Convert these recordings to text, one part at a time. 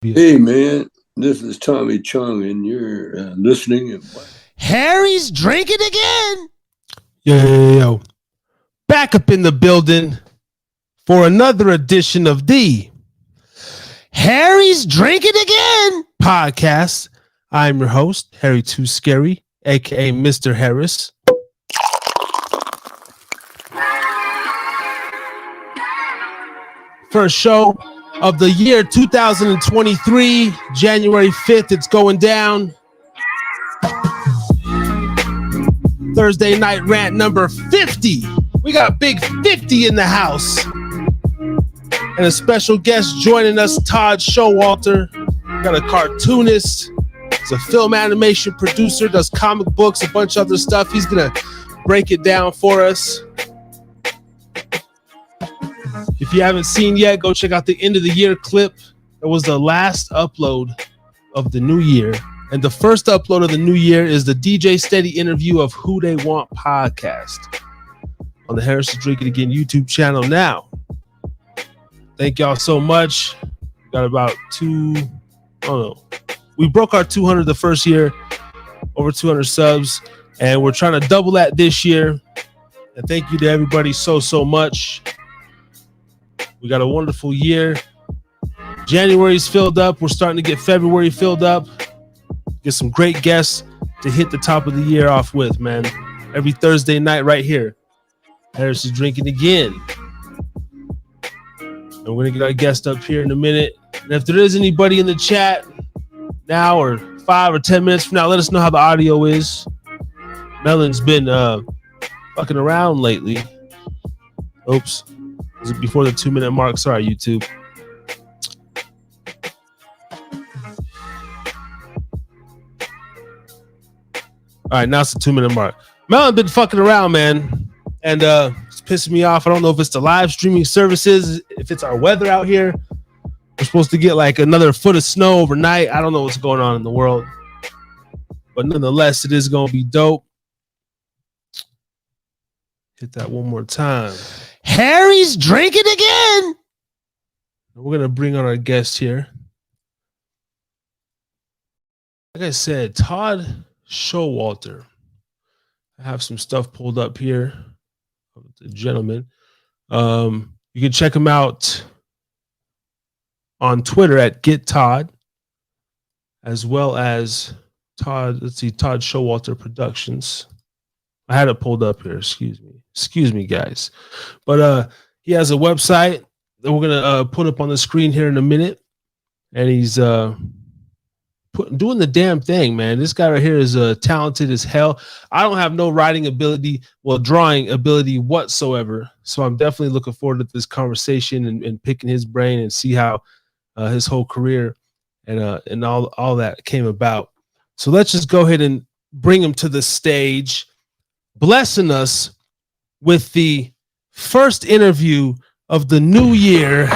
Hey man, this is Tommy Chung, and you're listening. And Harry's drinking again. Yo. Back up in the building for another edition of the Harry's drinking again podcast. I'm your host, Harry Too Scary, aka Mr. Harris. First show of the year 2023, January 5th. It's going down. Thursday night rant number 50. We got Big 50 in the house. And a special guest joining us, Todd Schowalter. We got a cartoonist. He's a film animation producer, does comic books, a bunch of other stuff. He's going to break it down for us. If you haven't seen yet, go check out the end of the year clip. It was the last upload of the new year. And the first upload of the new year is the DJ Steady interview of Who They Want podcast on the Harris is Drinking Again YouTube channel now. Thank y'all so much. Got about we broke our 200 the first year, over 200 subs, and we're trying to double that this year. And thank you to everybody so much. We got a wonderful year. January's filled up. We're starting to get February filled up. Get some great guests to hit the top of the year off with, man. Every Thursday night right here. Harris is Drinking Again. And we're going to get our guest up here in a minute. And if there is anybody in the chat now or 5 or 10 minutes from now, let us know how the audio is. Melon's been fucking around lately. Oops. Was it before the 2-minute mark? Sorry, YouTube. All right, now it's the 2-minute mark. Melon been fucking around, man. And it's pissing me off. I don't know if it's the live streaming services, if it's our weather out here. We're supposed to get like another foot of snow overnight. I don't know what's going on in the world. But nonetheless, it is going to be dope. Hit that one more time. Harry's drinking again. We're going to bring on our guest here. Like I said, Todd Schowalter. I have some stuff pulled up here of the gentleman. You can check him out on Twitter at GetTodd, as well as Todd Schowalter Productions. I had it pulled up here. Excuse me, guys. But he has a website that we're gonna put up on the screen here in a minute, and he's doing the damn thing, man. This guy right here is talented as hell. I don't have no writing ability, drawing ability whatsoever. So I'm definitely looking forward to this conversation and picking his brain and see how his whole career and all that came about. So let's just go ahead and bring him to the stage, blessing us with the first interview of the new year,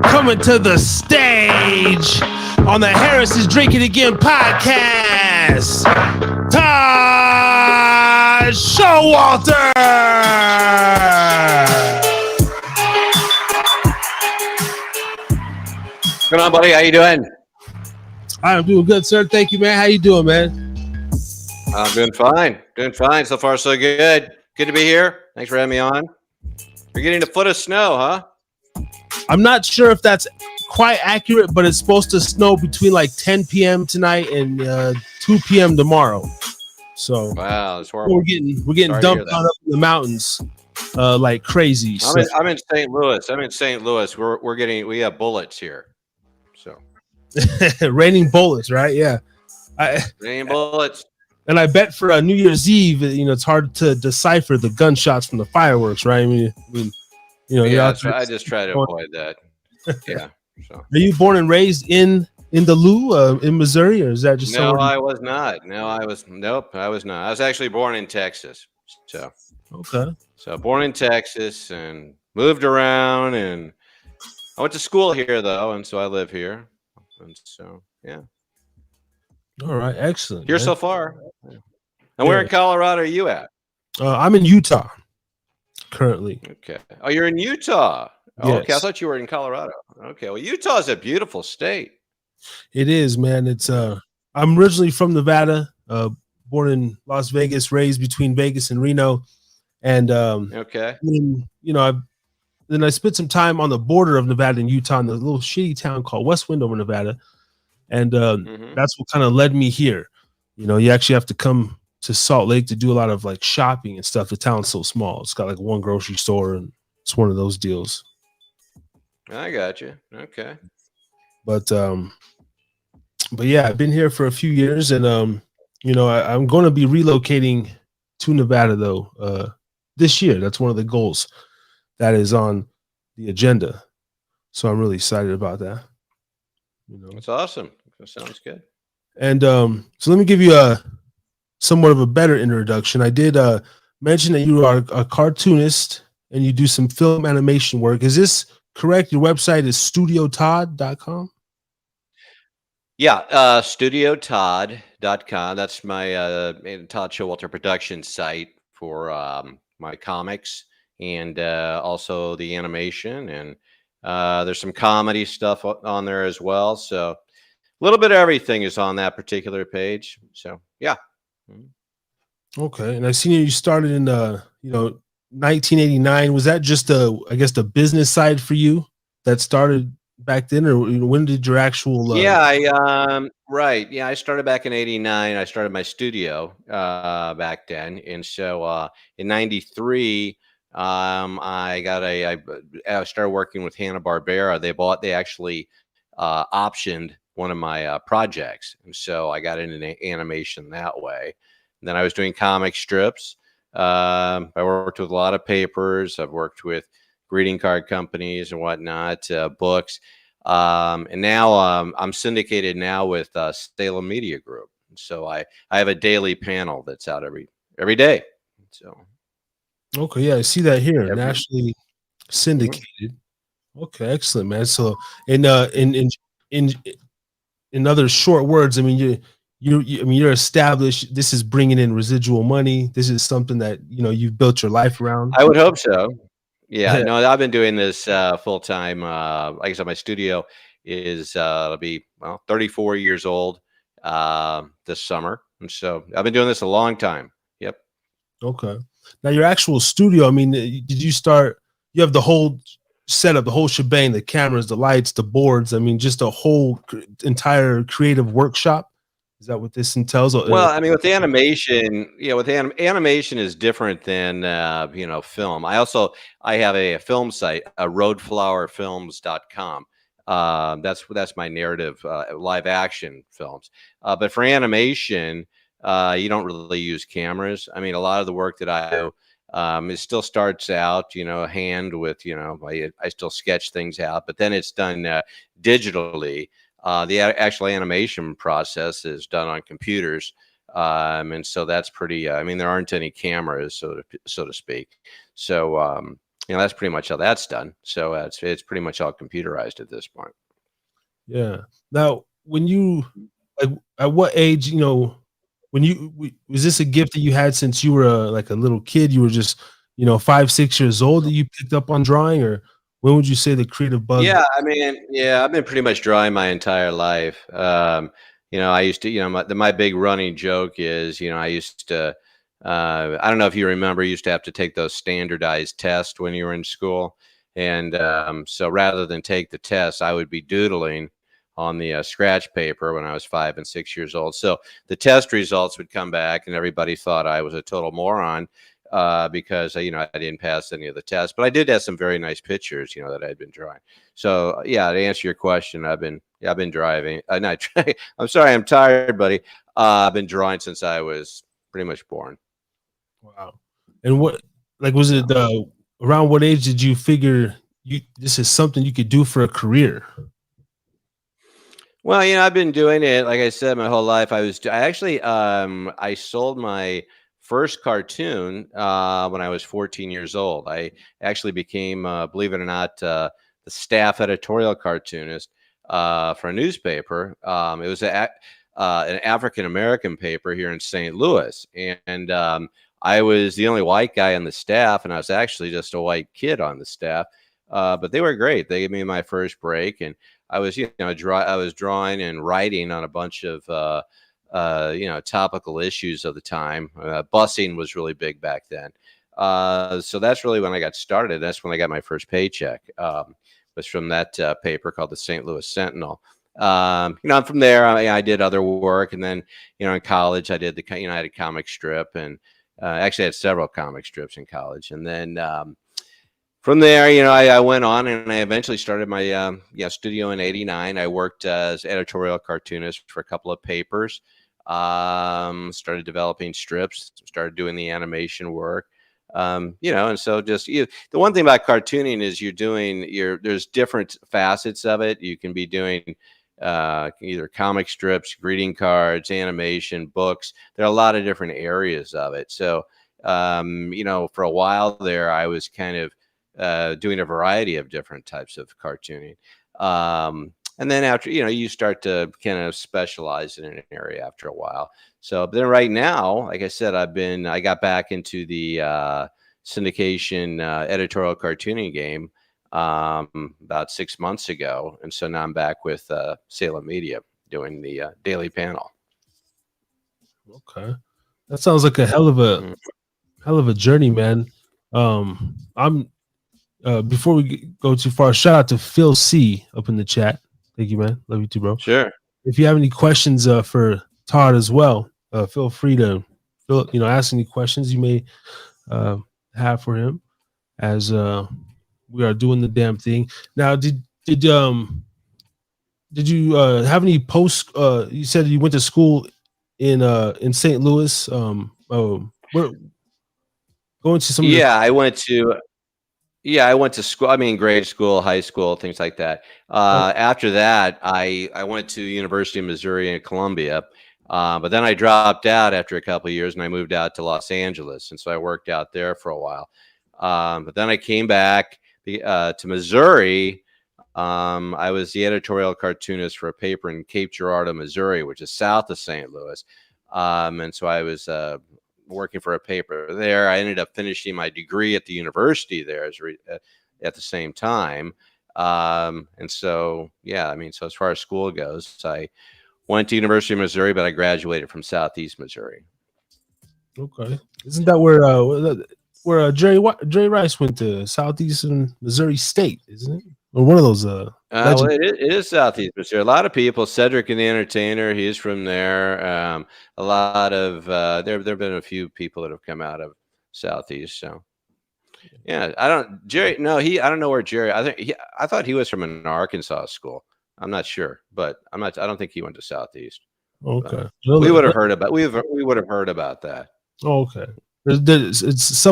coming to the stage on the Harris is Drinking Again podcast, Todd Schowalter. What's going on, buddy? How you doing? I'm doing good, sir. Thank you, man. How you doing, man? I'm doing fine. So far, so good. Good to be here. Thanks for having me on. You're getting a foot of snow, huh? I'm not sure if that's quite accurate, but it's supposed to snow between like 10 p.m. tonight and 2 p.m. tomorrow. So wow, that's horrible. We're getting dumped on up in the mountains like crazy. I'm in St. Louis. We have bullets here. So raining bullets, right? Yeah. Raining bullets. And I bet for a New Year's Eve, it's hard to decipher the gunshots from the fireworks, right? I mean, yeah, I just try to avoid that. Yeah. So. Are you born and raised in the Lou in Missouri, or is that just no? I was not. I was not. I was actually born in Texas. So okay. So born in Texas and moved around, and I went to school here though, and so I live here, and so yeah. All right, excellent. Here so far. And where in Colorado are you at? I'm in Utah currently. Okay. Oh, you're in Utah. Okay, I Yes, thought you were in Colorado. Okay, well, Utah's a beautiful state. it is, man. It's I'm originally from Nevada, born in Las Vegas, raised between Vegas and Reno, and Okay. then I spent some time on the border of Nevada and Utah in the little shitty town called West Windover, Nevada, and Hmm. that's what kind of led me here. You actually have to come to Salt Lake to do a lot of like shopping and stuff. The town's so small; it's got like one grocery store, and it's one of those deals. I got you. Okay. But yeah, I've been here for a few years, and I'm going to be relocating to Nevada though this year. That's one of the goals that is on the agenda. So I'm really excited about that. That's awesome. That sounds good. And so let me give you a somewhat of a better introduction. I did mention that you are a cartoonist and you do some film animation work. Is this correct? Your website is studiotodd.com? Yeah, studiotodd.com. That's my Todd Schowalter production site for my comics and also the animation. And there's some comedy stuff on there as well. So a little bit of everything is on that particular page. So, yeah. Mhm. Okay. And I seen you started in 1989. Was that just I guess the business side for you that started back then, or when did your actual Yeah, right. Yeah, I started back in '89. I started my studio back then, and so in '93, I started working with Hanna-Barbera. They actually optioned one of my projects, and so I got into animation that way. And then I was doing comic strips. I worked with a lot of papers. I've worked with greeting card companies and whatnot, books. And now I'm syndicated now with Salem Media Group. So I have a daily panel that's out every day. So okay, yeah, I see that here, every, nationally Mhm. syndicated. Okay, excellent, man. So in in other short words, I mean you're established. This is bringing in residual money. This is something that you've built your life around. I would hope so. Yeah, Yeah. no, I've been doing this full time. Like I said, my studio is it'll be 34 years old this summer, and so I've been doing this a long time. Yep. Okay. Now your actual studio. I mean, did you start? You have the whole setup, the whole shebang, the cameras, the lights, the boards. I mean, just a whole entire creative workshop. Is that what this entails? Well, I mean, with the animation, yeah, with animation is different than film. I have a film site, roadflowerfilms.com. That's my narrative live action films. But for animation, you don't really use cameras. I mean, a lot of the work that I do, it still starts out, hand with, I still sketch things out, but then it's done digitally. The actual animation process is done on computers, and so that's pretty. I mean, there aren't any cameras, so to speak. So that's pretty much how that's done. So it's pretty much all computerized at this point. Yeah. Now, when you like, at what age, was this a gift that you had since you were like a little kid? You were just, 5, 6 years old that you picked up on drawing, or when would you say the creative bug? Yeah, I mean, yeah, I've been pretty much drawing my entire life. I used to, my big running joke is, I used to, I don't know if you remember, you used to have to take those standardized tests when you were in school. And so rather than take the test, I would be doodling on the scratch paper when I was 5 and 6 years old. So the test results would come back, and everybody thought I was a total moron because I didn't pass any of the tests, but I did have some very nice pictures, that I'd been drawing. So yeah, to answer your question, I've been driving. Not, I'm sorry, I'm tired, buddy. I've been drawing since I was pretty much born. Wow. And what, like, was it around what age did you figure this is something you could do for a career? Well, I've been doing it, like I said, my whole life. I sold my first cartoon when I was 14 years old. I actually became, believe it or not, the staff editorial cartoonist for a newspaper. It was an African American paper here in St. Louis, and I was the only white guy on the staff, and I was actually just a white kid on the staff. But they were great. They gave me my first break, and I was, I was drawing and writing on a bunch of, topical issues of the time. Busing was really big back then. So that's really when I got started. That's when I got my first paycheck. Was from that paper called the St. Louis Sentinel. From there, I did other work, and then, in college, I did I had a comic strip, and actually I had several comic strips in college, and then from there, I went on, and I eventually started my studio in '89. I worked as editorial cartoonist for a couple of papers. Started developing strips, started doing the animation work. And so just the one thing about cartooning is there's different facets of it. You can be doing either comic strips, greeting cards, animation, books. There are a lot of different areas of it. So, for a while there, I was kind of doing a variety of different types of cartooning. And then after, you start to kind of specialize in an area after a while. So, but then right now, like I said, I got back into the syndication editorial cartooning game about 6 months ago. And so now I'm back with Salem Media doing the daily panel. Okay. That sounds like a hell of a journey, man. I'm before we go too far, shout out to Phil C up in the chat. Thank you, man. Love you too, bro. Sure. If you have any questions for Todd as well, feel free to ask any questions you may have for him as we are doing the damn thing. Now, did you have any post? You said you went to school in St. Louis. Where going to some? I went to school. I mean, grade school, high school, things like that. After that, I went to University of Missouri in Columbia, but then I dropped out after a couple of years, and I moved out to Los Angeles, and so I worked out there for a while. But then I came back to Missouri. I was the editorial cartoonist for a paper in Cape Girardeau, Missouri, which is south of St. Louis, and so I was working for a paper there. I ended up finishing my degree at the university there at the same time. And so, so as far as school goes, I went to University of Missouri, but I graduated from Southeast Missouri. Okay. Isn't that where Jerry Rice went to? Southeastern Missouri State, isn't it? Or one of those well, it is Southeast Missouri. A lot of people, Cedric and the Entertainer, he's from there. A lot of there have been a few people that have come out of Southeast. So yeah, I don't know where Jerry. I thought he was from an Arkansas school. I'm not sure, but I don't think he went to Southeast. Okay, we would have heard about that. Oh, okay, it's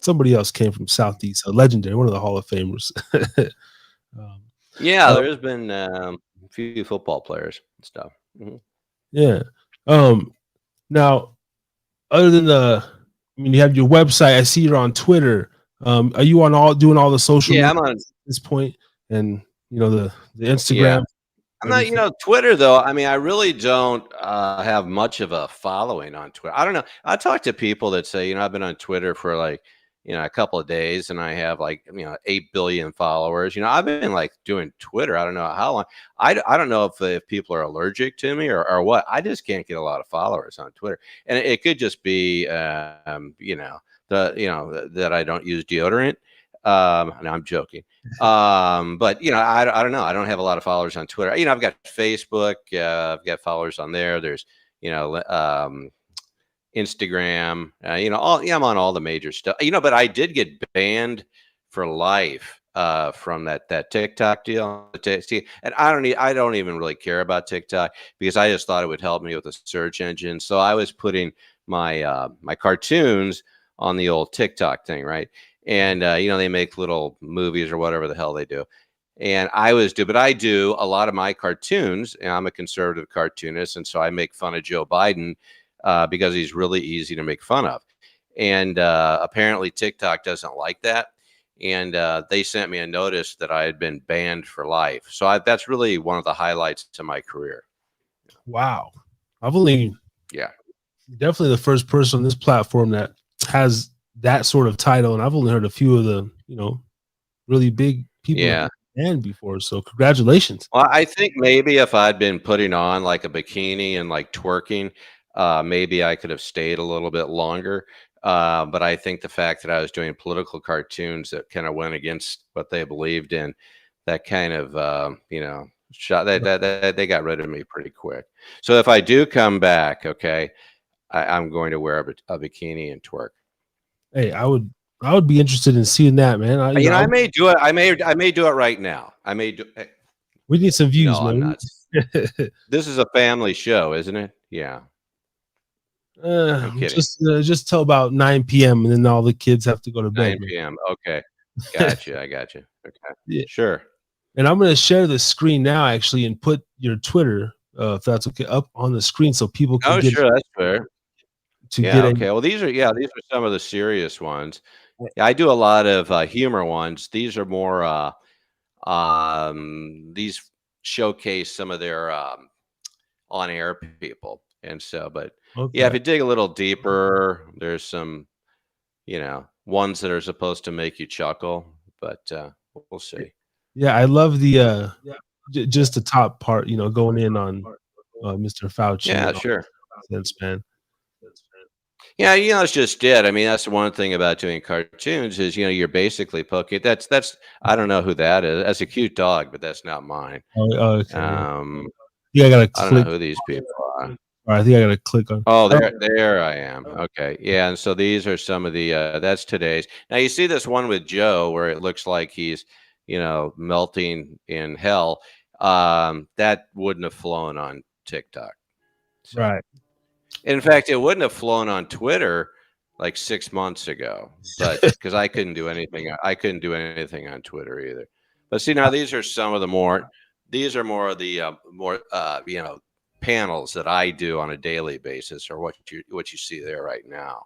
somebody else came from Southeast, a legendary, one of the Hall of Famers. There's been a few football players and stuff. Mm-hmm. Yeah. Now, other than you have your website. I see you're on Twitter. Are you doing all the social? Yeah, media I'm on at this point, and the Instagram. Yeah. I'm not, Twitter though. I mean, I really don't have much of a following on Twitter. I don't know. I talk to people that say, I've been on Twitter for like, a couple of days, and I have 8 billion followers. I've been doing Twitter. I don't know how long. I don't know if people are allergic to me or what. I just can't get a lot of followers on Twitter, and it could just be, that I don't use deodorant. No, I'm joking. But I don't know. I don't have a lot of followers on Twitter. I've got Facebook. I've got followers on there. There's, Instagram, I'm on all the major stuff, but I did get banned for life from that TikTok deal. And I don't even really care about TikTok because I just thought it would help me with the search engine. So I was putting my my cartoons on the old TikTok thing, right? And they make little movies or whatever the hell they do. And I do a lot of my cartoons, and I'm a conservative cartoonist, and so I make fun of Joe Biden because he's really easy to make fun of. And apparently TikTok doesn't like that. And they sent me a notice that I had been banned for life. So that's really one of the highlights to my career. Wow. Definitely the first person on this platform that has that sort of title. And I've only heard a few of the, really big people Yeah. and before. So congratulations. Well, I think maybe if I'd been putting on like a bikini and like twerking, maybe I could have stayed a little bit longer. But I think the fact that I was doing political cartoons that kind of went against what they believed in, that kind of shot that they got rid of me pretty quick. So if I do come back, okay, I'm going to wear a bikini and twerk. Hey, I would be interested in seeing that, man. I may do it. I may do it right now. I may do. We need some No, views, I'm man. not. This is a family show, isn't it? Yeah. I'm kidding. Just till about 9 p.m. and then all the kids have to go to bed. 9 p.m. Okay. Gotcha. I got you. Okay. Yeah. Sure. And I'm gonna share the screen now actually and put your Twitter, if that's okay, up on the screen so people can Oh, get sure. That's fair. to Yeah. get Okay. Well, these are some of the serious ones. Yeah, I do a lot of humor ones. These are more. These showcase some of their on-air people, and so. But yeah, if you dig a little deeper, there's some ones that are supposed to make you chuckle, but we'll see. Yeah, I love the just the top part, going in on Mr. Fauci. Yeah, and all sure. that sense, man. Yeah, it's just it. I mean, that's the one thing about doing cartoons is you're basically poking. That's I don't know who that is. That's a cute dog, but that's not mine. Okay. Yeah, I gotta I don't know click. who these people are. All right, I think I gotta click on. Oh, there I am. Okay, yeah, and so these are some of the. That's today's. Now you see this one with Joe where it looks like he's melting in hell. That wouldn't have flown on TikTok. So. Right. In fact, it wouldn't have flown on Twitter like 6 months ago, but because I couldn't do anything on Twitter either. But see, now these are some of the more. These are more of the panels that I do on a daily basis, or what you see there right now.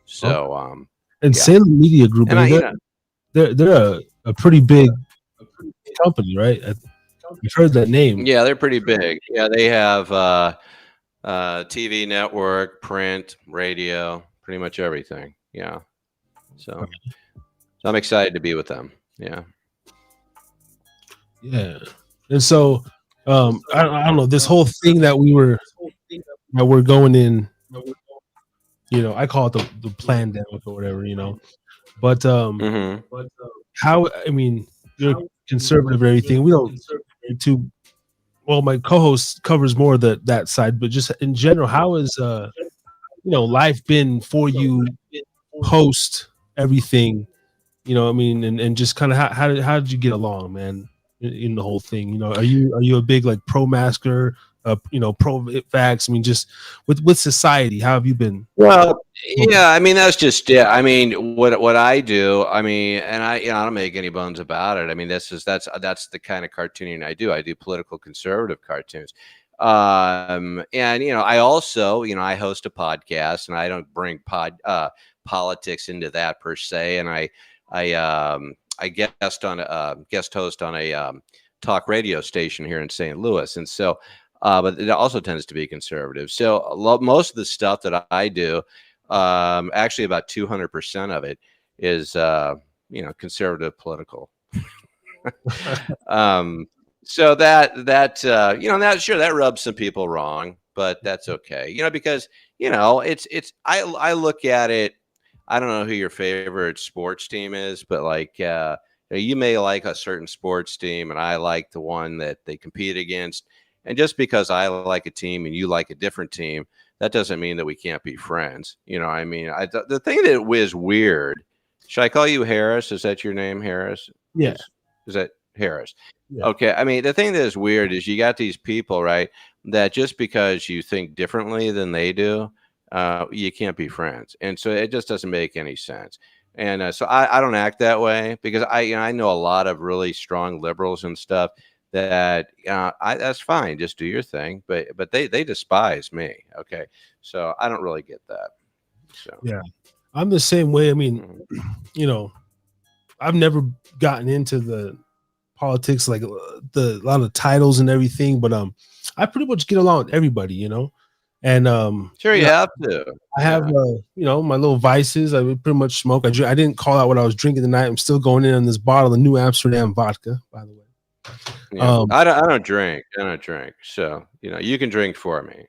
So, and yeah. Salem Media Group, And they're a pretty big company, right? I've heard that name. Yeah, they're pretty big. Yeah, they have TV network, print, radio, pretty much everything. Yeah. So I'm excited to be with them. Yeah. Yeah. And so I don't know, this whole thing that we're going in, I call it the pandemic or whatever, but how, I mean, you're conservative or everything. We don't well, my co-host covers more of that side, but just in general, how has life been for you post everything? I mean, and just kind of how did you get along, man, in the whole thing? Are you a big like pro-masker, pro vax? I mean, just with society, how have you been? Well, yeah, I mean that's just it. I mean, what I do, I mean, and I don't make any bones about it. I mean, that's the kind of cartooning I do. I do political conservative cartoons. And I also, I host a podcast, and I don't bring politics into that per se. And I guest host on a talk radio station here in St. Louis, and so. But it also tends to be conservative. So most of the stuff that I do, actually about 200% of it is, conservative political. So that rubs some people wrong, but that's okay. Because I look at it. I don't know who your favorite sports team is, but like you may like a certain sports team, and I like the one that they compete against. And just because I like a team and you like a different team, that doesn't mean that we can't be friends. I mean, the thing that is weird. Should I call you Harris? Is that your name, Harris? Yeah. Is that Harris? Yeah. Okay. I mean, the thing that is weird is you got these people, right, that just because you think differently than they do, you can't be friends. And so it just doesn't make any sense. And so I don't act that way because I know a lot of really strong liberals and stuff that that's fine, just do your thing, but they despise me. Okay, so I don't really get that. So yeah, I'm the same way. I mean, I've never gotten into the politics, like a lot of titles and everything, but I pretty much get along with everybody, And Sure, you have to. I have my little vices. I would pretty much smoke. I didn't call out what I was drinking tonight. I'm still going in on this bottle of New Amsterdam vodka, by the way. Yeah, I don't drink. I don't drink. So you can drink for me.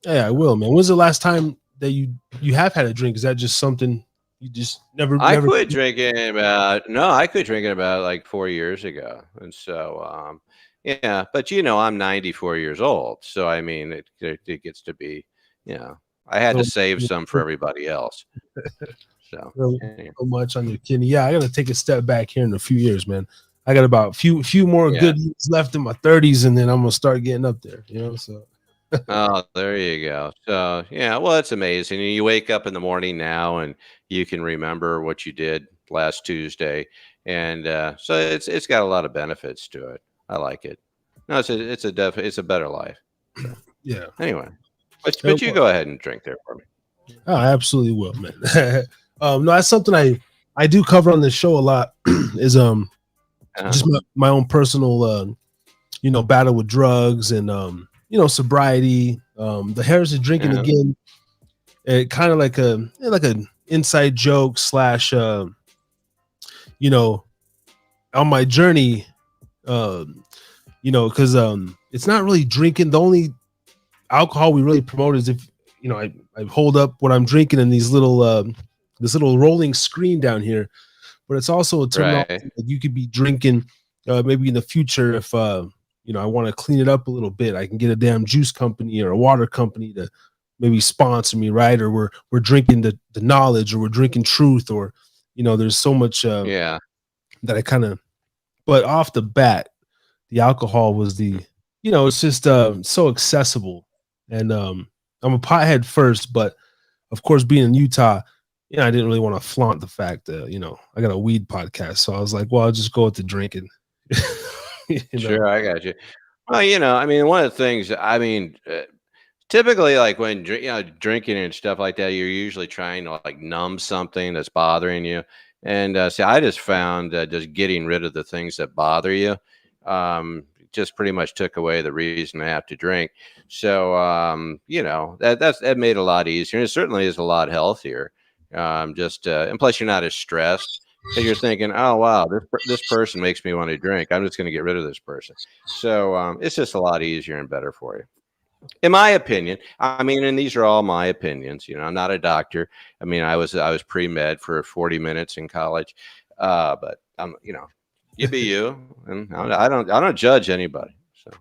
Yeah, I will, man. When's the last time that you have had a drink? Is that just something you just never? I quit drinking about like 4 years ago, and so yeah. But I'm 94 years old, so I mean it gets to be, I had to save some for everybody else. So so much on your kidney. Yeah, I got to take a step back here in a few years, man. I got about few more good years left in my 30s, and then I'm gonna start getting up there. So. Oh, there you go. So yeah, well, it's amazing. You wake up in the morning now, and you can remember what you did last Tuesday, and so it's got a lot of benefits to it. I like it. No, it's a better life. So, yeah. Anyway, but you go ahead and drink there for me. Oh, I absolutely will, man. No, that's something I do cover on this show a lot. Is just my own personal battle with drugs and sobriety. The Harris is drinking again. Kind of like an inside joke slash on my journey. Because it's not really drinking. The only alcohol we really promote is if I hold up what I'm drinking in these little this little rolling screen down here, but it's also a terminology that you could be drinking maybe in the future if I want to clean it up a little bit. I can get a damn juice company or a water company to maybe sponsor me, right? Or we're drinking the knowledge, or we're drinking truth, or there's so much that I kind of. But off the bat, the alcohol was it's just so accessible, and I'm a pothead first, but of course, being in Utah, I didn't really want to flaunt the fact that I got a weed podcast, so I was like, well, I'll just go with the drinking. Sure, I got you. Well, I mean, one of the things, typically, like when drinking and stuff like that, you're usually trying to like numb something that's bothering you. And see, I just found just getting rid of the things that bother you, just pretty much took away the reason I have to drink. So that made it a lot easier, and it certainly is a lot healthier. And plus you're not as stressed. So you're thinking, oh wow, this person makes me want to drink. I'm just going to get rid of this person. So it's just a lot easier and better for you, in my opinion. I mean, and these are all my opinions. I'm not a doctor. I mean, I was pre-med for 40 minutes in college, but I'm you be you, and I don't judge anybody. So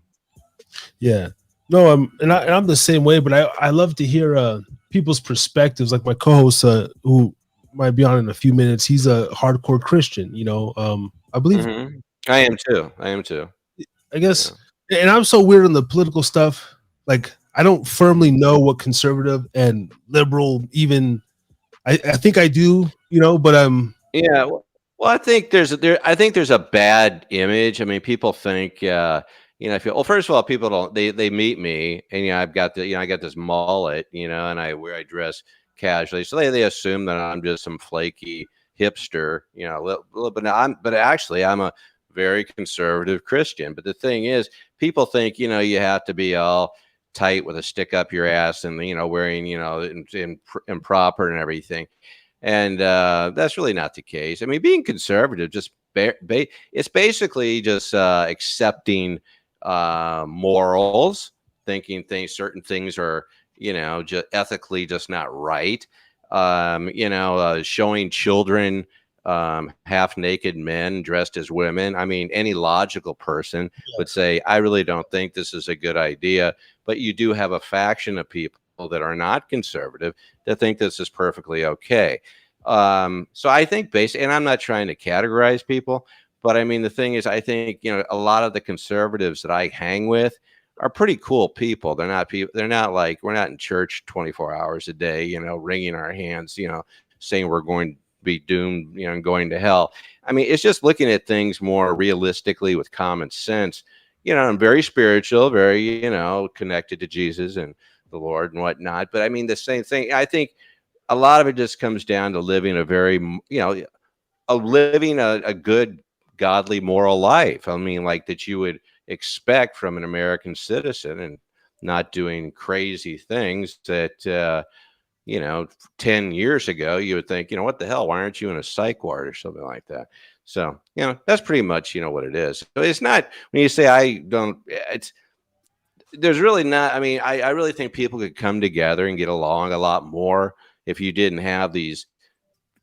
yeah, no, I'm the same way. But I love to hear people's perspectives. Like my co-host, who might be on in a few minutes, he's a hardcore Christian. I believe I am too. I guess, and I'm so weird on the political stuff. Like I don't firmly know what conservative and liberal even. I think I do, but yeah. Well, I think there's a bad image. I mean, people think first of all, people don't they meet me, and I've got I got this mullet, and I dress casually, so they assume that I'm just some flaky hipster, a little bit. But actually I'm a very conservative Christian. But the thing is, people think you have to be all tight with a stick up your ass and wearing improper and everything. And that's really not the case. I mean, being conservative it's basically just accepting morals, thinking certain things are just ethically just not right. Showing children half naked men dressed as women. I mean, any logical person would say, I really don't think this is a good idea. But you do have a faction of people that are not conservative that think this is perfectly okay. So I think and I'm not trying to categorize people, but I mean, the thing is, I think, a lot of the conservatives that I hang with are pretty cool people. They're not like, we're not in church 24 hours a day, wringing our hands, saying we're going to be doomed, and going to hell. I mean, it's just looking at things more realistically with common sense. I'm very spiritual, very, connected to Jesus and the Lord and whatnot. But I mean, the same thing. I think a lot of it just comes down to living a very, living a good, godly, moral life. I mean, like that you would expect from an American citizen. And, not doing crazy things that, 10 years ago, you would think, what the hell? Why aren't you in a psych ward or something like that? So, that's pretty much, what it is. So it's not, when you say I don't, there's really not, I really think people could come together and get along a lot more if you didn't have these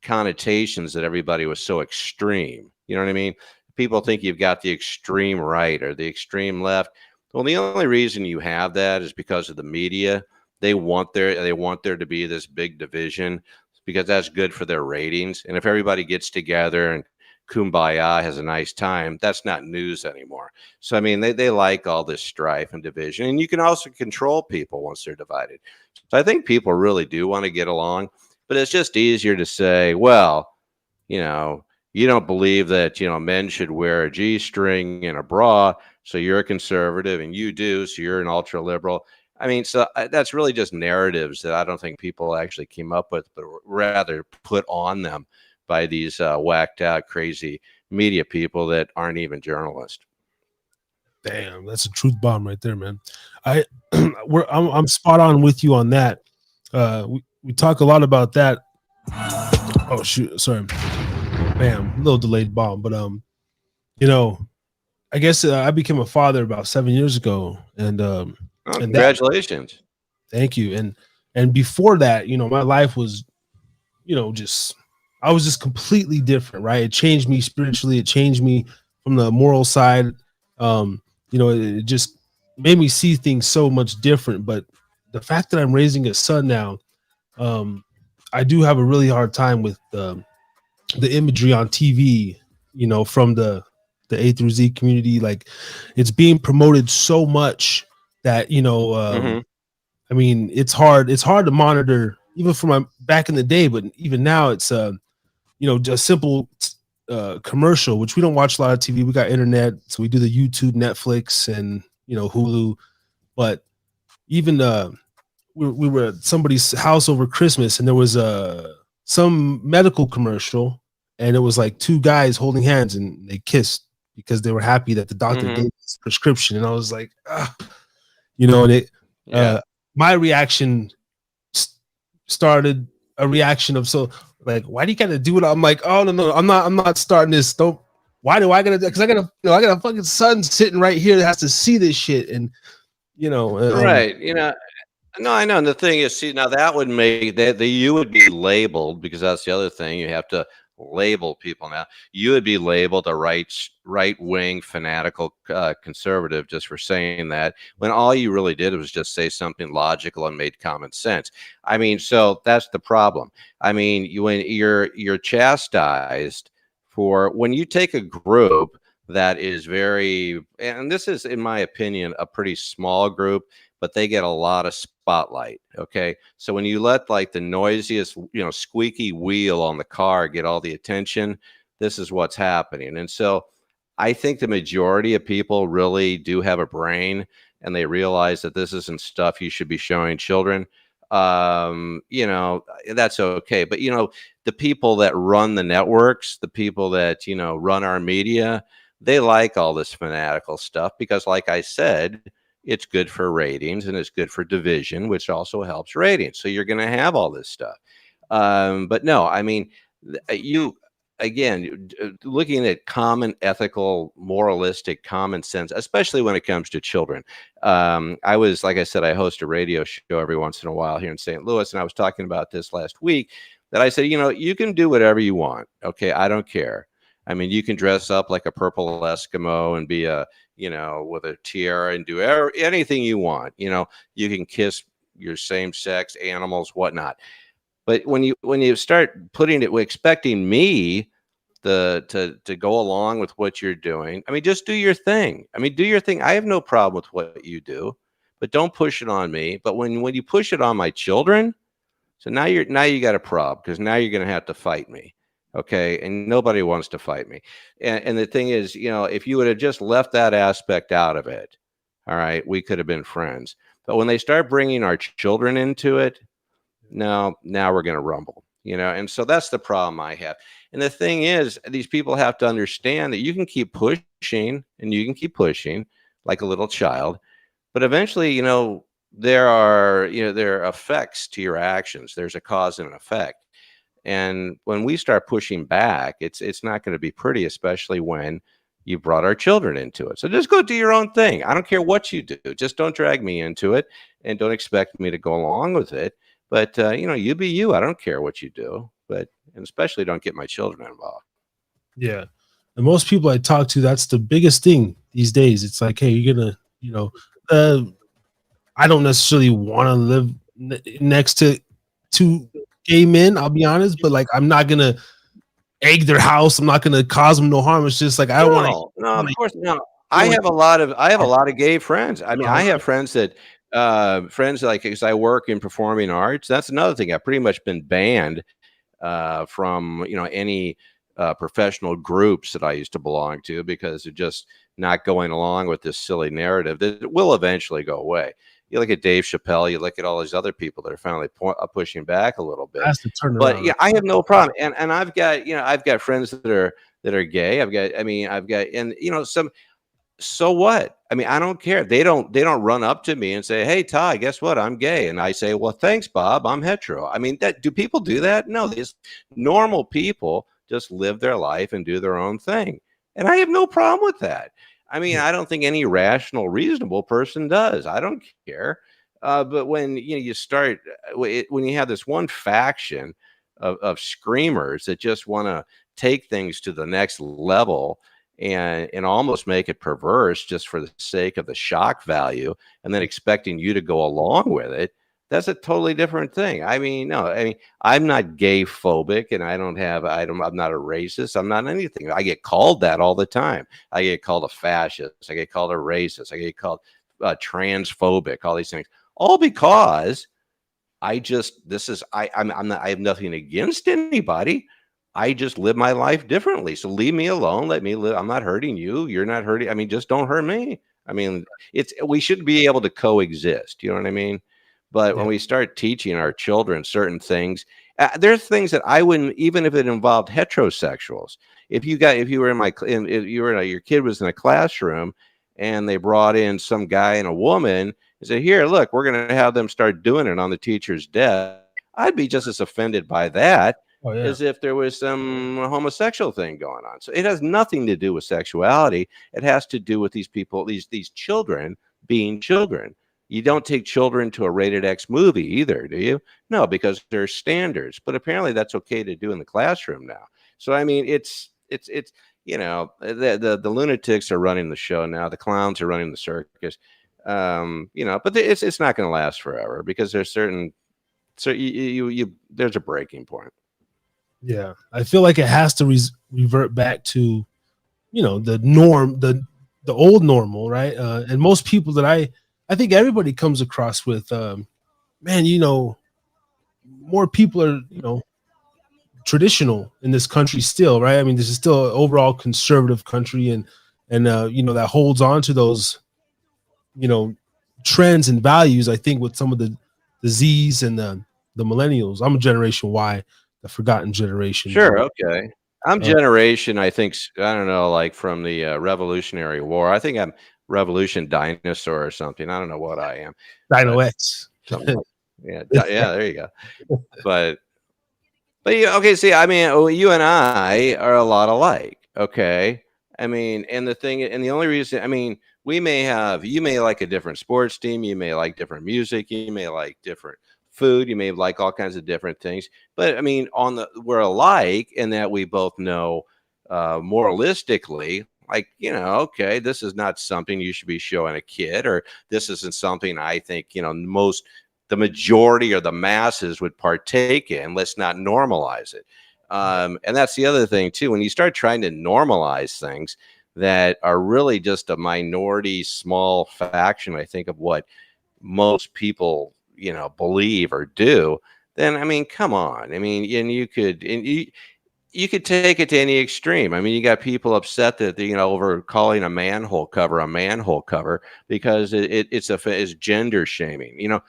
connotations that everybody was so extreme. You know what I mean? People think you've got the extreme right or the extreme left. Well, the only reason you have that is because of the media. They want there to be this big division because that's good for their ratings. And if everybody gets together and kumbaya, has a nice time, that's not news anymore. So they like all this strife and division, and you can also control people once they're divided. So I think people really do want to get along, but it's just easier to say, well, you don't believe that men should wear a G-string and a bra, so you're a conservative, and you do, so you're an ultra liberal. So that's really just narratives that I don't think people actually came up with, but rather put on them by these whacked out, crazy media people that aren't even journalists. Damn, that's a truth bomb right there, man. I'm spot on with you on that. We talk a lot about that. Oh shoot, sorry. Bam, a little delayed bomb, but I guess I became a father about 7 years ago, and congratulations. Thank you. And before that, my life was, I was just completely different, right? It changed me spiritually. It changed me from the moral side. It just made me see things so much different. But the fact that I'm raising a son now, I do have a really hard time with the imagery on TV, from the A through Z community. Like, it's being promoted so much that, it's hard to monitor, even from back in the day, but even now it's just simple commercial, which we don't watch a lot of TV. We got internet, so we do the YouTube, Netflix, and Hulu. But even we were at somebody's house over Christmas, and there was some medical commercial, and it was like two guys holding hands, and they kissed because they were happy that the doctor gave this prescription. And I was like, and it my reaction started a reaction of, so like, why do you gotta do it? I'm like, oh no, I'm not starting this. Why do I gotta do? Because I got a fucking son sitting right here that has to see this shit. And right, no, I know. And the thing is, see, now that would make that you would be labeled, because that's the other thing. You have to label people now. You would be labeled a right-wing fanatical conservative just for saying that, when all you really did was just say something logical and made common sense. So that's the problem. When you're chastised for, when you take a group that is very, and this is, in my opinion, a pretty small group, but they get a lot of spotlight. Okay. So when you let like the noisiest, squeaky wheel on the car get all the attention, this is what's happening. And so I think the majority of people really do have a brain, and they realize that this isn't stuff you should be showing children. That's okay. But, the people that run the networks, the people that, run our media, they like all this fanatical stuff because, like I said, it's good for ratings and it's good for division, which also helps ratings. So you're going to have all this stuff. But no, you, again, looking at common ethical, moralistic common sense, especially when it comes to children. Like I said, I host a radio show every once in a while here in St. Louis. And I was talking about this last week, that I said, you can do whatever you want. Okay. I don't care. You can dress up like a purple Eskimo and be with a tiara and do anything you want. You can kiss your same sex animals, whatnot. But when you start expecting me to go along with what you're doing, just do your thing. Do your thing. I have no problem with what you do, but don't push it on me. But when you push it on my children, so now you got a problem, because now you're going to have to fight me. Okay. And nobody wants to fight me. And the thing is, if you would have just left that aspect out of it, all right, we could have been friends. But when they start bringing our children into it, now we're going to rumble, and so that's the problem I have. And the thing is, these people have to understand that you can keep pushing and you can keep pushing like a little child, but eventually, there are, there are effects to your actions. There's a cause and an effect. And when we start pushing back, it's not going to be pretty, especially when you brought our children into it. So just go do your own thing. I don't care what you do. Just don't drag me into it, and don't expect me to go along with it. But you be you. I don't care what you do, and especially don't get my children involved. Yeah. And most people I talk to, that's the biggest thing these days. It's like, hey, you're gonna, I don't necessarily want to live next to two gay men. I'll be honest, but like, I'm not gonna egg their house. I'm not gonna cause them no harm. It's just like I don't want to. No, of course no. I have a lot of gay friends. I mean, I have friends that like, because I work in performing arts. That's another thing. I've pretty much been banned from any professional groups that I used to belong to, because they're just not going along with this silly narrative that will eventually go away. You look at Dave Chappelle, you look at all these other people that are finally pushing back a little bit. Has to turn But around. yeah, I have no problem. And I've got friends that are gay. So what? I mean, I don't care. They don't run up to me and say, "Hey, Todd, guess what? I'm gay." And I say, "Well, thanks, Bob. I'm hetero." I mean, do people do that? No, these normal people just live their life and do their own thing. And I have no problem with that. I mean, I don't think any rational, reasonable person does. I don't care. But when you start, when you have this one faction of screamers that just want to take things to the next level, and almost make it perverse just for the sake of the shock value, and then expecting you to go along with it, that's a totally different thing. I mean, no, I mean, I'm not gay phobic, and I'm not a racist. I'm not anything. I get called that all the time. I get called a fascist. I get called a racist. I get called transphobic, all these things, all because I have nothing against anybody. I just live my life differently. So leave me alone. Let me live. I'm not hurting you. You're not hurting. I mean, just don't hurt me. I mean, we should be able to coexist. You know what I mean? But when Yeah. we start teaching our children certain things, there's things that I wouldn't, even if it involved heterosexuals. If you were in my, if you were your kid was in a classroom, and they brought in some guy and a woman and said, "Here, look, we're going to have them start doing it on the teacher's desk," I'd be just as offended by that Oh yeah. as if there was some homosexual thing going on. So it has nothing to do with sexuality. It has to do with these people, these children being children. You don't take children to a rated X movie either, do you? No, because there's standards. But apparently that's okay to do in the classroom now. So I mean, it's the lunatics are running the show now. The clowns are running the circus. But it's not going to last forever, because there's certain, so there's a breaking point. Yeah. I feel like it has to revert back to, the norm, the old normal, right? And most people that I think everybody comes across with, man, more people are, traditional in this country still, right? I mean, this is still an overall conservative country, and that holds on to those, trends and values. I think with some of the Z's and the millennials. I'm a Generation Y, the forgotten generation. Sure. Okay. I'm Uh, generation, I think, I don't know, like from the Revolutionary War. I think I'm Revolution Dinosaur or something. I don't know what I am, Dino but X. something like, yeah, yeah, there you go. But yeah, okay. See, I mean, you and I are a lot alike. Okay. I mean, and the only reason, I mean, you may like a different sports team, you may like different music, you may like different food, you may like all kinds of different things. But I mean, we're alike in that we both know, moralistically, like, okay, this is not something you should be showing a kid, or this isn't something I think, the majority or the masses would partake in. Let's not normalize it. And that's the other thing too. When you start trying to normalize things that are really just a minority, small faction, I think, of what most people, believe or do, then I mean, come on. I mean, you could take it to any extreme. I mean, you got people upset that over calling a manhole cover because it's gender shaming.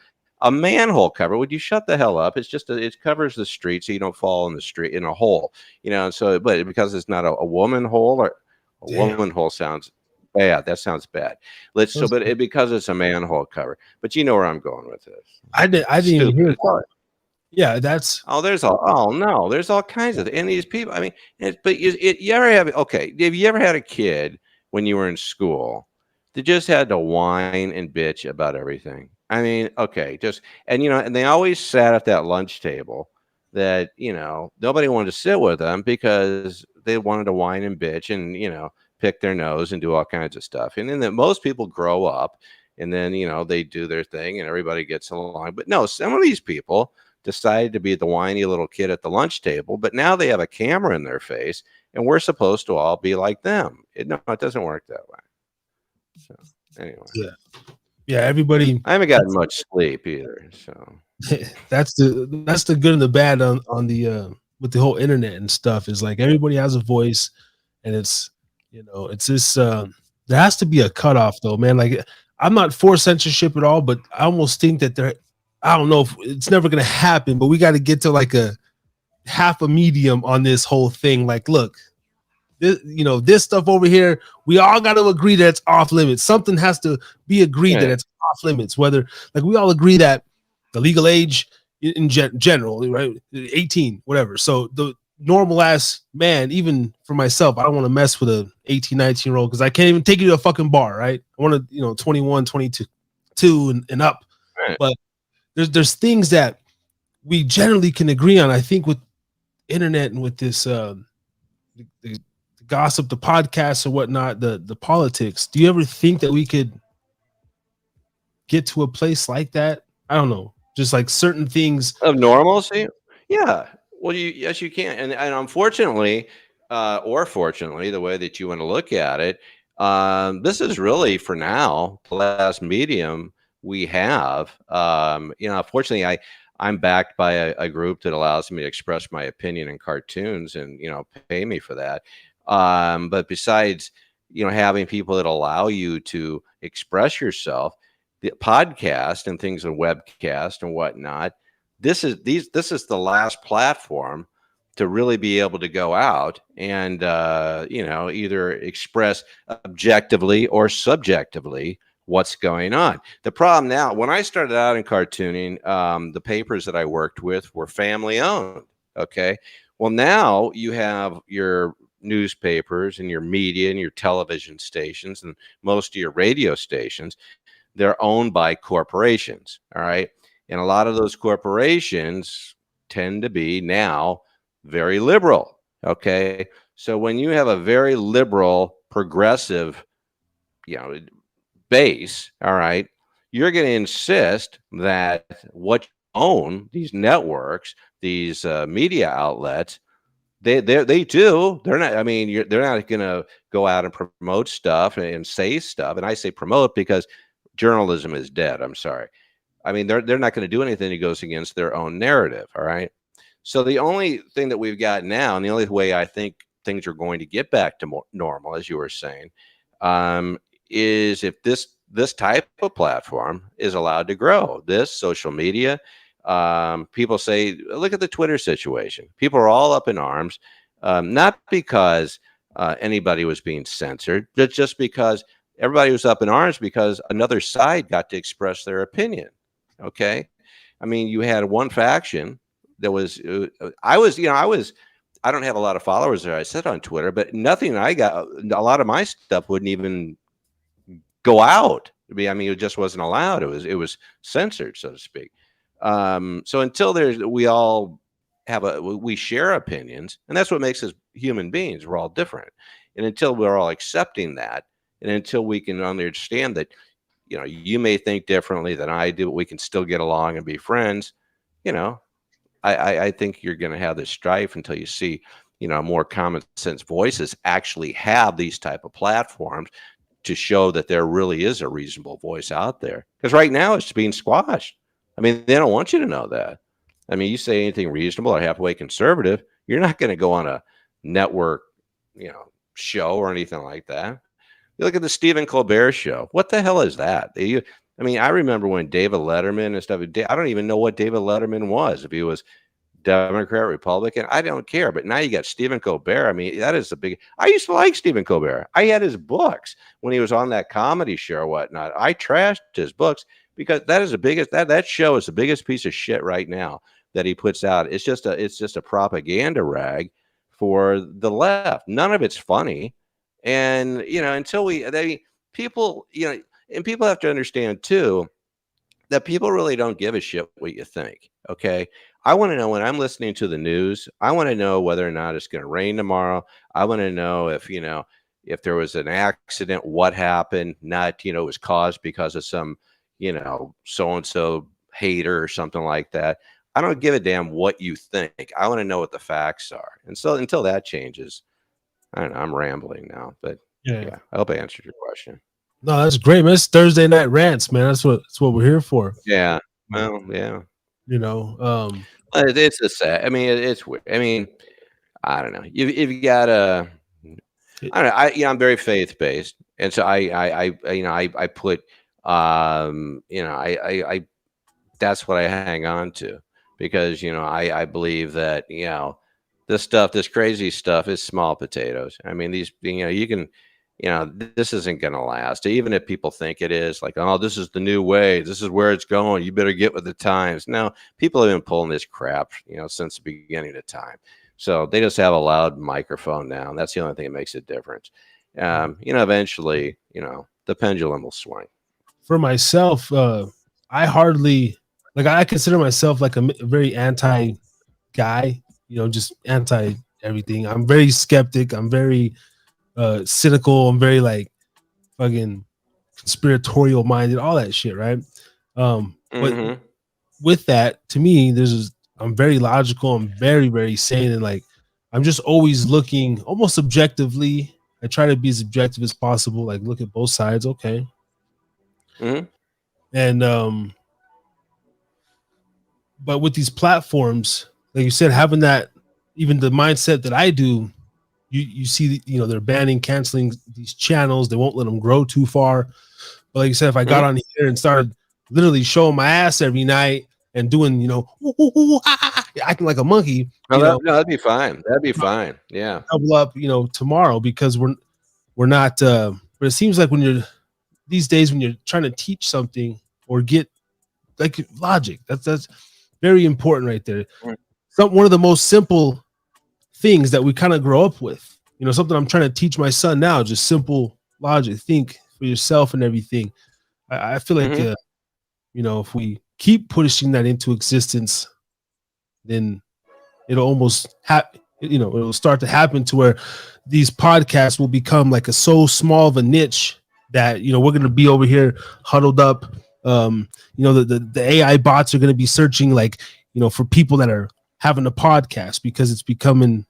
A manhole cover. Would you shut the hell up? It covers the street so you don't fall in the street in a hole. And so, but because it's not a woman hole, or a Damn. woman hole sounds bad. That sounds bad. Because it's a manhole cover. But you know where I'm going with this. I didn't even hear that. Yeah, that's There's all kinds of, and these people. I mean, you ever have have you ever had a kid when you were in school that just had to whine and bitch about everything? I mean, and they always sat at that lunch table that nobody wanted to sit with them because they wanted to whine and bitch and pick their nose and do all kinds of stuff. And then most people grow up and then they do their thing and everybody gets along. But no, some of these people decided to be the whiny little kid at the lunch table, but now they have a camera in their face and we're supposed to all be like them. It doesn't work that way. So anyway. Yeah, everybody. I haven't gotten much sleep either. So that's the good and the bad on the with the whole internet and stuff, is like everybody has a voice, and it's it's this there has to be a cutoff though, man. Like, I'm not for censorship at all, but I almost think that I don't know if it's never going to happen, but we got to get to like a half a medium on this whole thing. Like, look, this stuff over here, we all got to agree that it's off limits. Something has to be agreed that it's off limits, whether like we all agree that the legal age in general, right? 18, whatever. So the normal ass man, even for myself, I don't want to mess with a 18, 19-year-old because I can't even take you to a fucking bar, right? I want to, 21, 22 and up. Right. But there's things that we generally can agree on. I think with internet and with this the gossip, the podcasts or whatnot, the politics. Do you ever think that we could get to a place like that? I don't know, just like certain things of normalcy. Yeah, well, yes, you can, and unfortunately, or fortunately, the way that you want to look at it, this is really for now the last medium we have. Fortunately, I'm backed by a group that allows me to express my opinion in cartoons and pay me for that. But besides having people that allow you to express yourself, the podcast and things, and webcast and whatnot, this is the last platform to really be able to go out and either express objectively or subjectively what's going on. The problem now, when I started out in cartooning, the papers that I worked with were family owned. Okay. Well, now you have your newspapers and your media and your television stations and most of your radio stations. They're owned by corporations. All right. And a lot of those corporations tend to be now very liberal. Okay. So when you have a very liberal, progressive, base, all right, you're going to insist that what you own, these networks, these media outlets, they do. They're not. I mean, they're not going to go out and promote stuff and say stuff. And I say promote because journalism is dead. I'm sorry. I mean, they're not going to do anything that goes against their own narrative. All right. So the only thing that we've got now, and the only way I think things are going to get back to more normal, as you were saying, is if this type of platform is allowed to grow. This social media, people say, look at the Twitter situation. People are all up in arms, not because anybody was being censored, but just because everybody was up in arms because another side got to express their opinion. Okay, I mean, you had one faction that was. I don't have a lot of followers there. I said on Twitter, but nothing I got. A lot of my stuff wouldn't even go out. I mean, it just wasn't allowed. It was censored, so to speak. So until we share opinions, and that's what makes us human beings. We're all different, and until we're all accepting that, and until we can understand that, you may think differently than I do, but we can still get along and be friends. I think you're going to have this strife until you see, more common sense voices actually have these type of platforms to show that there really is a reasonable voice out there. Because right now it's being squashed. I mean, they don't want you to know that. I mean, you say anything reasonable or halfway conservative, you're not going to go on a network, show or anything like that. You look at the Stephen Colbert show. What the hell is that? I remember when David Letterman and stuff. I don't even know what David Letterman was. If he was Democrat, Republican, I don't care. But now you got Stephen Colbert. I mean, that is the big. I used to like Stephen Colbert. I had his books when he was on that comedy show or whatnot. I trashed his books because that is the biggest. That show is the biggest piece of shit right now that he puts out. It's just a propaganda rag for the left. None of it's funny, and until people, and people have to understand too that people really don't give a shit what you think. Okay. I want to know when I'm listening to the news, I want to know whether or not it's going to rain tomorrow. I want to know if there was an accident, what happened, not, it was caused because of some, so-and-so hater or something like that. I don't give a damn what you think. I want to know what the facts are. And so until that changes, I don't know, I'm rambling now, but yeah, I hope I answered your question. No, that's great, man. It's Thursday night rants, man. That's what we're here for. Yeah. Well, yeah. It's a sad. I mean, it's weird. I mean, I don't know. You've got a. I don't know. I'm very faith based, and so I put I that's what I hang on to because I believe that this crazy stuff is small potatoes. I mean, these you can. This isn't going to last. Even if people think it is, like, oh, this is the new way. This is where it's going. You better get with the times. No, people have been pulling this crap, since the beginning of time. So they just have a loud microphone now. And that's the only thing that makes a difference. Eventually, the pendulum will swing. For myself, I hardly I consider myself like a very anti guy, just anti everything. I'm very skeptic. I'm very cynical. I'm very fucking conspiratorial minded, all that shit, right? But with that, to me, I'm very logical. I'm very, very sane, and I'm just always looking almost objectively. I try to be as objective as possible, look at both sides. Okay. And but with these platforms, like you said, having that, even the mindset that I do, you see, they're banning, canceling these channels. They won't let them grow too far. But like you said, if I got on here and started literally showing my ass every night and doing, acting like a monkey, no, that'd be fine. That'd be fine. Yeah. Double up, tomorrow, because we're not. But it seems like these days when you're trying to teach something or get logic, that's very important right there. One of the most simple things that we kind of grow up with, something I'm trying to teach my son now, just simple logic, think for yourself and everything. I feel like, if we keep pushing that into existence, then it'll almost it'll start to happen to where these podcasts will become so small of a niche that, we're going to be over here huddled up. The AI bots are going to be searching for people that are having a podcast because it's becoming,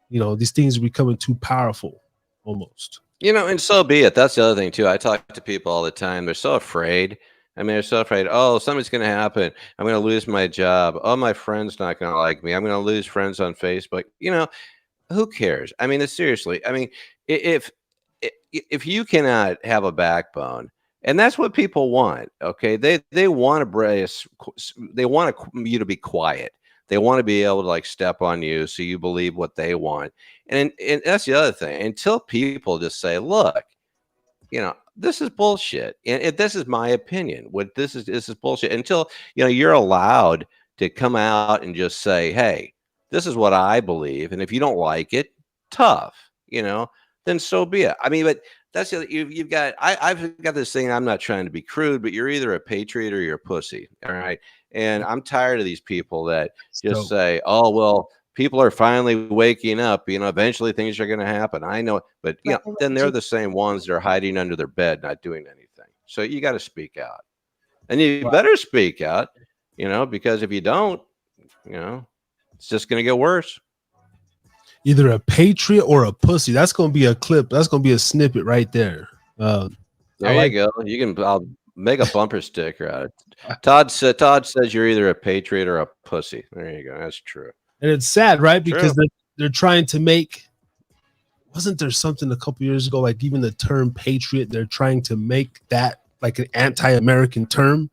these things are becoming too powerful almost. And so be it. That's the other thing too. I talk to people all the time. They're so afraid. They're so afraid. Oh, something's going to happen. I'm going to lose my job. Oh, my friend's not going to like me. I'm going to lose friends on Facebook. Who cares? Seriously. If you cannot have a backbone, and that's what people want. Okay. They want you to be quiet. They want to be able to step on you so you believe what they want. And that's the other thing. Until people just say, look, this is bullshit. And this is my opinion. This is bullshit. Until, you're allowed to come out and just say, hey, this is what I believe. And if you don't like it, tough, then so be it. But that's the other, you've got, I've got this thing. I'm not trying to be crude, but you're either a patriot or you're a pussy. All right. And I'm tired of these people that just say, oh, well, people are finally waking up. Eventually things are going to happen. I know. But then they're the same ones that are hiding under their bed, not doing anything. So you got to speak out. And you better speak out, because if you don't, it's just going to get worse. Either a patriot or a pussy. That's going to be a clip. That's going to be a snippet right there. There you go. I'll make a bumper sticker out of it. Todd says you're either a patriot or a pussy. There you go. That's true. And it's sad, right? Because they're trying to make. Wasn't there something a couple years ago, even the term patriot? They're trying to make that an anti-American term.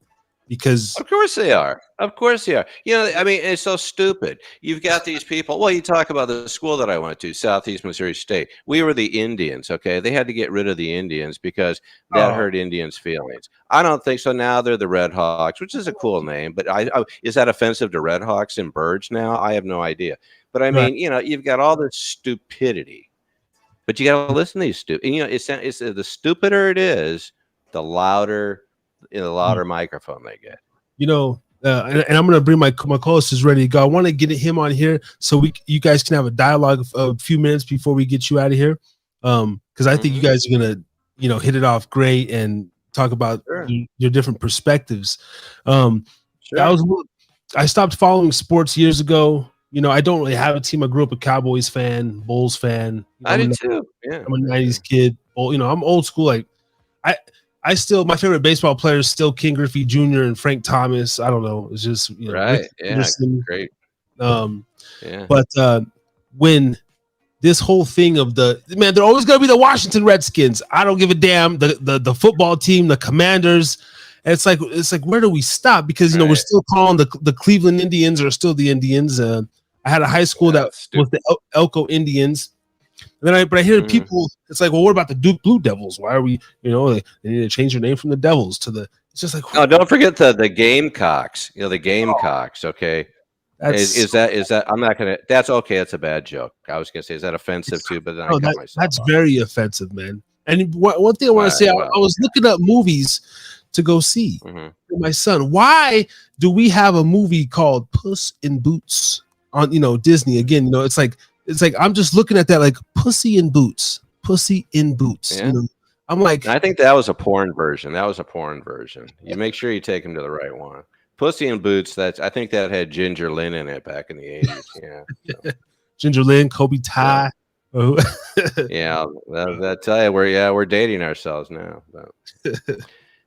because Of course they are. Of course they are. You know, I mean, it's so stupid. You've got these people. Well, you talk about the school that I went to, Southeast Missouri State. We were the Indians, okay? They had to get rid of the Indians because that Oh, hurt Indians' feelings. I don't think so. Now they're the Red Hawks, which is a cool name, but is that offensive to Red Hawks and birds now? I have no idea. But I right. mean, you know, you've got all this stupidity, but you got to listen to these stupid. You know, it's the stupider it is, the louder, the louder microphone they get. You know, and I'm gonna bring my co-host is ready to go. I want to get him on here so you guys can have a dialogue of a few minutes before we get you out of here. Because I think you guys are gonna, hit it off great and talk about Sure. your different perspectives. I Sure. stopped following sports years ago. You know, I don't really have a team. I grew up a Cowboys fan, Bulls fan. I did too. Yeah. I'm a '90s kid. I'm old school. Like I still, my favorite baseball player is still King Griffey Jr. and Frank Thomas. I don't know. It's just Right. Rick Yeah. Anderson. Great. Yeah. But when this whole thing of they're always gonna be the Washington Redskins. I don't give a damn. The football team, the Commanders. And it's like where do we stop? Because we're still calling the Cleveland Indians are still the Indians. I had a high school that was the Elko Indians. And then I hear people. It's like, well, what about the Duke Blue Devils? Why are we? They need to change their name from the Devils to the. It's just like, no, don't forget the Gamecocks. The Gamecocks. Okay, is that? I'm not gonna. That's okay. That's a bad joke. I was gonna say, is that offensive too? But then I cut myself. That's off. very offensive, man. And one thing I want to say, I was looking up movies to go see for my son. Why do we have a movie called Puss in Boots on Disney again? It's like I'm just looking at that like Pussy in Boots. Yeah. I'm like, I think that was a porn version. You make sure you take him to the right one. Pussy in Boots. I think that had Ginger Lynn in it back in the 80s. Yeah. So. Ginger Lynn, Kobe Ty. Yeah, that tell you we're dating ourselves now. But.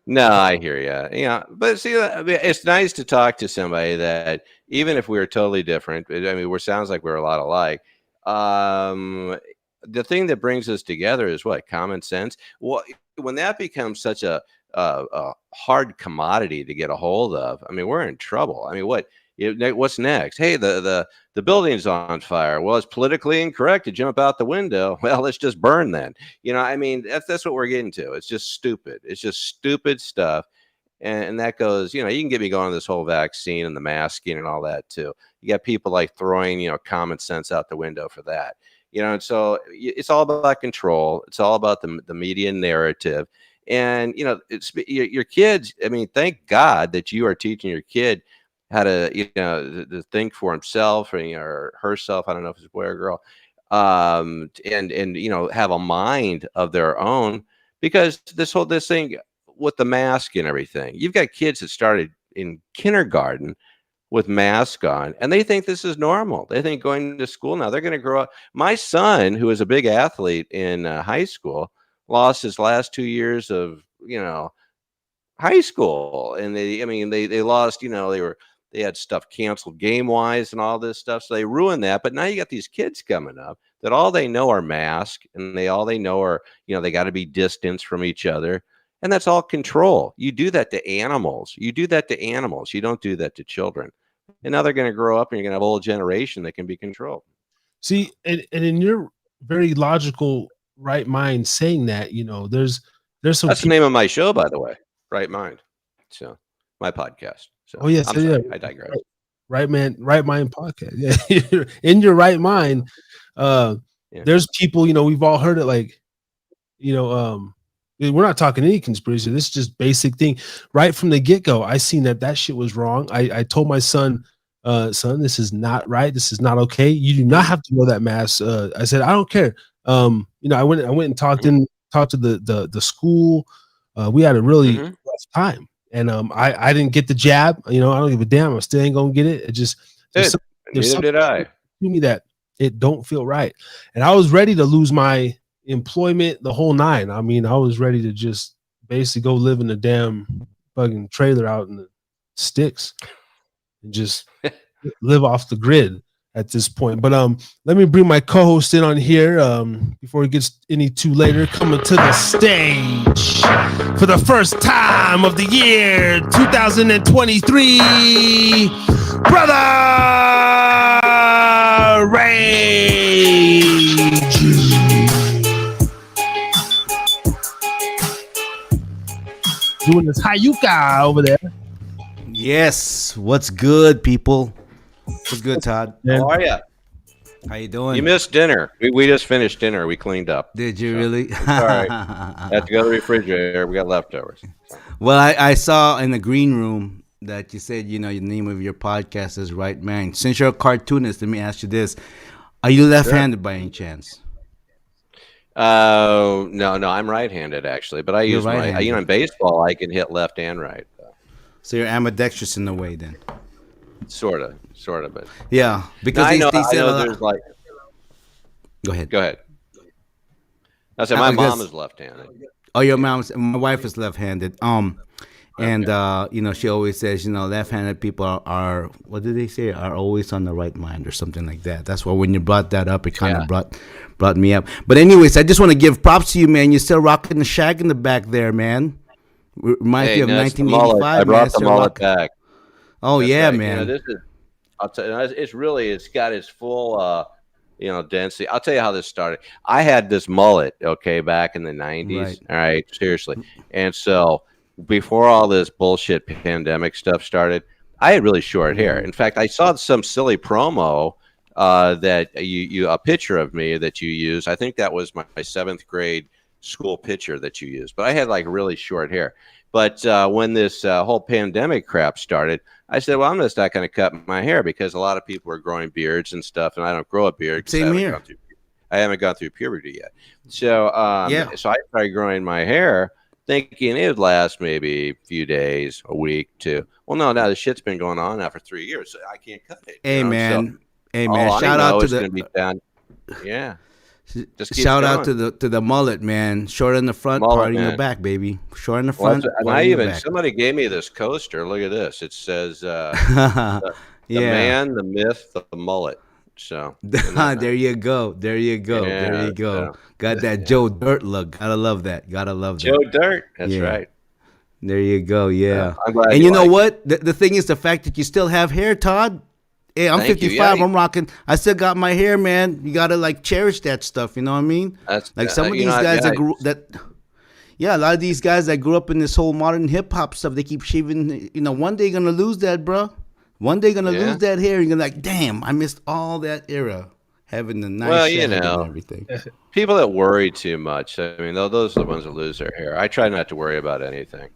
No, I hear you. Yeah, but see, it's nice to talk to somebody that even if we're totally different, I mean, sounds like we're a lot alike. The thing that brings us together is what? Common sense. Well, when that becomes such a hard commodity to get a hold of, I mean, we're in trouble. I mean, what's next? Hey, the building's on fire. Well, it's politically incorrect to jump out the window. Well, let's just burn then. I mean, that's what we're getting to. It's just stupid. It's just stupid stuff. And that goes, you can get me going on this whole vaccine and the masking and all that too. You got people like throwing, common sense out the window for that. And so it's all about control. It's all about the media narrative. And, it's your kids. I mean, thank God that you are teaching your kid how to, to think for himself or herself. I don't know if it's a boy or girl. And have a mind of their own, because this thing with the mask and everything, you've got kids that started in kindergarten with mask on, and they think this is normal. They think going to school now, they're going to grow up. My son, who is a big athlete in high school, lost his last 2 years of, high school. And they lost, they had stuff canceled game wise and all this stuff. So they ruined that. But now you got these kids coming up that all they know are masks, and all they know are, they got to be distanced from each other. And that's all control. You do that to animals. You don't do that to children. And now they're going to grow up and you're going to have a whole generation that can be controlled. See, and in your very logical right mind saying that, there's some. That's the name of my show, by the way, Right Mind. So my podcast. So, yes, I'm sorry, I digress. Right Mind podcast. Yeah, in your right mind. There's people, we've all heard it. Like, we're not talking any conspiracy. This is just basic thing. Right from the get-go, I seen that shit was wrong. I told my son, this is not right. This is not okay. You do not have to wear that mask. I said, I don't care. I went and talked to the school. We had a really rough time. And I didn't get the jab. I don't give a damn. I still ain't gonna get it. It just there's neither did I. To me that it don't feel right. And I was ready to lose my employment, the whole nine. I mean, I was ready to just basically go live in a damn fucking trailer out in the sticks and just live off the grid. at this point. But let me bring my co-host in on here before it gets any too later. Coming to the stage for the first time of the year 2023, Brother Rage. Doing this Hayuka over there. Yes. What's good, people? What's good, Todd? How are you? How you doing? You missed dinner. We just finished dinner. We cleaned up. Did you really? Sorry. Have to go to the refrigerator. We got leftovers. Well, I saw in the green room that you said, the name of your podcast is Right Man. Since you're a cartoonist, let me ask you this. Are you left-handed by any chance? No, I'm right-handed actually, but I You're use my, right-handed. in baseball I can hit left and right. So you're ambidextrous in a way then. Sort of, but Yeah, because I know they say a lot. there's like. Go ahead. Go ahead. I said my I guess- mom is left-handed. Oh, your my wife is left-handed. And she always says, left-handed people are what did they say? Are always on the right mind or something like that. That's why when you brought that up, it kind of brought me up. But anyways, I just want to give props to you, man. You're still rocking the shag in the back there, man. Reminds me of no, it's the 1985. mullet. I brought man. the Still mullet rocking- back. Oh That's yeah, right. man. This is. I'll tell you, it's got its full, density. I'll tell you how this started. I had this mullet, okay, back in the 90s. Right. All right, seriously. And so before all this bullshit pandemic stuff started, I had really short hair. In fact, I saw some silly promo that you a picture of me that you used. I think that was my 7th grade school picture that you used. But I had like really short hair. But when this whole pandemic crap started, I said, well, I'm just not going to cut my hair because a lot of people are growing beards and stuff, and I don't grow a beard. Same here. I haven't gone through puberty yet. So, so I started growing my hair thinking it would last maybe a few days, a week, 2. Well, no, now the shit's been going on now for 3 years. So I can't cut it. Hey, man. So Shout out to gonna be done. Yeah. Just keep Shout out going. to the mullet, man. Short in the front, Mullet, party in man. the back, baby. Short in the Well, front, and party in the back. somebody gave me this coaster. Look at this. It says the Yeah. man, the myth, the mullet. So There you go. There you go. Yeah, there you go. so- Got that Joe Dirt look. Gotta love that. Gotta love that. Joe Dirt. That's Yeah. right. There you go. Yeah. I'm glad And you know like what? The thing is the fact that you still have hair, Todd. Hey, I'm Thank you. 55. Yeah. I'm rocking. I still got my hair, man. You gotta like cherish that stuff. You know what I mean? That's Like some of you these know, guys yeah, a lot of these guys that grew up in this whole modern hip hop stuff, they keep shaving. One day you're gonna lose that, bro. One day you're gonna lose that hair. You're gonna like, damn, I missed all that era, having the nice shave and everything. people that worry too much. I mean, those are the ones that lose their hair. I try not to worry about anything.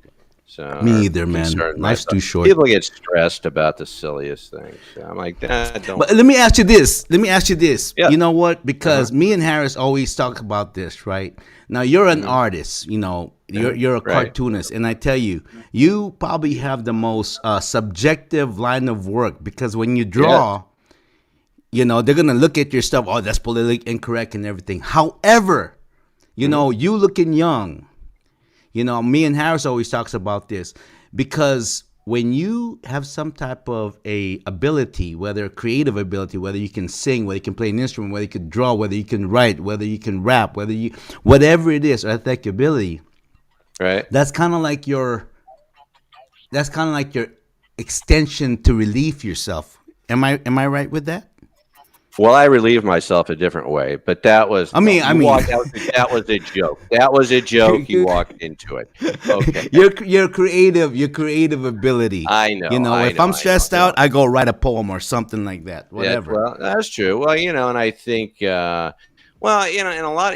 So Me either, man. concern Life's myself. too short. People get stressed about the silliest things. So I'm like, don't. But let me ask you this. Yeah. You know what? Because me and Harris always talk about this, right? Now you're an artist. You're a cartoonist, and I tell you, you probably have the most subjective line of work because when you draw, they're gonna look at your stuff. Oh, that's politically incorrect and everything. However, you looking young. Me and Harris always talks about this because when you have some type of a ability, whether a creative ability, whether you can sing, whether you can play an instrument, whether you can draw, whether you can write, whether you can rap, whatever it is, athletic ability, Right. that's kind of like your extension to relieve yourself. Am I right with that? Well, I relieve myself a different way, but that was. I mean- that was a joke. That was a joke. You walked into it. Okay. Your creative ability. I know. If I'm stressed out, I go write a poem or something like that. Whatever. Yeah, well, that's true. Well, and I think, and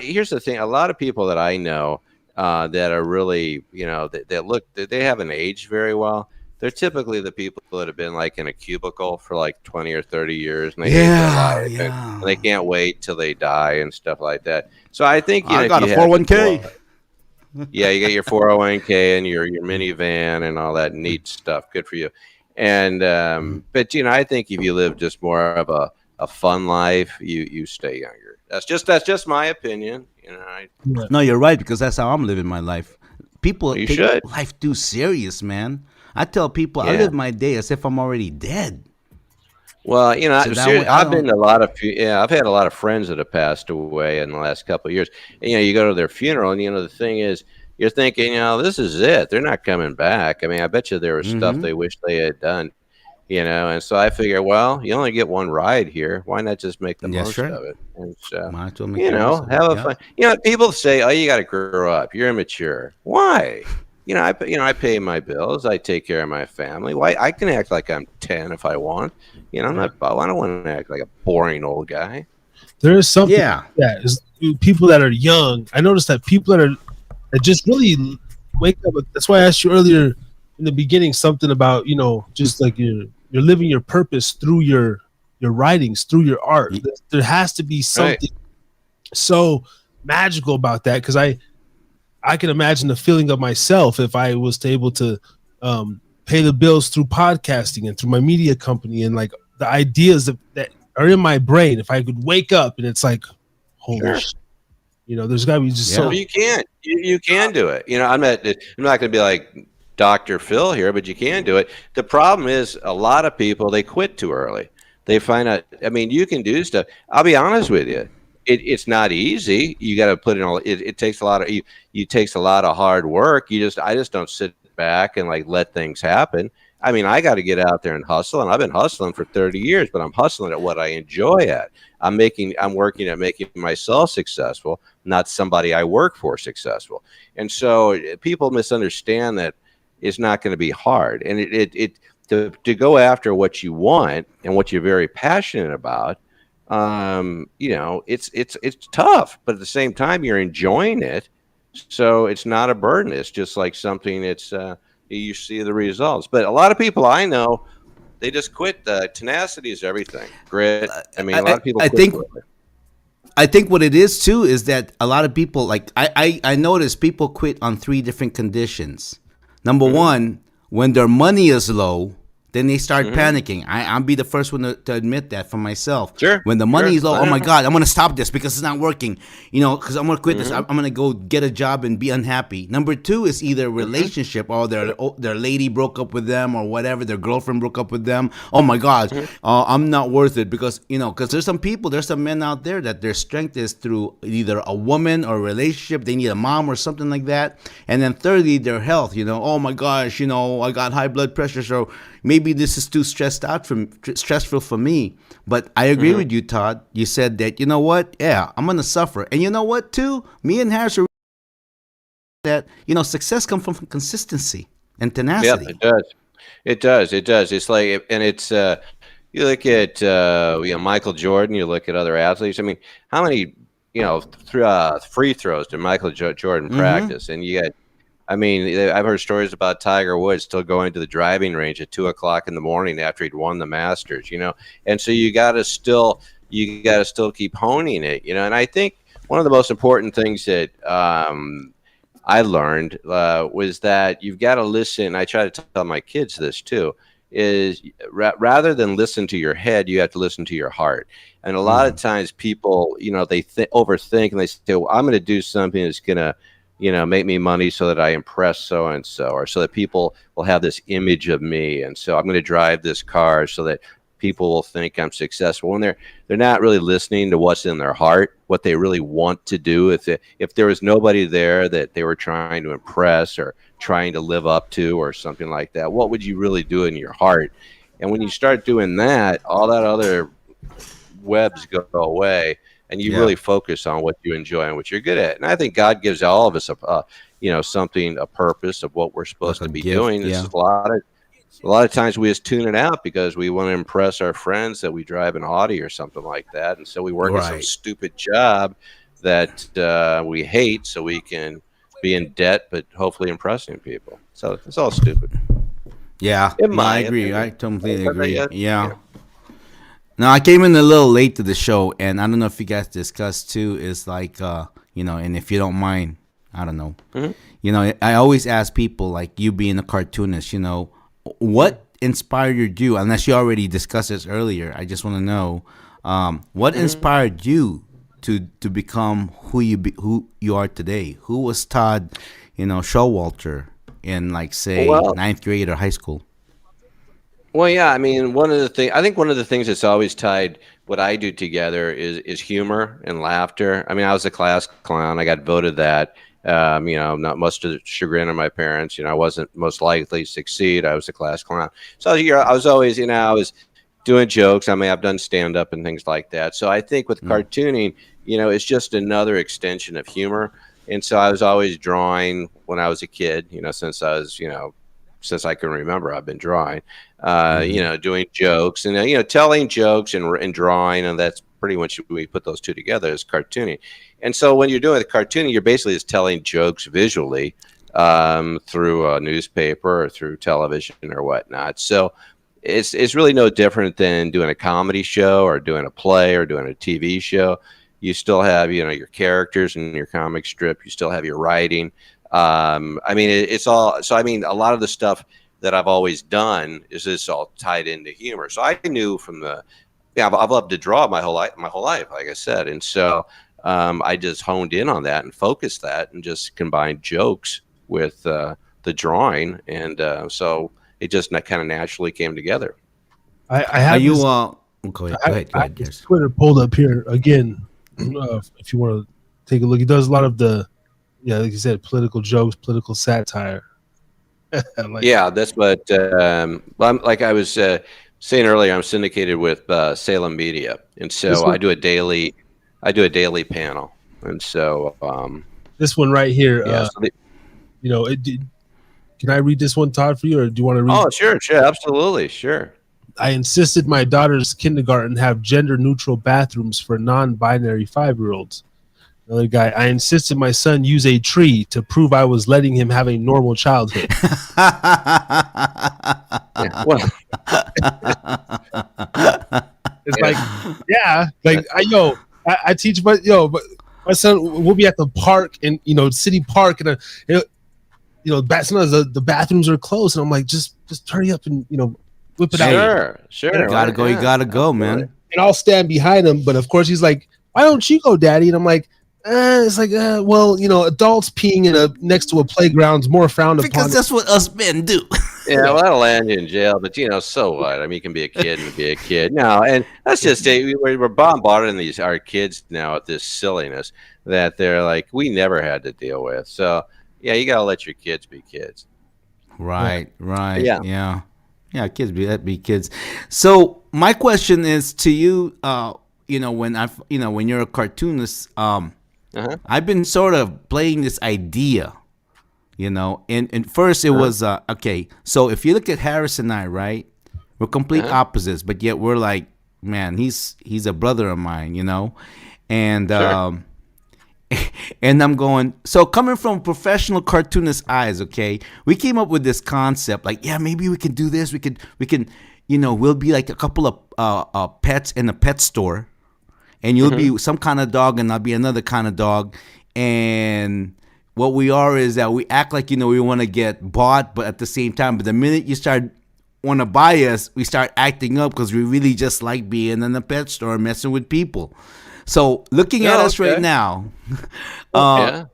here's the thing: a lot of people that I know that are really, they haven't aged very well. They're typically the people that have been like in a cubicle for like 20 or 30 years, and they hate their life, and they can't wait till they die and stuff like that. So I think I got a 401k. Yeah, you got your 401k and your minivan and all that neat stuff. Good for you. And but I think if you live just more of a fun life, you stay younger. That's just my opinion. No, you're right because that's how I'm living my life. People You take should. life too serious, man. I tell people I Yeah. live my day as if I'm already dead. Well, So that way, I I've been don't. to a lot of, I've had a lot of friends that have passed away in the last couple of years. And, you go to their funeral, and the thing is, you're thinking, this is it. They're not coming back. I mean, I bet you there was stuff Mm-hmm. they wish they had done. And so I figure, well, you only get one ride here. Why not just make the That's most right. of it? And so, Might as well make the most of it. have a Yep. fun. People say, oh, you got to grow up. You're immature. Why? I pay my bills. I take care of my family. Why? I can act like I'm 10 if I want. I'm Right. not. I don't want to act like a boring old guy. There is something Yeah. that is people that are young. I noticed that people that just really wake up. That's why I asked you earlier in the beginning something about just like you're living your purpose through your writings, through your art. Y- There has to be Right. something so magical about that, because I can imagine the feeling of myself if I was to able to pay the bills through podcasting and through my media company, and like the ideas that are in my brain. If I could wake up and it's like, holy Sure. shit, there's got to be just Yeah. so Well, you can. You can do it. I'm not going to be like Dr. Phil here, but you can do it. The problem is a lot of people, they quit too early. They find out. I mean, you can do stuff. I'll be honest with you. It's not easy. You got to put in all. It takes a lot of. You takes a lot of hard work. I just don't sit back and like let things happen. I mean, I got to get out there and hustle, and I've been hustling for 30 years, but I'm hustling at what I enjoy at. I'm working at making myself successful, not somebody I work for successful. And so people misunderstand that it's not going to be hard. And to go after what you want and what you're very passionate about, it's tough, but at the same time, you're enjoying it. So it's not a burden. It's just like something you see the results. But a lot of people I know, they just quit. Tenacity is everything. Grit. I mean, a lot of people I quit think too early. I think what it is too is that a lot of people, like I notice people quit on three different conditions. Number one, when their money is low, then they start panicking. I'll be the first one to admit that for myself. Sure, When the money sure. is low, oh my God, I'm gonna stop this because it's not working. Because I'm gonna quit this. I'm gonna go get a job and be unhappy. Number two is either relationship or their lady broke up with them or whatever. Their girlfriend broke up with them. Oh my God, I'm not worth it because because there's some men out there that their strength is through either a woman or a relationship. They need a mom or something like that. And then thirdly, their health. Oh my gosh, I got high blood pressure, so maybe this is too stressful for me. But I agree with you, Todd. You said that, you know what? Yeah, I'm going to suffer. And you know what, too? Me and Harris are that, success comes from consistency and Yep, tenacity. it does. It does. It does. It's like, and it's you look at Michael Jordan. You look at other athletes. I mean, how many free throws did Michael Jordan practice? And you got. I mean, I've heard stories about Tiger Woods still going to the driving range at 2:00 in the morning after he'd won the Masters. And so you got to still keep honing it. And I think one of the most important things that I learned was that you've got to listen. I try to tell my kids this too. Is rather than listen to your head, you have to listen to your heart. And a lot of times, people, they overthink and they say, "Well, I'm going to do something that's going to." Make me money so that I impress so and so, or so that people will have this image of me, and so I'm going to drive this car so that people will think I'm successful. When they're not really listening to what's in their heart, what they really want to do. If there was nobody there that they were trying to impress or trying to live up to or something like that, what would you really do in your heart? And when you start doing that, all that other webs go away. And you really focus on what you enjoy and what you're good at. And I think God gives all of us a purpose of what we're supposed to be doing. It's a lot of times we just tune it out because we want to impress our friends that we drive an Audi or something like that. And so we work at some stupid job that we hate so we can be in debt, but hopefully impressing people. So it's all stupid. Yeah, I agree. Opinion. I completely agree. Yeah. Yeah. Now I came in a little late to the show, and I don't know if you guys discussed too. Is like, and if you don't mind, I don't know. I always ask people, like you being a cartoonist, what inspired you? Unless you already discussed this earlier, I just want to know what inspired you to become who you are today. Who was Todd, Schowalter in like say ninth grade or high school? Well, yeah, I mean, one of the things that's always tied what I do together is humor and laughter. I mean, I was a class clown. I got voted that. Not much to the chagrin of my parents. I wasn't most likely to succeed. I was a class clown. So I was always, I was doing jokes. I mean, I've done stand up and things like that. So I think with Mm. cartooning, it's just another extension of humor. And so I was always drawing when I was a kid, since I can remember, I've been drawing, Mhm. doing jokes and, telling jokes and drawing. And that's pretty much we put those two together as cartooning. And so when you're doing the cartooning, you're basically just telling jokes visually through a newspaper or through television or whatnot. So it's really no different than doing a comedy show or doing a play or doing a TV show. You still have, your characters in your comic strip. You still have your writing. I mean, it's all. So I mean, a lot of the stuff that I've always done is this all tied into humor. So I knew from the, yeah, I've loved to draw my whole life, like I said, and so I just honed in on that and focused that and just combined jokes with the drawing, and so it just kind of naturally came together. I Are have you this. go ahead, I have this yes. Twitter pulled up here again. If you want to take a look, he does a lot of the, yeah, like you said, political jokes, political satire. Like, Yeah, that's what. Like I was saying earlier, I'm syndicated with Salem Media, and this so one, I do a daily panel, and so this one right here. yeah. So Can I read this one, Todd, for you, or do you want to read? oh, sure, sure, absolutely, sure. I insisted my daughter's kindergarten have gender-neutral bathrooms for non-binary 5-year-olds. Another guy, I insisted my son use a tree to prove I was letting him have a normal childhood. Yeah, well, It's yeah, like, yeah, like I teach but my son will be at the park and city park and sometimes the bathrooms are closed and I'm like, just hurry up and whip it out. Hey, sure, sure. you gotta Right, go. You yeah, gotta go, absolutely. man. And I'll stand behind him. But of course, he's like, "Why don't you go, Daddy?" And I'm like, "It's like, well, adults peeing next to a playground's more frowned Because upon." that's what us men do. Yeah, well, that'll land you in jail, but so what? I mean, you can be a kid and be a kid. No, and that's just it. We're bombarding our kids now with this silliness that they're like we never had to deal with. So yeah, you gotta let your kids be kids. Right, right, Yeah. yeah, yeah. Kids be kids. So my question is to you. When you're a cartoonist, Uh-huh. I've been sort of playing this idea. And first it Uh-huh. was okay. So if you look at Harris and I, right, we're complete Uh-huh. opposites, but yet we're like, man, he's a brother of mine, and Sure. and I'm going, so coming from professional cartoonist eyes, okay, we came up with this concept, like, yeah, maybe we can do this. We can, we'll be like a couple of pets in a pet store, and you'll Mm-hmm. be some kind of dog, and I'll be another kind of dog, and what we are is that we act like we want to get bought, but at the same time, but the minute you start want to buy us, we start acting up because we really just like being in the pet store and messing with people. So looking at Oh, us right okay. now, Yeah.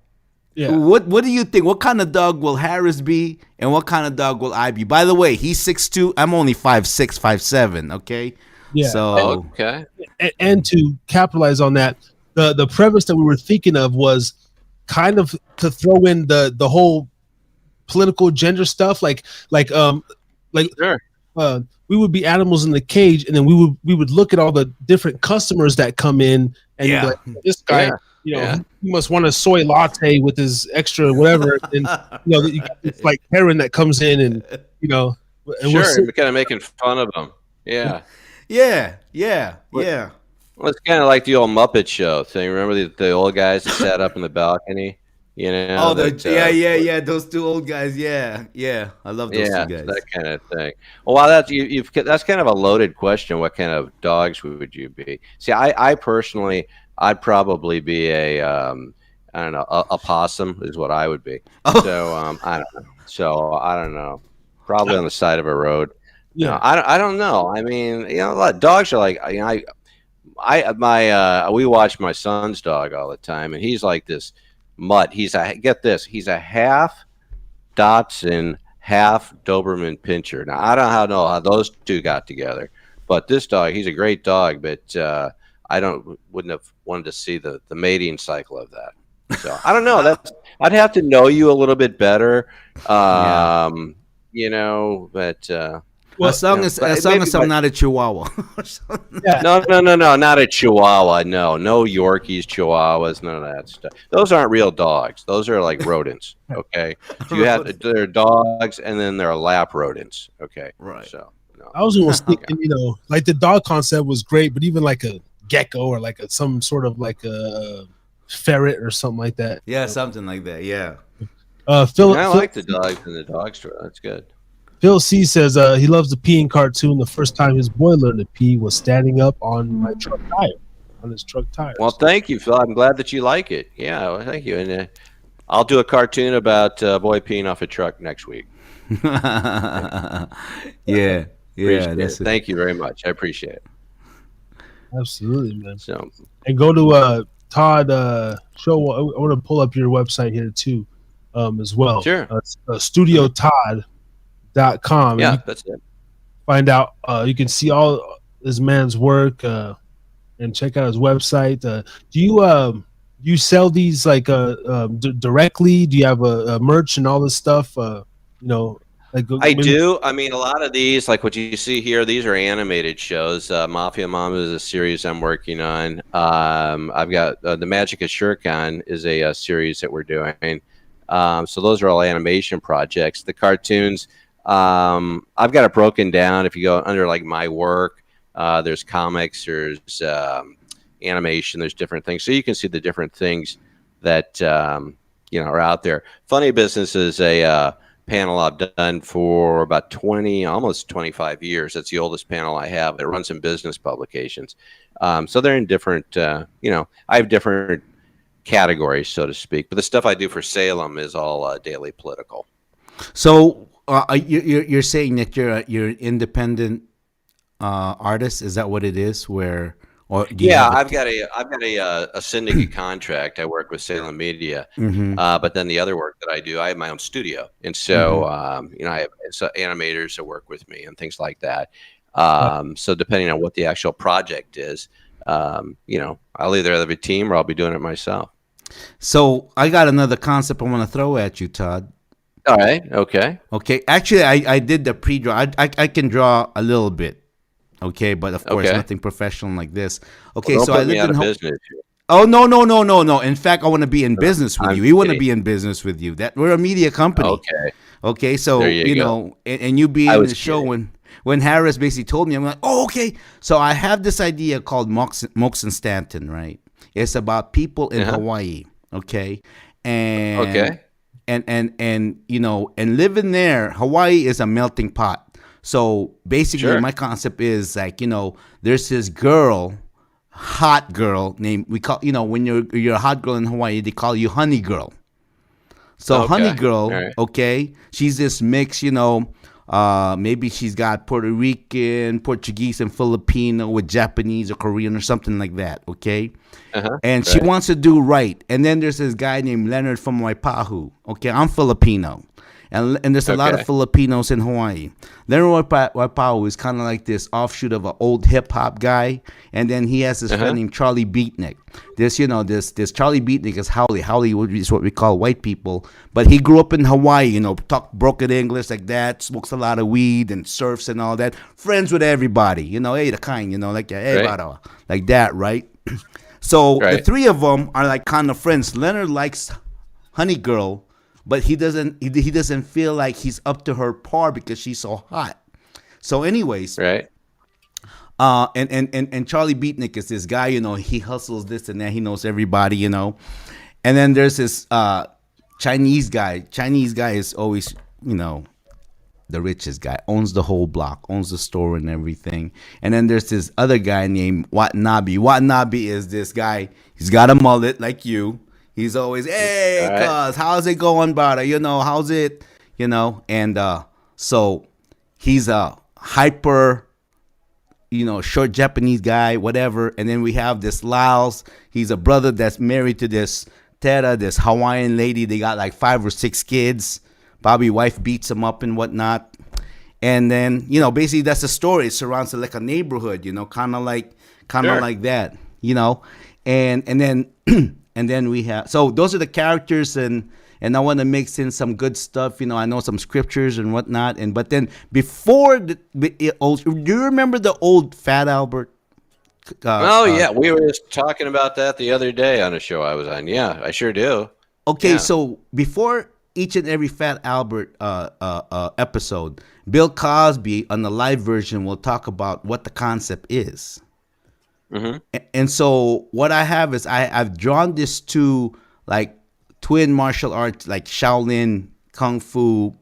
Yeah, what do you think? What kind of dog will Harris be, and what kind of dog will I be? By the way, he's 6'2". I'm only 5'6", 5'7". Okay, yeah. so Okay. And to capitalize on that, the premise that we were thinking of was kind of to throw in the whole political gender stuff, like Sure. we would be animals in the cage, and then we would look at all the different customers that come in, and you'd be Yeah. like, this guy, Yeah. Yeah. he must want a soy latte with his extra whatever, and you got this like Karen that comes in, and and we'll Sure. sit, We're kind of making fun of them. Yeah. yeah. Well, it's kind of like the old Muppet Show thing. Remember the old guys that sat up in the balcony? Oh, That, yeah. Those two old guys. Yeah. I love those yeah, two guys. that kind of thing. Well, wow, that's kind of a loaded question. What kind of dogs would you be? See, I personally, I'd probably be I don't know, a possum is what I would be. Oh. So I don't know. So I don't know. Probably on the side of a road. yeah. I don't know. I mean, a lot of dogs are like, we watch my son's dog all the time, and he's like this mutt. He's a half Dotson, half Doberman Pinscher. Now I don't know how those two got together, but this dog, he's a great dog, but I wouldn't have wanted to see the mating cycle of that. So I don't know. I'd have to know you a little bit better, you know. But well, as long as I'm not a Chihuahua. No, not a Chihuahua. No Yorkies, Chihuahuas, none of that stuff. Those aren't real dogs. Those are like rodents. Okay, they're dogs, and then they're lap rodents. Okay, right. So no. I was almost thinking, you know, like the dog concept was great, but even like a gecko or like some sort of like a ferret or something like that. Yeah, something like that. Yeah. Phil, I like the dogs in the dog store. That's good. Phil C says he loves the peeing cartoon. The first time his boy learned to pee was standing up on my truck tire, on his truck tire. Well, thank you, Phil. I'm glad that you like it. Yeah, well, thank you. And I'll do a cartoon about boy peeing off a truck next week. Yeah. Thank you very much. I appreciate it. Absolutely, man. So, and go to Todd show. I want to pull up your website here too, as well. Sure. StudioTodd.com. Yeah, that's it. Find out. You can see all this man's work and check out his website. Do you sell these like directly? Do you have a merch and all this stuff? You know. I do. I mean, a lot of these, like what you see here, these are animated shows. Mafia Mama is a series I'm working on. I've got The Magic of Shurkan is a series that we're doing. So those are all animation projects. The cartoons, I've got it broken down. If you go under like my work, there's comics, there's animation, there's different things. So you can see the different things that you know are out there. Funny Business is a panel I've done for about 20, almost 25 years. That's the oldest panel I have. It runs in business publications. So they're in different, you know, I have different categories, so to speak. But the stuff I do for Salem is all daily political. So you're saying that you're an independent artist? Is that what it is? Where? Or I've got a syndicate contract. I work with Salem Media, but then the other work that I do, I have my own studio, and so you know, I have animators that work with me and things like that. So depending on what the actual project is, you know, I'll either have a team or I'll be doing it myself. So I got another concept I want to throw at you, Todd. All right. Okay. Actually, I did the pre-draw. I can draw a little bit. Okay, but of course nothing professional like this. Okay, well, so I lived in business. Oh no. In fact, I want to be in business with you. We want to be in business with you. That we're a media company. Okay. So you know, and you be in the show when Harris basically told me, I'm like, oh, okay. So I have this idea called Mokes and Stanton, right? It's about people in Hawaii. Okay, and and you know, and living there, Hawaii is a melting pot. So basically, my concept is like, you know, there's this hot girl named, we call, you know, when you're a hot girl in Hawaii, they call you honey girl. So honey girl, she's this mix, you know, maybe she's got Puerto Rican, Portuguese, and Filipino with Japanese or Korean or something like that, okay? And she wants to do right. And then there's this guy named Leonard from Waipahu. Okay, I'm Filipino. And there's a lot of Filipinos in Hawaii. Leonard Waipahu is kind of like this offshoot of an old hip hop guy, and then he has this friend named Charlie Beatnik. This Charlie Beatnik is Howley. Howley is what we call white people, but he grew up in Hawaii. You know, talk broken English like that, smokes a lot of weed and surfs and all that. Friends with everybody. You know, hey the kind. You know, like like that, right? So the three of them are like kind of friends. Leonard likes Honey Girl. But he doesn't feel like he's up to her par because she's so hot. So anyways, and Charlie Beatnik is this guy, you know, he hustles this and that, he knows everybody, you know. And then there's this Chinese guy. Chinese guy is always, you know, the richest guy, owns the whole block, owns the store and everything. And then there's this other guy named Watanabe. Watanabe is this guy, he's got a mullet like you. He's always, hey, cuz, how's it going, brother? You know, how's it? You know, and so he's a hyper, you know, short Japanese guy, whatever. And then we have this Laos. He's a brother that's married to this Tera, this Hawaiian lady. They got like 5 or 6 kids. Probably wife beats him up and whatnot. And then, basically that's the story. It surrounds like a neighborhood, kind of like that, and then and then we have, so those are the characters, and I want to mix in some good stuff. I know some scriptures and whatnot. But then before do you remember the old Fat Albert? Yeah, we were just talking about that the other day on a show I was on. Yeah, I sure do. Okay, Yeah. So before each and every Fat Albert episode, Bill Cosby on the live version will talk about what the concept is. Mm-hmm. And so what I have is I've drawn this to like twin martial arts, like Shaolin, Kung Fu,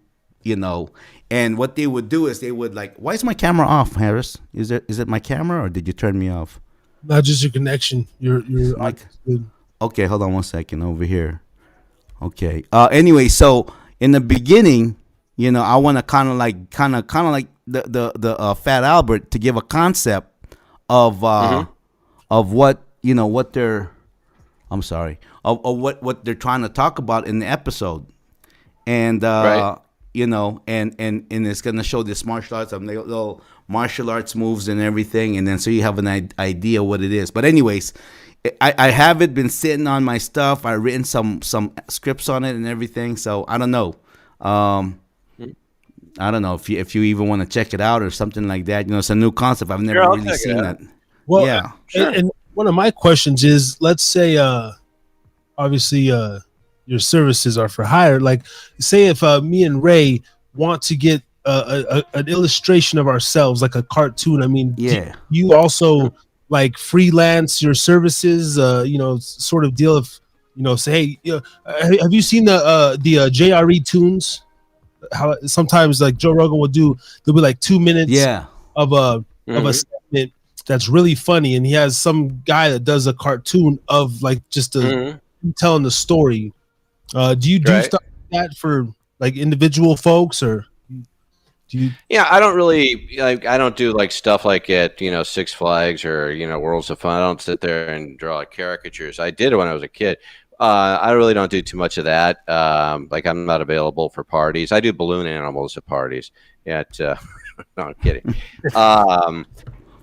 and what they would do is they would like, why is my camera off, Harris? Is it my camera or did you turn me off? Not just your connection. Your Mike. Okay, hold on one second over here. Okay. Anyway, so in the beginning, I want to kind of like the Fat Albert to give a concept of what what they're, I'm sorry, of what they're trying to talk about in the episode, and Right. and it's gonna show this martial arts, little martial arts moves and everything, and then so you have an idea what it is. But anyways, I haven't been sitting on my stuff. I've written some scripts on it and everything. So I don't know. I don't know if you even want to check it out or something like that. It's a new concept. I've never I'll really check it seen out. that. Well, Yeah. Sure. and one of my questions is, let's say, obviously, your services are for hire. Like, say if me and Ray want to get an illustration of ourselves, like a cartoon. I mean, Yeah. do you also like freelance your services? Sort of deal of, say, hey, have you seen the JRE tunes? How sometimes like Joe Rogan will do, there'll be like 2 minutes Yeah. of a segment that's really funny, and he has some guy that does a cartoon of like just telling the story. Do you do Right. stuff like that for like individual folks, or do you? Yeah, I don't really like. I don't do like stuff like at Six Flags or Worlds of Fun. I don't sit there and draw caricatures. I did it when I was a kid. I really don't do too much of that. Like I'm not available for parties. I do balloon animals at parties. At no, I'm kidding.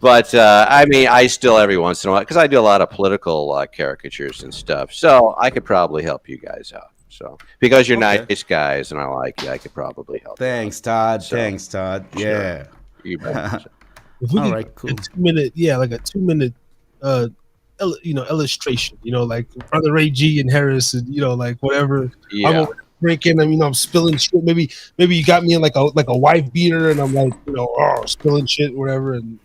But I mean, I still every once in a while, because I do a lot of political caricatures and stuff. So I could probably help you guys out. So because you're Okay. nice guys and I like you, I could probably help. Thanks, Todd. So, Thanks, Todd. sure. Yeah. You bet. If we All could right, cool. a 2 minute, like a 2 minute, illustration. Like Brother Ray G and Harris, and like whatever. I'm Yeah. over drinking. I'm spilling shit. Maybe you got me in like a wife beater, and I'm like, spilling shit, whatever, and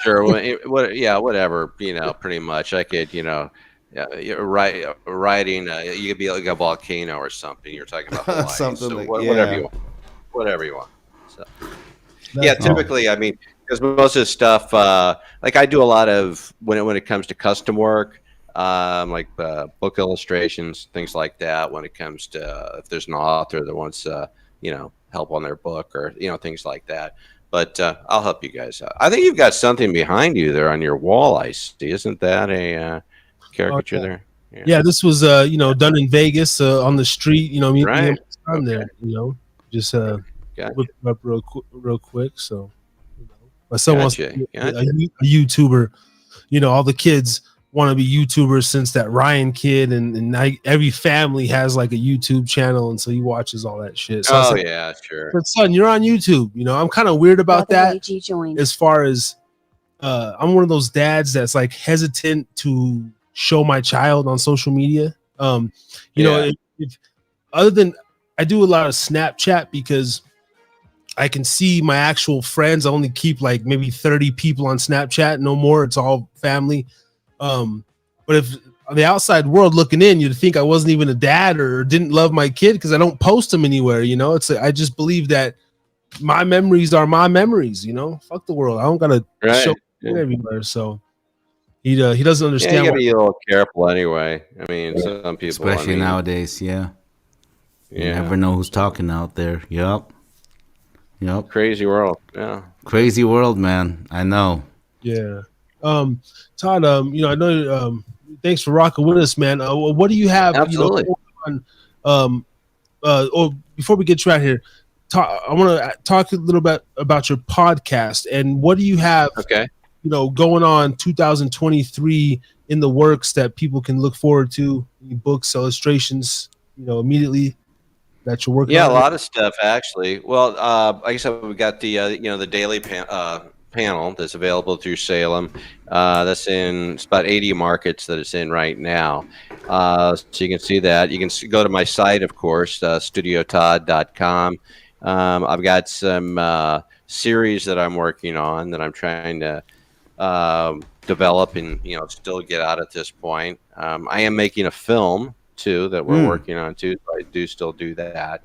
Sure. Whatever. Pretty much. I could. You're writing. You could be like a volcano or something. You're talking about Hawaii. Something So like- whatever yeah. you want. Whatever you want. So. that's Yeah, all. typically, I mean, because most of the stuff, like I do a lot of when it comes to custom work, like book illustrations, things like that. When it comes to if there's an author that wants, help on their book or things like that. But I'll help you guys out. I think you've got something behind you there on your wall. I see. Isn't that a caricature yeah. there? Yeah, this was done in Vegas on the street. Me Right. and my son there. Just Gotcha. whip it up real quick. So my son wants to be Gotcha. a YouTuber. All the kids want to be YouTubers since that Ryan kid, and every family has like a YouTube channel, and so he watches all that shit. So I Oh said, yeah, sure. but son, you're on YouTube. I'm kind of weird about Brother that. AG joined. As far as I'm one of those dads that's like hesitant to show my child on social media. If other than I do a lot of Snapchat because I can see my actual friends. I only keep like maybe 30 people on Snapchat, no more. It's all family. But if the outside world looking in, you'd think I wasn't even a dad or didn't love my kid because I don't post them anywhere. I just believe that my memories are my memories. Fuck the world. I don't gotta Right. show it everywhere. So he doesn't Yeah, understand. you gotta why- be a little careful anyway. I mean, some people, Especially nowadays. Yeah. You Yeah, never know who's talking out there. Yep. crazy world. Yeah. Crazy world, man. I know. Yeah. Todd, I know. Thanks for rocking with us, man. What do you have? Absolutely. On, or before we get you out here, I want to talk a little bit about your podcast and what do you have, Okay. going on 2023 in the works that people can look forward to, books, illustrations, immediately that you're working on? Yeah, a lot of stuff actually. Well, like I said, we got the daily panel that's available through Salem. That's in it's about 80 markets that it's in right now. So you can see that. You can go to my site, of course, studiotodd.com. I've got some series that I'm working on that I'm trying to develop and still get out at this point. I am making a film too that we're working on too. So I do still do that.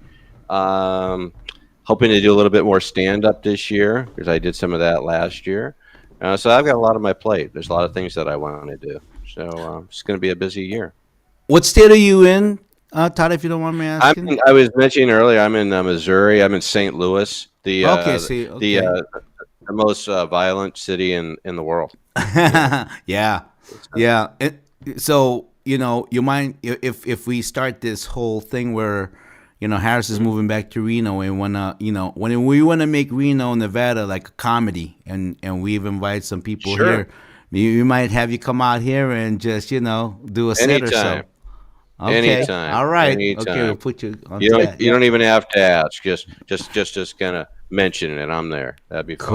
Hoping to do a little bit more stand-up this year because I did some of that last year. So I've got a lot on my plate. There's a lot of things that I want to do. So it's going to be a busy year. What state are you in, Todd, if you don't want me asking? I was mentioning earlier, I'm in Missouri. I'm in St. Louis, the most violent city in the world. Yeah. So, you mind if we start this whole thing where Harris is moving back to Reno and when we want to make Reno, Nevada like a comedy and we've invited some people here. We might have you come out here and just do a set or so. Okay. Anytime. All right. Anytime. Okay, we'll put you on You don't even have to ask. Just kind of mention it. I'm there. That'd be fun.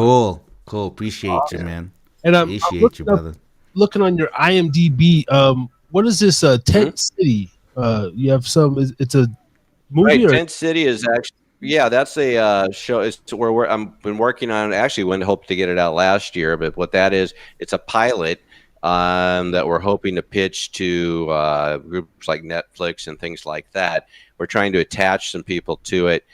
Cool. Appreciate you, man. And Appreciate you, brother. Looking on your IMDb, what is this? Tent City. You have some. It's a movie. Right, Tent City is actually that's a show. It's where I've been working on. Actually, wouldn't hope to get it out last year, but what that is, it's a pilot that we're hoping to pitch to groups like Netflix and things like that. We're trying to attach some people to it.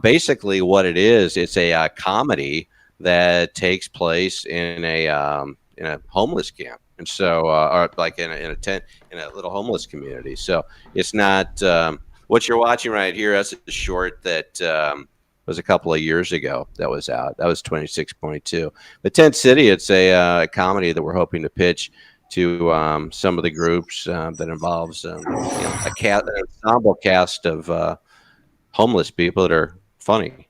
Basically, what it is, it's a comedy that takes place in a homeless camp, and so or like in a tent in a little homeless community. So it's not what you're watching right here. That's a short that was a couple of years ago that was out. That was 26.2. But Tent City, it's a comedy that we're hoping to pitch to some of the groups that involves an ensemble cast of homeless people that are funny.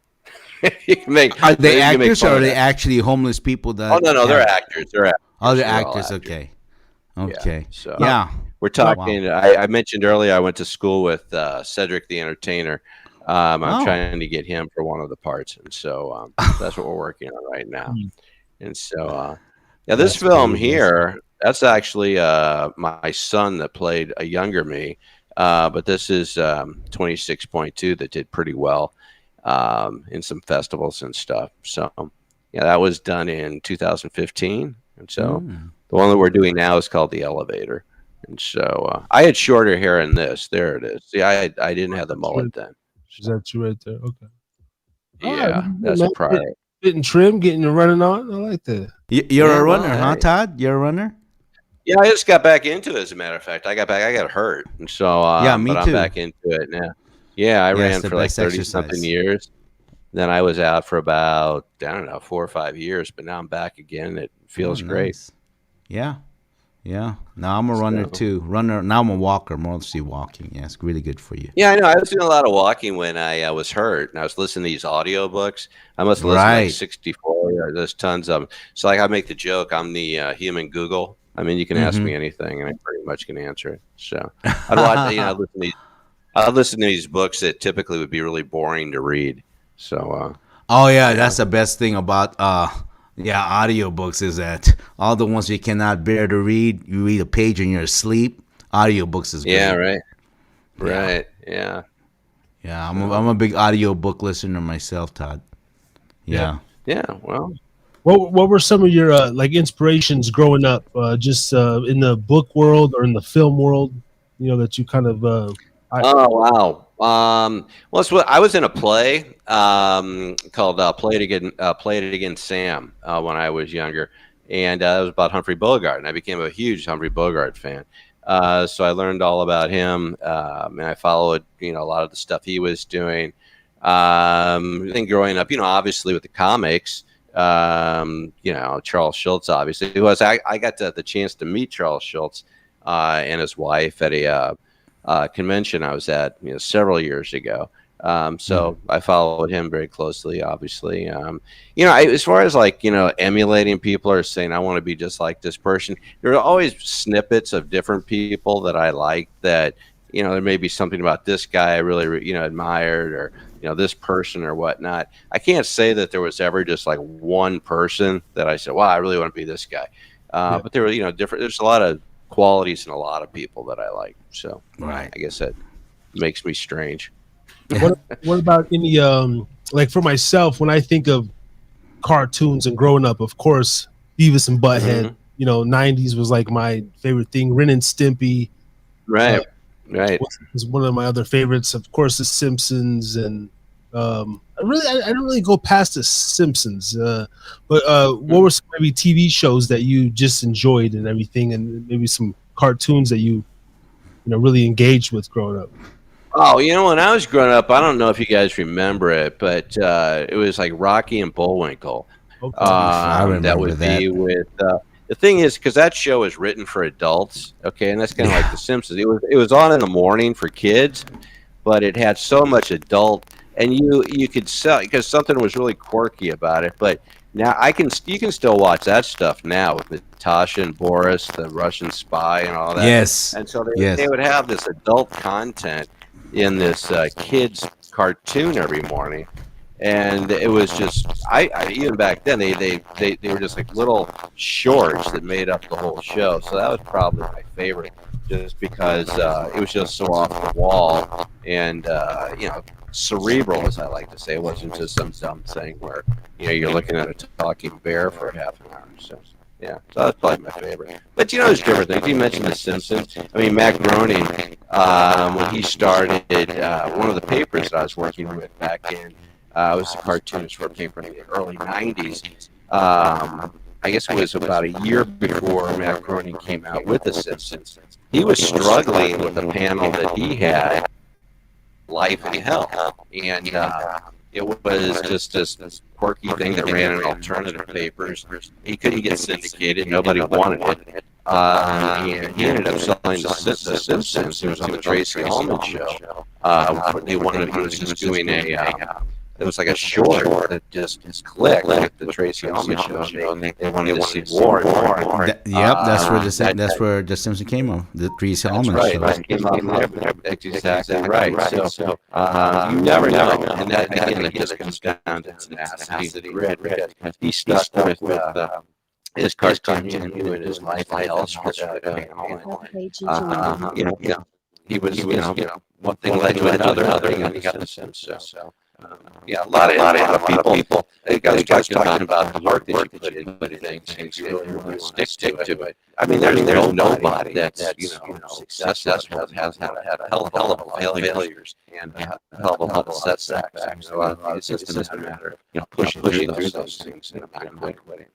Are they actors or are they actually homeless people? That no, they're actors. They're actors. Oh, they're actors. Okay. Yeah. We're talking. Wow. I mentioned earlier I went to school with Cedric the Entertainer. I'm trying to get him for one of the parts, and so that's what we're working on right now. And so, this film here, that's actually my son that played a younger me, but this is 26.2 that did pretty well in some festivals and stuff. So, that was done in 2015, and so the one that we're doing now is called The Elevator. And so I had shorter hair in this. There it is. See, I didn't have the mullet then. Is that you right there? Okay. Yeah, that's a prior. Getting trim, getting the running on. I like that. You're a runner, huh, Todd? You're a runner? Yeah, I just got back into it. As a matter of fact, I got hurt, and so me but too. I'm back into it now. Yeah, I ran for like 30-something years. Then I was out for about 4 or 5 years, but now I'm back again. It feels great. Yeah. Now I'm a runner too. Now I'm a walker, mostly walking. Yeah, it's really good for you. Yeah, I know. I was doing a lot of walking when I was hurt, and I was listening to these audiobooks. I must have listened to like 64, or there's tons of them. So like I make the joke, I'm the human Google. I mean, you can ask me anything, and I pretty much can answer it. So I'd watch, I'd listen to these books that typically would be really boring to read. So that's the best thing about audiobooks is that all the ones you cannot bear to read, you read a page and you're asleep. Audiobooks is great. Yeah, right. Yeah. I'm a big audiobook listener myself, Todd. Yeah. Well, what were some of your inspirations growing up, just in the book world or in the film world? That you kind of. Wow. Well, I was in a play called "Play It Again, Sam" when I was younger, and that was about Humphrey Bogart, and I became a huge Humphrey Bogart fan. So I learned all about him, and I followed, a lot of the stuff he was doing. I think growing up, obviously with the comics, Charles Schultz, obviously, I got the chance to meet Charles Schultz and his wife at a convention I was at, several years ago. So I followed him very closely, obviously. As far as like, emulating people or saying I want to be just like this person, there are always snippets of different people that I like that, there may be something about this guy I really, admired, or, this person or whatnot. I can't say that there was ever just like one person that I said, wow, I really want to be this guy. But there were, different, there's a lot of qualities in a lot of people that I like. So Right. I guess that makes me strange. What about any like for myself, when I think of cartoons and growing up, of course, Beavis and Butthead, 90s was like my favorite thing. Ren and Stimpy, Right. Right. was one of my other favorites. Of course, The Simpsons, and I don't really go past The Simpsons. But what were some maybe TV shows that you just enjoyed and everything, and maybe some cartoons that you really engaged with growing up? Oh, when I was growing up, I don't know if you guys remember it, but it was like Rocky and Bullwinkle. Okay. I remember That would that. be with the thing is, because that show is written for adults, okay, and that's kind of like The Simpsons. It was on in the morning for kids, but it had so much adult, and you could sell because something was really quirky about it. But now you can still watch that stuff now with Natasha and Boris, the Russian spy, and all that. Yes. And so Yes. they would have this adult content in this kids cartoon every morning, and it was just I even back then they were just like little shorts that made up the whole show. So that was probably my favorite, just because it was just so off the wall and cerebral, as I like to say. It wasn't just some dumb thing where you're looking at a talking bear for half an hour. So yeah, so that's probably my favorite. But there's different things. You mentioned The Simpsons. I mean, Mac Groening, when he started one of the papers that I was working with back in, I was a cartoonist for a paper in the early 90s. I guess it was about a year before Mac Groening came out with The Simpsons. He was struggling with a panel that he had, Life and Health. And it was just this quirky thing that ran in alternative papers. He couldn't get syndicated. Nobody wanted it. And he ended up selling The Simpsons. It was on the Tracy Ullman show. He was just doing it was like a short that just clicked like the Tracy Ullman show. And they wanted to see more and more. That's where the Simpsons came from. The Tracy Ullman Right, show. right. Came out there. That's exactly right. So you never know. And that, again, it just comes down to tenacity. He stuck with his cartoon and his life else. He was, one thing led to another thing, and he got The Simpsons. So. Yeah, a lot of people. Guys talking about the work that you put in things. You really stick to it. I mean, there's nobody that's successful has had a hell of a lot of failures and a hell of a lot of setbacks. So it's just a matter of pushing through those things and not quitting.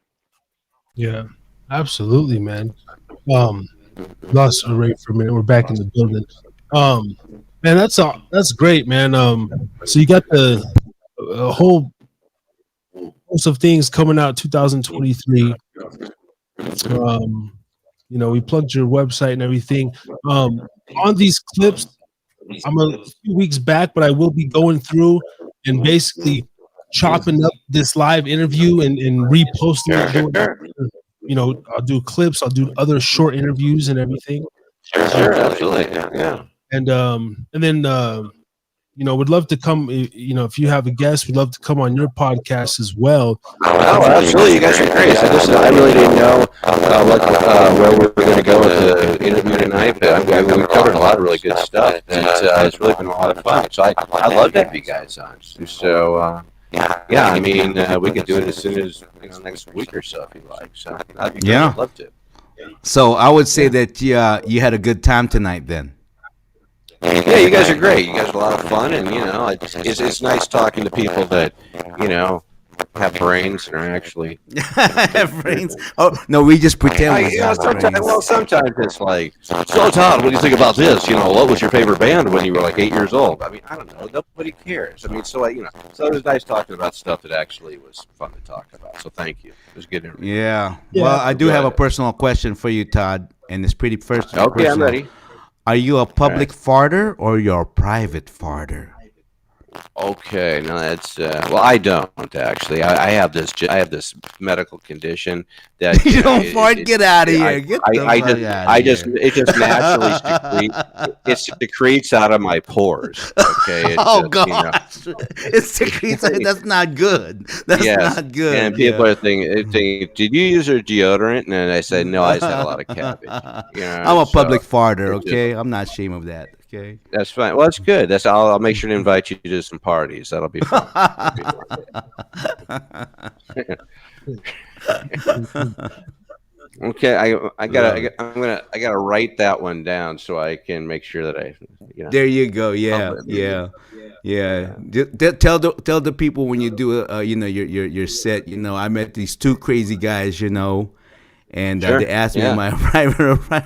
Yeah, absolutely, man. Lost a rate for a minute. We're back in the building. Man, that's great, man. So you got the whole host of things coming out 2023. We plugged your website and everything. On these clips, I'm a few weeks back, but I will be going through and basically chopping up this live interview and reposting it. I'll do clips, I'll do other short interviews and everything. Sure, absolutely, yeah. And then would love to come. If you have a guest, we'd love to come on your podcast as well. Oh, absolutely! You guys are great. I really didn't know where we were going to go with the interview tonight, but we covered a lot of really good stuff, and it's really been a lot of fun. So I love to have you guys on. So yeah, I mean, we can do it as soon as next week or so if you like. So I'd be I'd love to. So I would say that you had a good time tonight then. Yeah, you guys are great. You guys are a lot of fun, and it's nice talking to people that have brains and are actually have brains. Oh no, we just pretend. Sometimes it's like, so Todd, what do you think about this? What was your favorite band when you were like 8 years old? I mean, I don't know. Nobody cares. I mean, so it was nice talking about stuff that actually was fun to talk about. So thank you. It was a good interview. Yeah. Well, I do have a personal question for you, Todd, and it's pretty personal. Okay, I'm ready. Are you a public farter or you're a private farter? Okay, no, that's well, I don't actually. I have this medical condition that You don't fart. Get out of here. Get the I fuck just out of here. it just naturally it secretes out of my pores. Okay, it Oh just gosh, it secretes. That's not good. That's yes, not good. and people are thinking, did you use your deodorant? And I said, no, I just had a lot of cabbage. I'm a public farter. it just- Okay, I'm not ashamed of that. Okay. that's fine. Well, that's good. I'll make sure to invite you to some parties. That'll be fun. Okay, I gotta write that one down so I can make sure that There you go. Yeah, yeah. Tell the people when you do your set. I met these two crazy guys. And Sure. they asked me Yeah. my private.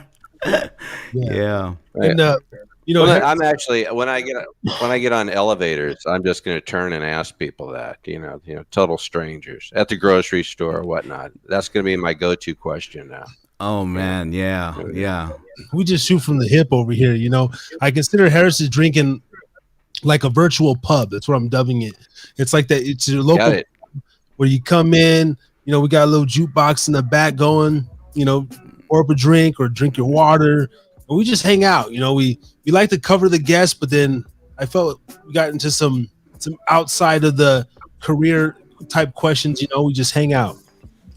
Yeah. Right. And Well, I'm actually when I get on elevators, I'm just going to turn and ask people that total strangers at the grocery store or whatnot. That's going to be my go-to question now. Oh man, yeah. we just shoot from the hip over here. I consider Harris's drinking like a virtual pub. That's what I'm dubbing it. It's like that. It's your local Got it. where you come in. We got a little jukebox in the back going. Pour up a drink or drink your water, and we just hang out. We like to cover the guests, but then I felt we got into some outside of the career type questions. We just hang out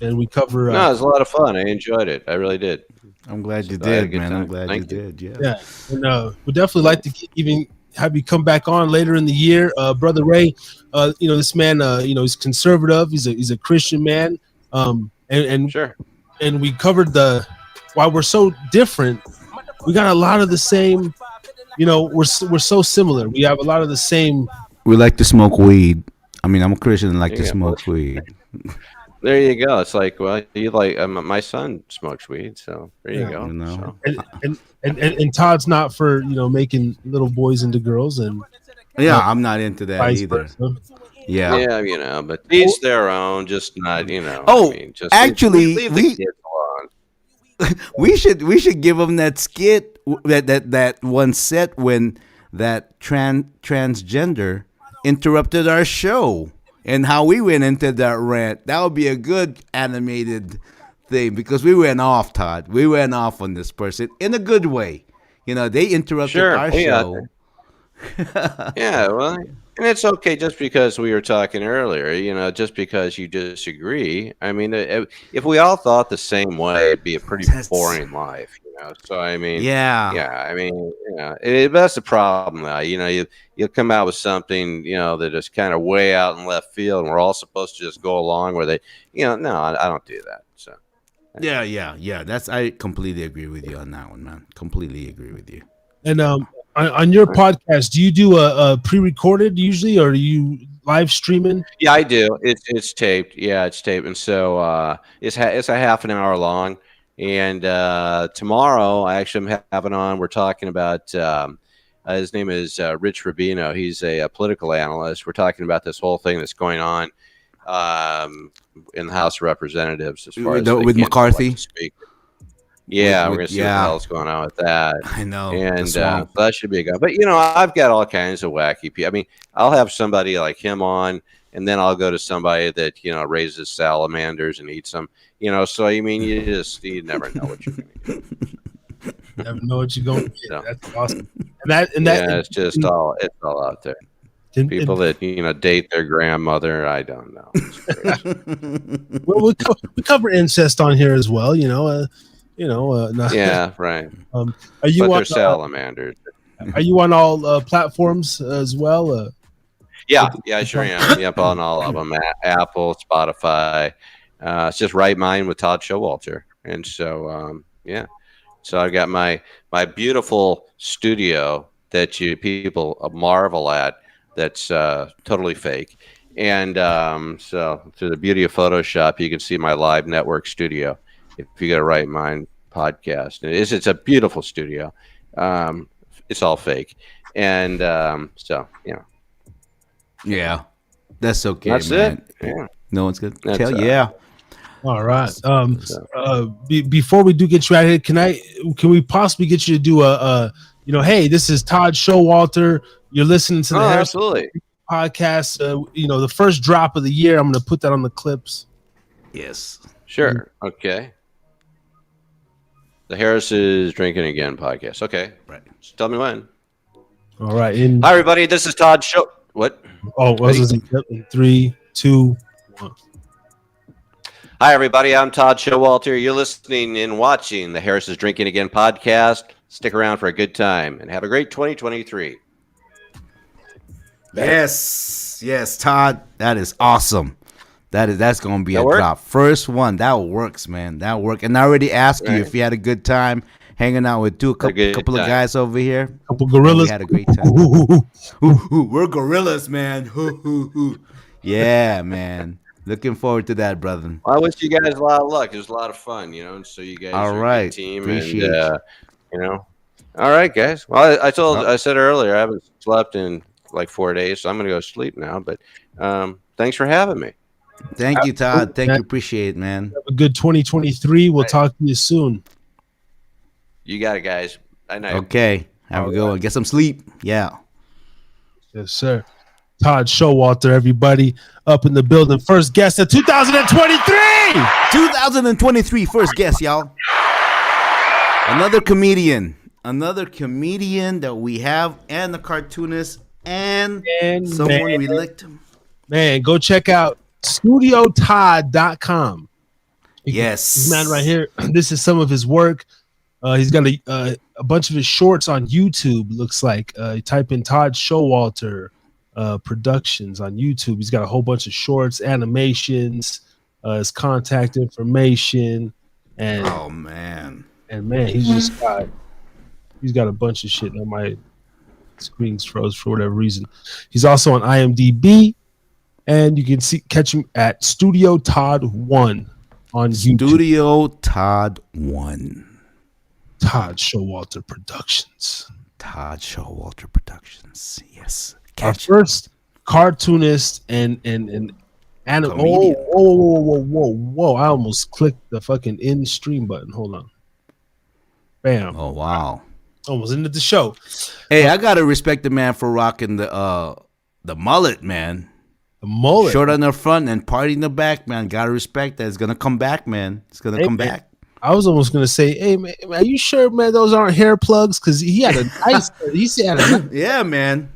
and we cover. No, it was a lot of fun. I enjoyed it. I really did. I'm glad you I had a did, good man. time. I'm glad Thank you did. Yeah. Yeah, and we'd definitely like to even have you come back on later in the year, Brother Ray. This man, he's conservative. He's a Christian man. And Sure. and we covered why we're so different. We got a lot of the same. We're so similar. We have a lot of the same. We like to smoke weed. I mean, I'm a Christian and like to Yeah. smoke weed. There you go. It's like, well, you like my son smokes weed, so there you Yeah. go. So. And Todd's not for making little boys into girls and Yeah, I'm not into that vice either. versa. Yeah. Yeah, but each their own. Just not, Oh, just actually, leave the we- kids alone. we should give them that skit that one set when that transgender interrupted our show and how we went into that rant. That would be a good animated thing because we went off, Todd. We went off on this person in a good way. They interrupted Sure. our Yeah. show. Yeah, well, and it's okay just because we were talking earlier, just because you disagree. I mean, if we all thought the same way, it'd be a pretty boring life, So, I mean, Yeah. I mean, that's the problem now. You'll come out with something, that is kind of way out in left field, and we're all supposed to just go along with it. No, I don't do that. So, Yeah. I completely agree with you on that one, man. Completely agree with you. And on your podcast, do you do a pre-recorded usually, or are you live streaming? yeah, I do. It's taped. Yeah, it's taped, and so it's a half an hour long. And tomorrow, I actually am having on. We're talking about his name is Rich Rubino. He's a political analyst. We're talking about this whole thing that's going on in the House of Representatives as far as they with can't McCarthy. elect a speaker. Yeah, With- we're gonna see yeah. what the hell's going on with that. I know. And the swamp. that should be a good. But I've got all kinds of wacky people. I mean, I'll have somebody like him on, and then I'll go to somebody that raises salamanders and eats them. So I mean, you never know what you're going to get. You never know what you're going to get. So. That's awesome. And that It's just all out there. People that date their grandmother. I don't know. It's crazy. well, we cover incest on here as well. No, Yeah, right. Are you But on? they're salamanders. Are you on all platforms as well? Yeah, I sure am. Yep, on all of them. Apple, Spotify. It's just Right Mind with Todd Schowalter. And so, So I've got my beautiful studio that you people marvel at. That's totally fake. And so through the beauty of Photoshop, you can see my live network studio. If you go to Right Mind podcast, it's a beautiful studio. It's all fake. And so, Yeah, that's okay. That's man. it. Yeah. No one's gonna That's, tell. Yeah. All right. Before we do get you out of here, can we possibly get you to do hey, this is Todd Showalter. You're listening to the Harris absolutely. podcast. The first drop of the year. I'm going to put that on the clips. Yes. Sure. Okay. The Harris is Drinking Again podcast. Okay. Right. Just tell me when. All right. Hi, everybody. This is Todd Show. What? Oh, what was it? In 3, 2, 1. Hi, everybody. I'm Todd Schowalter. You're listening and watching the Harris is Drinking Again podcast. Stick around for a good time and have a great 2023. Yes, Todd. That is awesome. That's gonna be a drop. First one. That works, man. That work. And I already asked you if you had a good time hanging out with a couple of guys over here. Couple gorillas. We had a great time. We're gorillas, man. Yeah, man. Looking forward to that, brother. Well, I wish you guys a lot of luck. It was a lot of fun, and so you guys are a good team. Appreciate and, All right, guys. Well, I said earlier I haven't slept in like 4 days, so I'm going to go sleep now. But thanks for having me. Thank you, Todd. Thank you. Appreciate it, man. Have a good 2023. We'll talk to you soon. You got it, guys. I know. Okay. Have a good one. Get some sleep. Yeah. Yes, sir. Todd Schowalter, everybody up in the building. First guest of 2023. 2023. First guest, y'all. Another comedian that we have, and the cartoonist, and someone we licked him. Man, go check out studiotodd.com. Yes. This man right here, this is some of his work. He's got a bunch of his shorts on YouTube, looks like. You type in Todd Schowalter Productions on YouTube. He's got a whole bunch of shorts, animations, his contact information. And oh, man. And, man, he's got a bunch of shit. Now my screen's froze for whatever reason. He's also on IMDb. And you can catch him at Studio Todd 1 on YouTube. Studio Todd 1. Todd Schowalter Productions. Todd Schowalter Productions. Yes. Our first cartoonist and whoa. I almost clicked the fucking end stream button. Hold on. Bam. Oh, wow. Almost ended the show. Hey, I gotta respect the man for rocking the mullet, man. The mullet. Short on the front and party in the back, man. Gotta respect that. It's gonna come back, man. It's gonna come back. I was almost gonna say, hey man, are you sure, man, those aren't hair plugs? Because he had a nice. Yeah, man.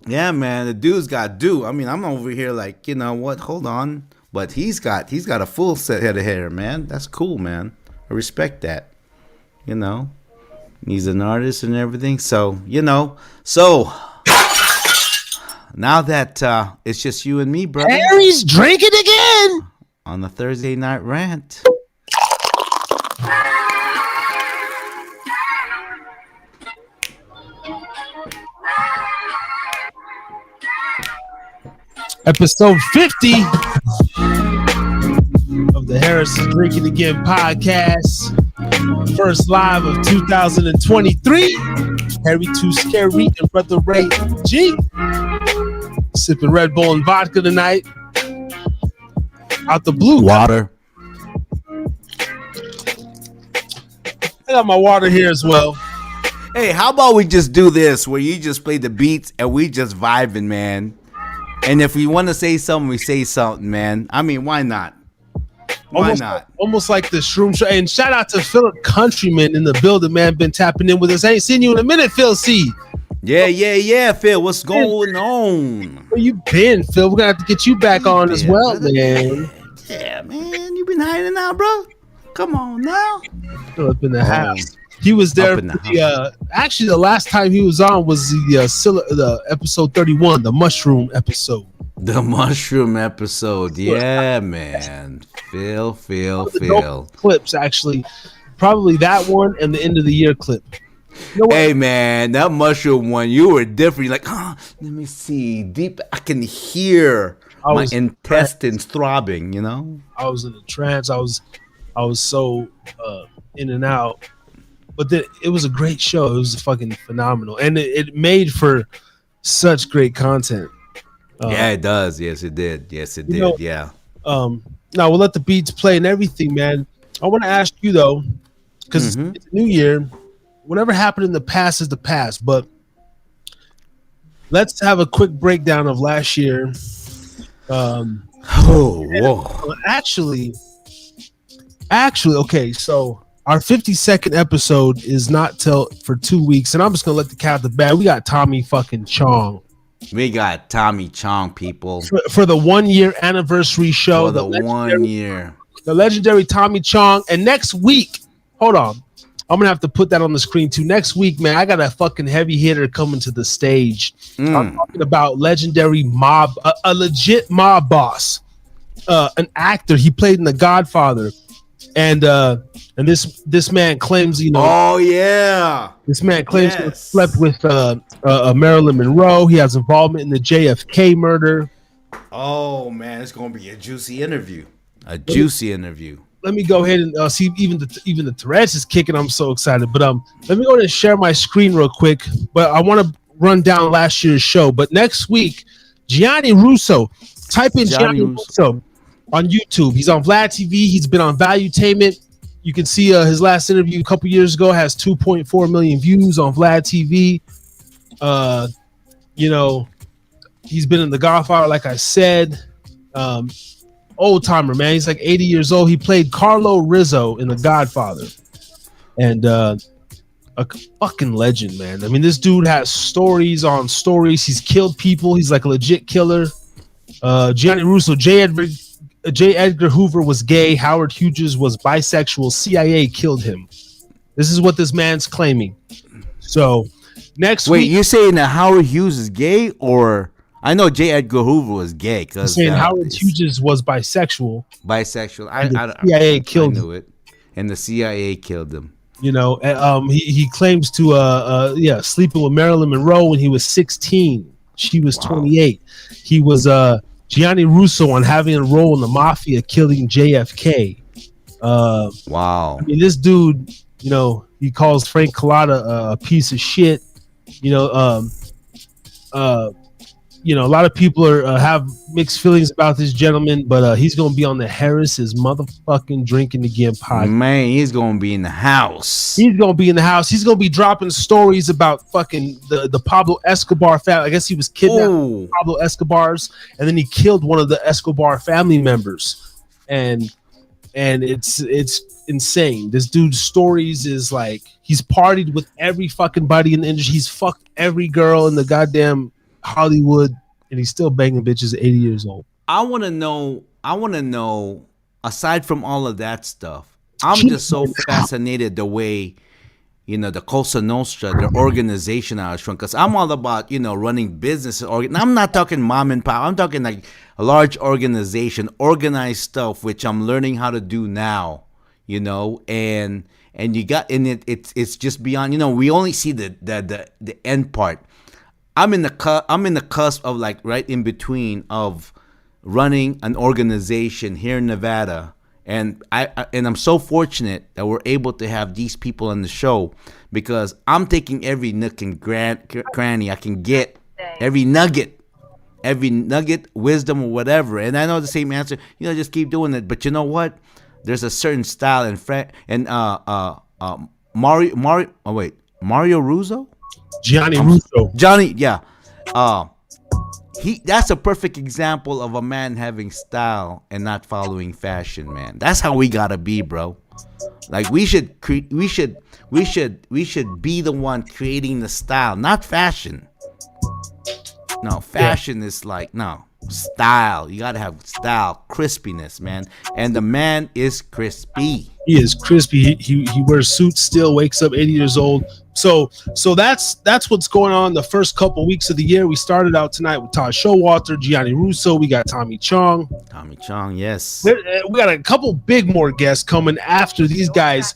Yeah, man. The dude's got do. I mean, I'm over here like, you know what? Hold on, but he's got a full set head of hair, man. That's cool, man. I respect that. He's an artist and everything. So now that it's just you and me, brother. Harry's drinking again on the Thursday night rant. Episode 50 of the Harris is Drinking Again podcast. First live of 2023. Harry Too Scary and Brother Ray G. Sipping Red Bull and vodka tonight. Out the blue. Water. I got my water here as well. Hey, how about we just do this where you just play the beats and we just vibing, man? And if we want to say something, we say something, man. I mean, why not? Why not? Almost like the Shroom Show. And shout out to Philip Countryman in the building, man. Been tapping in with us. I ain't seen you in a minute, Phil C. Yeah, Phil. What's going on? Where you been, Phil? We're going to have to get you back on as well, man. Yeah, man. You been hiding out, bro? Come on now. Philip in the house. He was there. Actually, the last time he was on was the episode 31, the mushroom episode. The mushroom episode, yeah, man. Phil. Clips, actually, probably that one and the end of the year clip. Hey, man, that mushroom one, you were different. You're like, let me see. Deep, I can hear my intestines throbbing. I was in a trance. I was so in and out. But it was a great show. It was fucking phenomenal. And it made for such great content. Yeah, it does. Yes, it did. Yeah. Now we'll let the beats play and everything, man. I want to ask you, though, because it's a new year. Whatever happened in the past is the past. But let's have a quick breakdown of last year. Whoa. Actually, okay. So our 52nd episode is not till for 2 weeks, and I'm just gonna let the cat out the bag. We got Tommy fucking Chong. We got Tommy Chong, people, for the 1 year anniversary show. For the 1 year. The legendary Tommy Chong. And next week, hold on, I'm gonna have to put that on the screen too. Next week, man, I got a fucking heavy hitter coming to the stage. I'm talking about legendary mob, a legit mob boss, an actor. He played in The Godfather, and this man claims, you know. Oh yeah. This man claims to have slept with Marilyn Monroe. He has involvement in the JFK murder. Oh man, it's gonna be a juicy interview. Let me go ahead and see even the Tourette's is kicking. I'm so excited. But let me go ahead and share my screen real quick. But I want to run down last year's show. But next week, Gianni Russo. Type in Gianni Russo on YouTube. He's on Vlad TV. He's been on Valuetainment. You can see his last interview a couple years ago has 2.4 million views on Vlad TV. You know, he's been in The Godfather, like I said. Old timer, man. He's like 80 years old. He played Carlo Rizzo in The Godfather, and a fucking legend, man. I mean, this dude has stories on stories. He's killed people. He's like a legit killer. Gianni Russo, J. Edgar Hoover was gay. Howard Hughes was bisexual. CIA killed him. This is what this man's claiming. So next week, you're saying that Howard Hughes is gay, or I know J. Edgar Hoover was gay because saying Howard Hughes was bisexual. Bisexual. CIA killed him. It, and the CIA killed him. You know, he claims to sleeping with Marilyn Monroe when he was 16. She was 28. He was Gianni Russo on having a role in the mafia killing JFK. Wow. I mean, this dude, you know, he calls Frank Collada a piece of shit. You know, a lot of people have mixed feelings about this gentleman, but he's going to be on the Harris's motherfucking Drinking Again podcast. Man, he's going to be in the house. He's going to be in the house. He's going to be dropping stories about fucking the Pablo Escobar family. I guess he was kidnapped by Pablo Escobar's, and then he killed one of the Escobar family members. And it's insane. This dude's stories is like, he's partied with every fucking buddy in the industry. He's fucked every girl in the goddamn Hollywood, and he's still banging bitches at 80 years old. I want to know, aside from all of that stuff, I'm just so fascinated the way, you know, the Cosa Nostra, the organization I was from, because I'm all about, you know, running businesses. I'm not talking mom and pop. I'm talking like a large organization, organized stuff, which I'm learning how to do now, you know, and it's just beyond, you know, we only see the end part. I'm in the cusp of, like, right in between of running an organization here in Nevada, and I'm so fortunate that we're able to have these people on the show, because I'm taking every nook and cranny I can get, every nugget, wisdom or whatever. And I know the same answer, you know, just keep doing it. But you know what? There's a certain style Mario Russo. Gianni Russo. Yeah. That's a perfect example of a man having style and not following fashion, man. That's how we gotta be, bro. Like, we should be the one creating the style, not fashion. No, fashion is like, no, style. You gotta have style, crispiness, man. And the man is crispy. He is crispy. He wears suits still, wakes up 80 years old. So that's what's going on the first couple weeks of the year. We started out tonight with Todd Schowalter, Gianni Russo. We got Tommy Chong. Yes. We got a couple big more guests coming after these guys.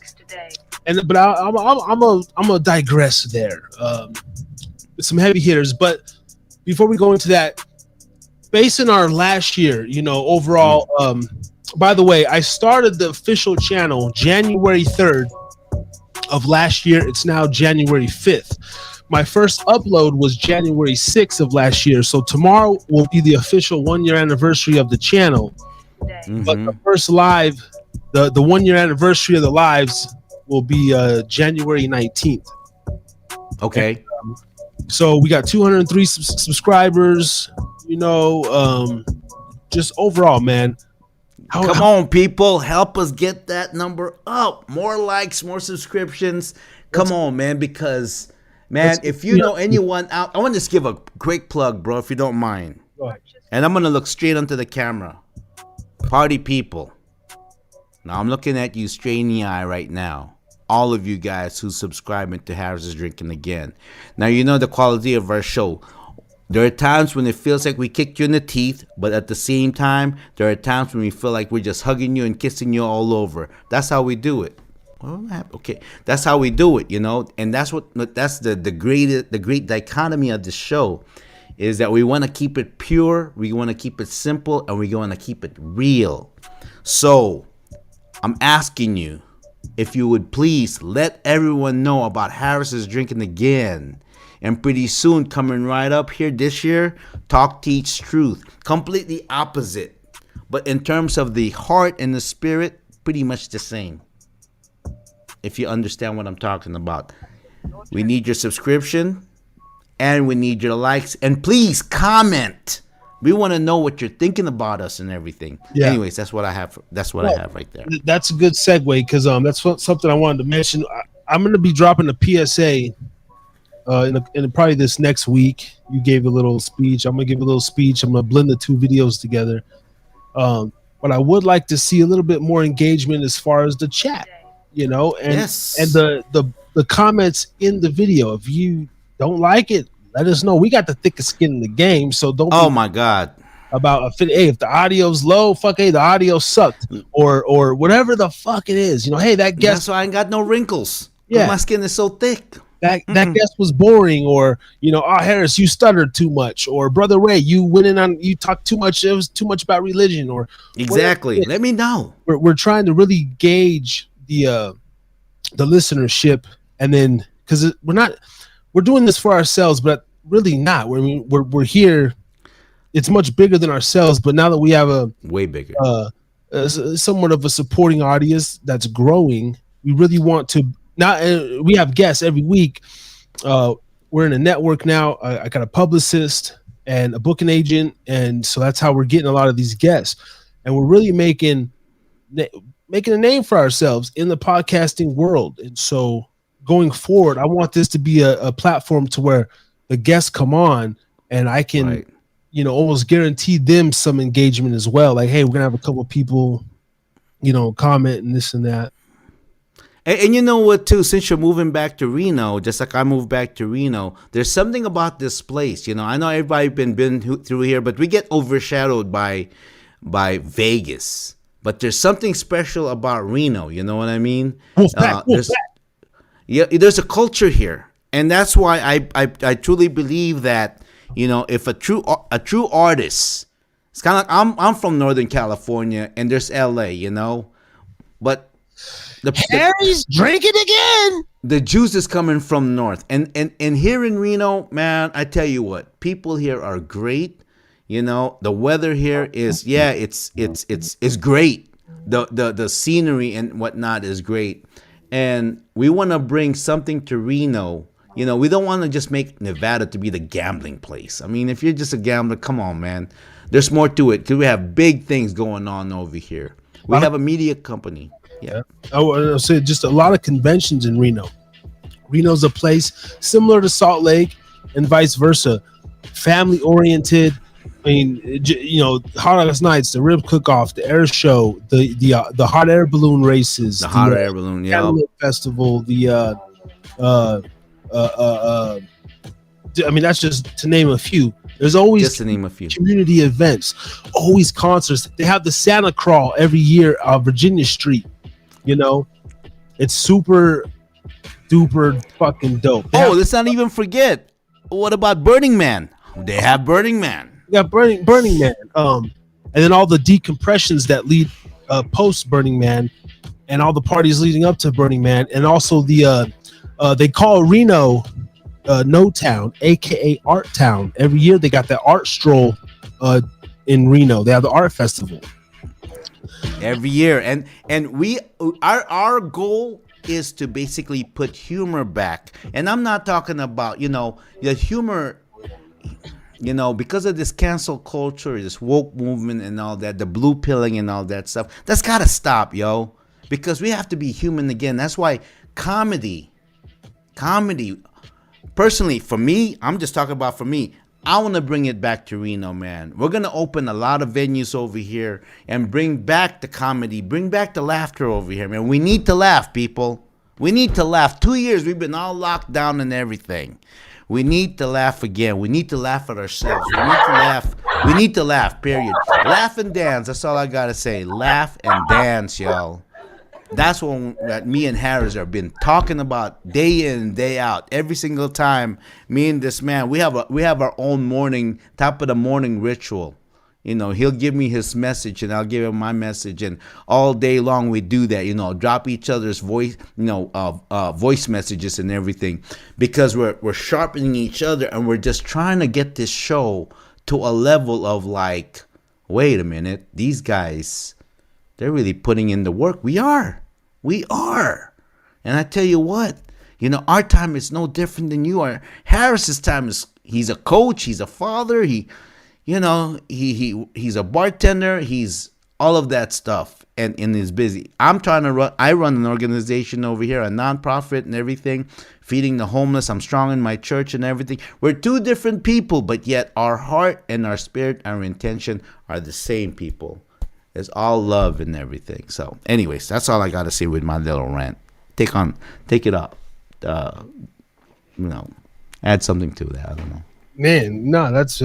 But I'm gonna digress there. Some heavy hitters, but before we go into that, based on our last year, you know, overall. By the way, I started the official channel January 3rd of last year. It's now January 5th. My first upload was January 6th of last year. So tomorrow will be the official 1 year anniversary of the channel. Mm-hmm. But the first live, the 1 year anniversary of the lives will be January 19th. Okay. So we got 203 subscribers. Just overall, man. Come on, people, help us get that number up. More likes, more subscriptions. Come on, man, because man, if you know anyone out, I want to just give a quick plug, bro, if you don't mind. Go ahead. And I'm gonna look straight onto the camera. Party people. Now I'm looking at you straight in the eye right now. All of you guys who subscribing to Harris is Drinking Again. Now you know the quality of our show. There are times when it feels like we kick you in the teeth, but at the same time, there are times when we feel like we're just hugging you and kissing you all over. That's how we do it. Okay, that's how we do it, and that's the great dichotomy of the show, is that we want to keep it pure, we want to keep it simple, and we want to keep it real. So I'm asking you, if you would please let everyone know about Harris is Drinking Again. And pretty soon, coming right up here this year, Talk, Teach, Truth. Completely opposite. But in terms of the heart and the spirit, pretty much the same. If you understand what I'm talking about. We need your subscription. And we need your likes. And please comment. We want to know what you're thinking about us and everything. Yeah. Anyways, that's what I have. I have right there. That's a good segue, because that's something I wanted to mention. I'm going to be dropping a PSA in probably this next week. You gave a little speech. I'm gonna give a little speech. I'm gonna blend the two videos together. But I would like to see a little bit more engagement as far as the chat, and the comments in the video. If you don't like it, let us know. We got the thickest skin in the game, so don't. Oh my God. About if the audio's low, the audio sucked, or whatever the fuck it is. Hey, that guest. That's why I ain't got no wrinkles. Yeah, my skin is so thick. That guest was boring, or Harris, you stuttered too much, or Brother Ray, you talked too much. It was too much about religion, or exactly. Let me know. We're trying to really gauge the listenership, and then because we're doing this for ourselves, but really not. We're here. It's much bigger than ourselves, but now that we have a way bigger, somewhat of a supporting audience that's growing, we really want to. Now we have guests every week. We're in a network now. I got a publicist and a booking agent, and so that's how we're getting a lot of these guests. And we're really making a name for ourselves in the podcasting world. And so going forward, I want this to be a platform to where the guests come on, and I can, almost guarantee them some engagement as well. Like, hey, we're gonna have a couple of people, comment and this and that. And you know what, too? Since you're moving back to Reno, just like I moved back to Reno, there's something about this place. I know everybody been through here, but we get overshadowed by Vegas. But there's something special about Reno. You know what I mean? There's a culture here, and that's why I truly believe that if a true artist, it's kind of like I'm from Northern California, and there's LA, but. Harry's drinking again. The juice is coming from north, and here in Reno, man, I tell you what, people here are great. The weather here is it's great. The scenery and whatnot is great, and we want to bring something to Reno. We don't want to just make Nevada to be the gambling place. I mean, if you're just a gambler, come on, man. There's more to it, because we have big things going on over here. We have a media company. Yeah, I would say just a lot of conventions in Reno. Reno's a place similar to Salt Lake and vice versa. Family oriented. I mean, Hot August Nights, the Rib Cook-Off, the air show, the hot air balloon races, the hot air balloon, festival, I mean, that's just to name a few. There's always just to name a few community events, always concerts. They have the Santa Crawl every year on Virginia Street. It's super duper fucking dope. Let's not even forget. What about Burning Man? They have Burning Man. Yeah, Burning Man. And then all the decompressions that lead post Burning Man, and all the parties leading up to Burning Man, and also they call Reno No Town, aka Art Town. Every year they got that art stroll in Reno. They have the art festival every year, and we our goal is to basically put humor back. And I'm not talking about, the humor, because of this cancel culture, this woke movement and all that, the blue pilling and all that stuff, that's got to stop, yo. Because we have to be human again. That's why comedy, personally, for me, I'm just talking about for me, I want to bring it back to Reno, man. We're going to open a lot of venues over here and bring back the comedy, bring back the laughter over here, man. We need to laugh, people. We need to laugh. 2 years, we've been all locked down and everything. We need to laugh again. We need to laugh at ourselves. We need to laugh. We need to laugh, period. Laugh and dance. That's all I got to say. Laugh and dance, y'all. That's what me and Harris have been talking about day in and day out. Every single time, me and this man, we have our own morning, top of the morning ritual. He'll give me his message and I'll give him my message, and all day long we do that. Drop each other's voice, voice messages and everything, because we're sharpening each other and we're just trying to get this show to a level of like, wait a minute, these guys, they're really putting in the work. We are. And I tell you what, our time is no different than you are. Harris's time he's a coach, he's a father, he's a bartender, he's all of that stuff, and is busy. I run an organization over here, a nonprofit and everything, feeding the homeless. I'm strong in my church and everything. We're two different people, but yet our heart and our spirit, our intention are the same, people. It's all love and everything. So, anyways, that's all I got to say with my little rant. Take it up. Add something to that. I don't know. Man, no, that's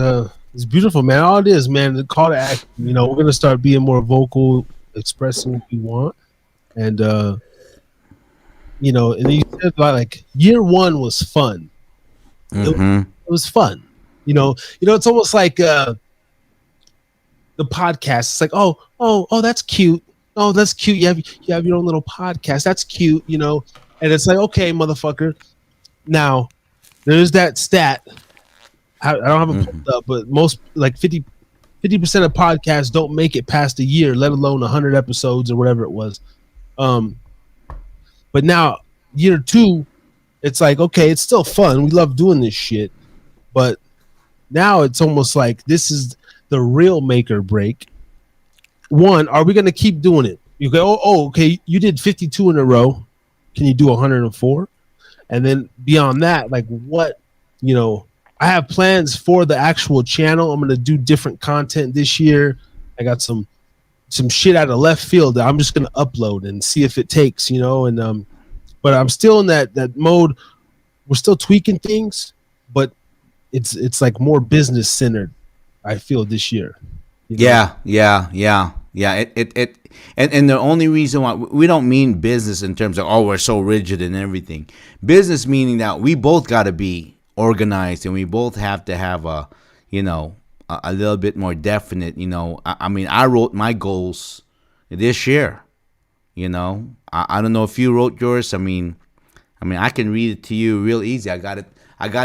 it's beautiful, man. All it is, man, the call to action. We're gonna start being more vocal, expressing what we want, and and you said like year one was fun. Mm-hmm. It was fun. It's almost like the podcast. It's like, oh, that's cute. Oh, that's cute. You have your own little podcast. That's cute, And it's like, okay, motherfucker. Now, there's that stat. I don't have it pulled up, but most, like 50% of podcasts don't make it past a year, let alone 100 episodes or whatever it was. But now, year two, it's like, okay, it's still fun. We love doing this shit. But now it's almost like this is the real make or break. One, are we going to keep doing it? You go, okay, you did 52 in a row. Can you do 104? And then beyond that, like what, I have plans for the actual channel. I'm going to do different content this year. I got some shit out of left field that I'm just going to upload and see if it takes, and but I'm still in that mode. We're still tweaking things, but it's like more business centered, I feel, this year. Yeah. It and the only reason why we don't mean business in terms of we're so rigid and everything. Business meaning that we both got to be organized and we both have to have a little bit more definite. I wrote my goals this year. I don't know if you wrote yours. I mean, I can read it to you real easy. I got it.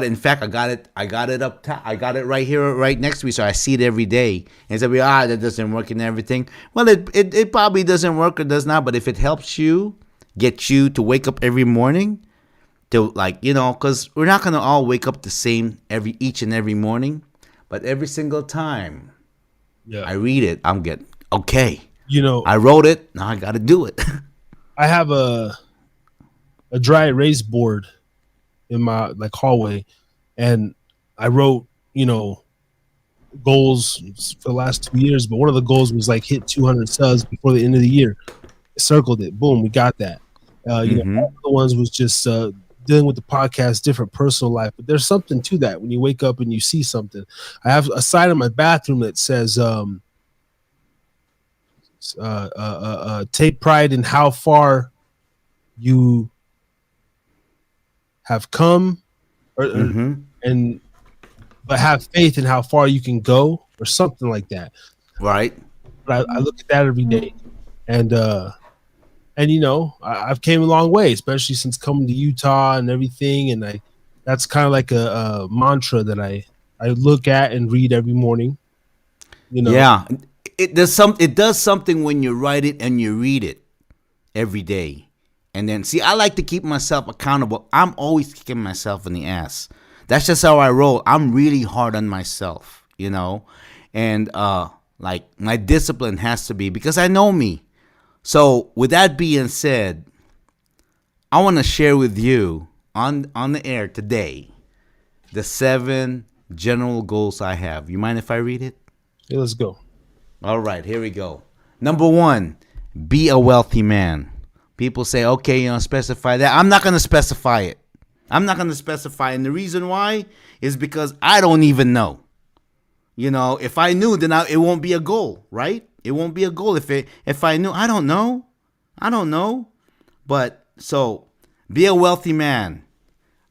In fact, I got it up top. I got it right here, right next to me, so I see it every day. And so that doesn't work and everything. Well, it probably doesn't work or does not. But if it helps you, get you to wake up every morning, to because we're not gonna all wake up the same each and every morning, but every single time, I read it, I'm getting okay. I wrote it. Now I got to do it. I have a dry erase board in my hallway, and I wrote goals for the last 2 years, but one of the goals was hit 200 subs before the end of the year. I circled it, boom, we got that. All the ones was just dealing with the podcast, different personal life, but there's something to that when you wake up and you see something. I have a sign in my bathroom that says take pride in how far you have come, but have faith in how far you can go, or something like that. Right. But I look at that every day, and I've came a long way, especially since coming to Utah and everything. And that's kind of like a mantra that I look at and read every morning. Yeah, it does something when you write it and you read it every day. And then, see, I like to keep myself accountable. I'm always kicking myself in the ass. That's just how I roll. I'm really hard on myself, you know? And, like, my discipline has to be, because I know me. So, with that being said, I want to share with you on the air today the 7 general goals I have. You mind if I read it? Yeah, let's go. All right, here we go. Number 1, be a wealthy man. People say, okay, specify that. I'm not going to specify it. And the reason why is because I don't even know. If I knew, then it won't be a goal, right? It won't be a goal if I knew. I don't know. But so be a wealthy man,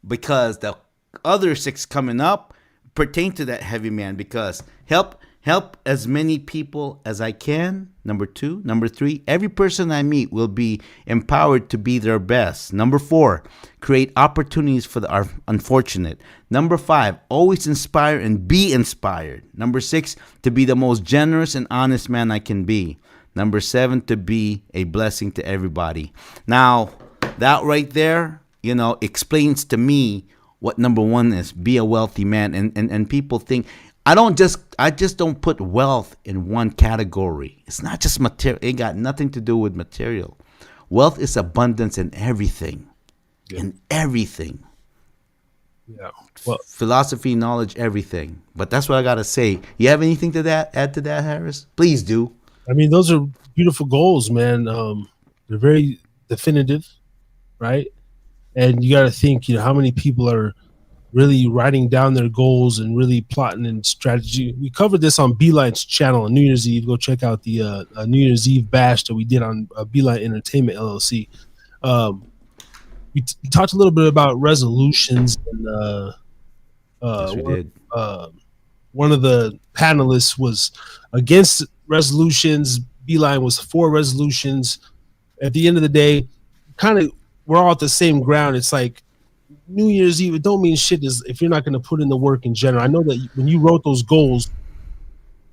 because the other 6 coming up pertain to that heavy man, because help as many people as I can. Number 2. Number 3, every person I meet will be empowered to be their best. Number 4, create opportunities for the unfortunate. Number 5, always inspire and be inspired. Number 6, to be the most generous and honest man I can be. Number 7, to be a blessing to everybody. Now, that right there, explains to me what number 1 is. Be a wealthy man. And people think, I just don't put wealth in one category. It's not just material. It got nothing to do with material. Wealth is abundance in everything. Yeah. In everything. Yeah. Well, philosophy, knowledge, everything. But that's what I gotta say. You have anything to add to that, Harris? Please do. I mean, those are beautiful goals, man. They're very definitive, right? And you got to think, how many people are really writing down their goals and really plotting and strategy. We covered this on Beeline's channel on New Year's Eve. Go check out the New Year's Eve bash that we did on Beeline Entertainment LLC. We talked a little bit about resolutions, and Yes, we did. One of the panelists was against resolutions. Beeline was for resolutions. At the end of the day, kind of we're all at the same ground. It's like New Year's Eve, it don't mean shit if you're not going to put in the work in general. I know that when you wrote those goals,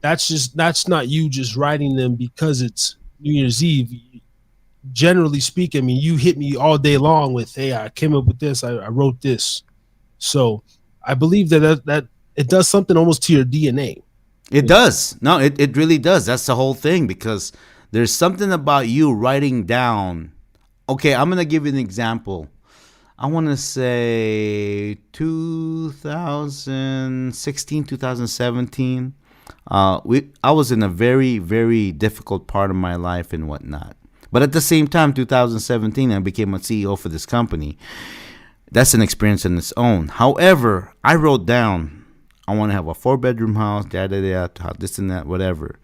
that's not you just writing them because it's New Year's Eve. Generally speaking, I mean, you hit me all day long with, hey, I came up with this, I wrote this. So I believe that it does something almost to your DNA. It does. No, it really does. That's the whole thing, because there's something about you writing down. Okay, I'm going to give you an example. I want to say 2016, 2017. I was in a very, very difficult part of my life and whatnot. But at the same time, 2017, I became a CEO for this company. That's an experience in its own. However, I wrote down, I want to have a 4-bedroom house, this and that, whatever.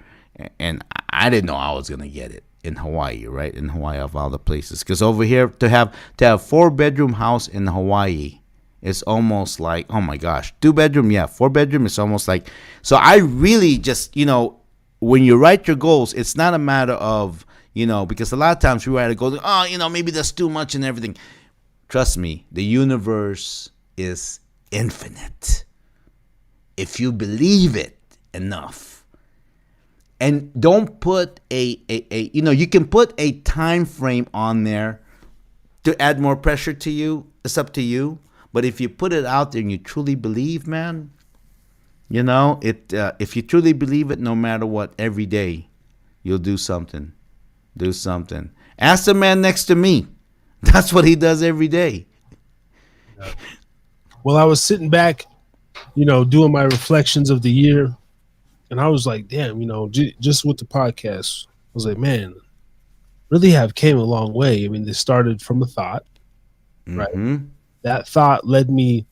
And I didn't know I was going to get it in Hawaii, right? In Hawaii, of all the places. Because over here, to have 4-bedroom house in Hawaii is almost like, oh my gosh, 2-bedroom, yeah, 4-bedroom is almost like. So I really just, when you write your goals, it's not a matter of, because a lot of times we write a goal, maybe that's too much and everything. Trust me, the universe is infinite. If you believe it enough. And don't put you can put a time frame on there to add more pressure to you. It's up to you. But if you put it out there and you truly believe, man, if you truly believe it, no matter what, every day, you'll do something. Do something. Ask the man next to me. That's what he does every day. Well, I was sitting back, doing my reflections of the year. And I was like, damn, just with the podcast, I was like, man, really have came a long way. I mean, they started from a thought, right? Mm-hmm. That thought led me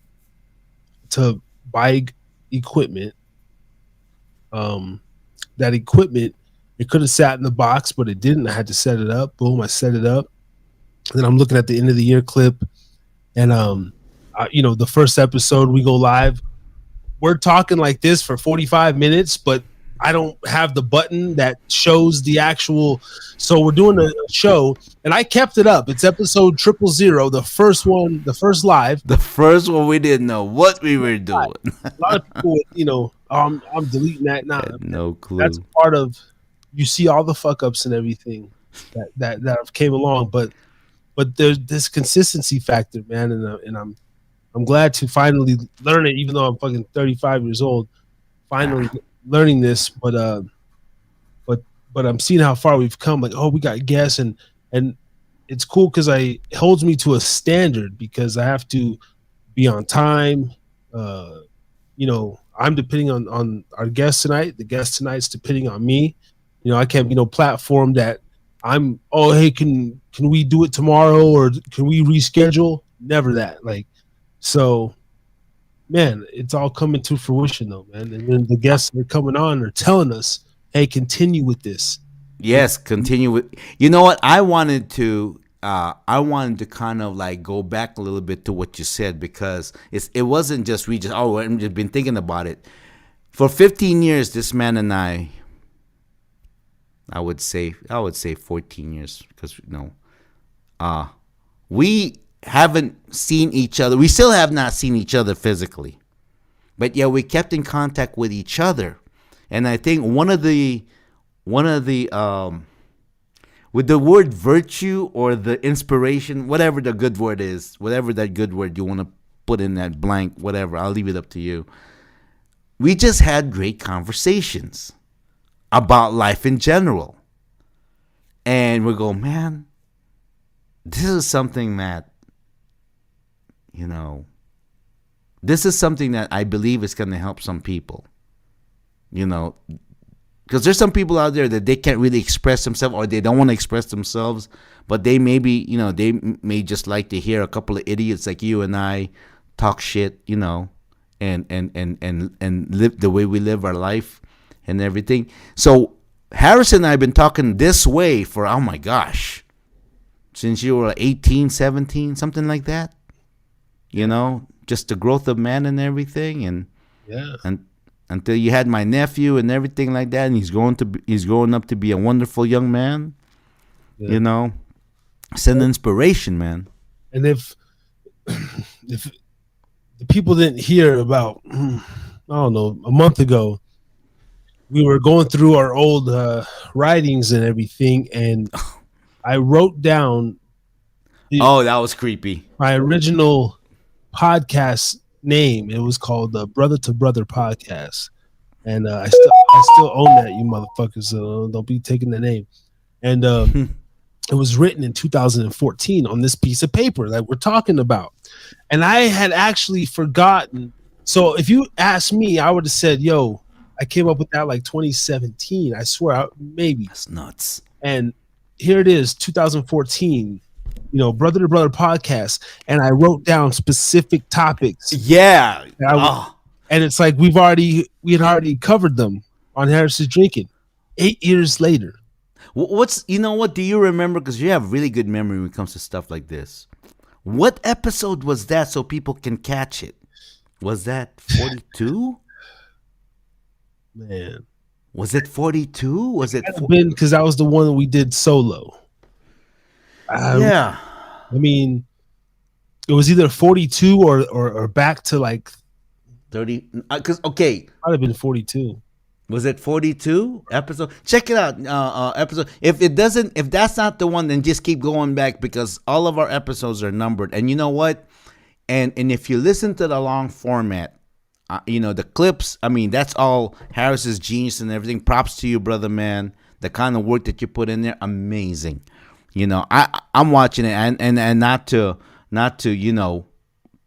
to buy equipment. That equipment, it could have sat in the box, but it didn't. I had to set it up. Boom, I set it up. And then I'm looking at the end of the year clip, and the first episode we go live. We're talking like this for 45 minutes, but I don't have the button that shows the actual. So we're doing a show, and I kept it up. It's episode 000, the first one, the first live. The first one, we didn't know what we were doing. A lot of people, I'm deleting that now. No clue. That's part of. You see all the fuck ups and everything that came along, but but there's this consistency factor, man, and I'm glad to finally learn it, even though I'm fucking 35 years old. Finally learning this, but I'm seeing how far we've come. Like, oh, we got guests, and it's cool because it holds me to a standard because I have to be on time. I'm depending on our guest tonight. The guest tonight's depending on me. I can't be no platform that I'm. Oh, hey, can we do it tomorrow or can we reschedule? Never that. Like, so. Man, it's all coming to fruition though, man. And then the guests that are coming on are telling us, "Hey, continue with this." Yes, continue with. You know what? I wanted to kind of like go back a little bit to what you said because it wasn't just we just I've just been thinking about it. For 15 years, this man and I would say 14 years because we haven't seen each other. We still have not seen each other physically, but yeah, we kept in contact with each other. And I think one of the with the word virtue or the inspiration, whatever the good word is, whatever that good word you want to put in that blank, whatever, I'll leave it up to you. We just had great conversations about life in general. And we go, man, this is something that this is something that I believe is going to help some people, because there's some people out there that they can't really express themselves or they don't want to express themselves, but they maybe, they may just like to hear a couple of idiots like you and I talk shit, and live the way we live our life and everything. So Harris and I have been talking this way for, oh my gosh, since you were 18, 17, something like that. Just the growth of man and everything, and until you had my nephew and everything like that, and he's growing up to be a wonderful young man. Yeah. It's an inspiration, man. And if the people didn't hear about, I don't know, a month ago, we were going through our old writings and everything, and I wrote down. That was creepy. My original podcast name. It was called the Brother to Brother Podcast, and I still own that, you motherfuckers. So don't be taking the name. And it was written in 2014 on this piece of paper that we're talking about, and I had actually forgotten. So if you asked me, I would have said, "Yo, I came up with that like 2017." I swear, maybe. That's nuts. And here it is, 2014. Brother to Brother Podcast, and I wrote down specific topics. Yeah, and it's like we had already covered them on Harris's Drinking. 8 years later. What do you remember? Because you have really good memory when it comes to stuff like this. What episode was that so people can catch it? Was that 42? Man, was it 42? Was it because that was the one that we did solo. Yeah. I mean, it was either 42 or back to like 30. Because okay, might have been 42. Was it 42 episode? Check it out. Episode. If that's not the one, then just keep going back because all of our episodes are numbered. And you know what? And if you listen to the long format, the clips. I mean, that's all Harris's genius and everything. Props to you, brother, man. The kind of work that you put in there, amazing. I'm watching it and not to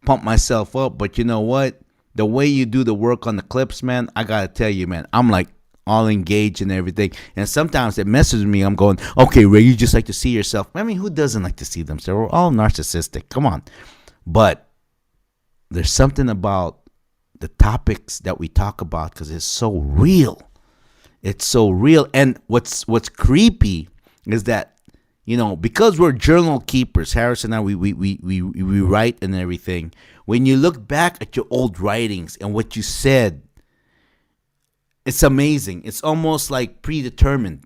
pump myself up, but you know what? The way you do the work on the clips, man, I gotta tell you, man, I'm like all engaged and everything. And sometimes it messes with me. I'm going, okay, Ray, you just like to see yourself. I mean, who doesn't like to see themselves? We're all narcissistic. Come on. But there's something about the topics that we talk about because it's so real. It's so real. And what's creepy is that, because we're journal keepers, Harris and I, we write and everything. When you look back at your old writings and what you said, it's amazing. It's almost like predetermined,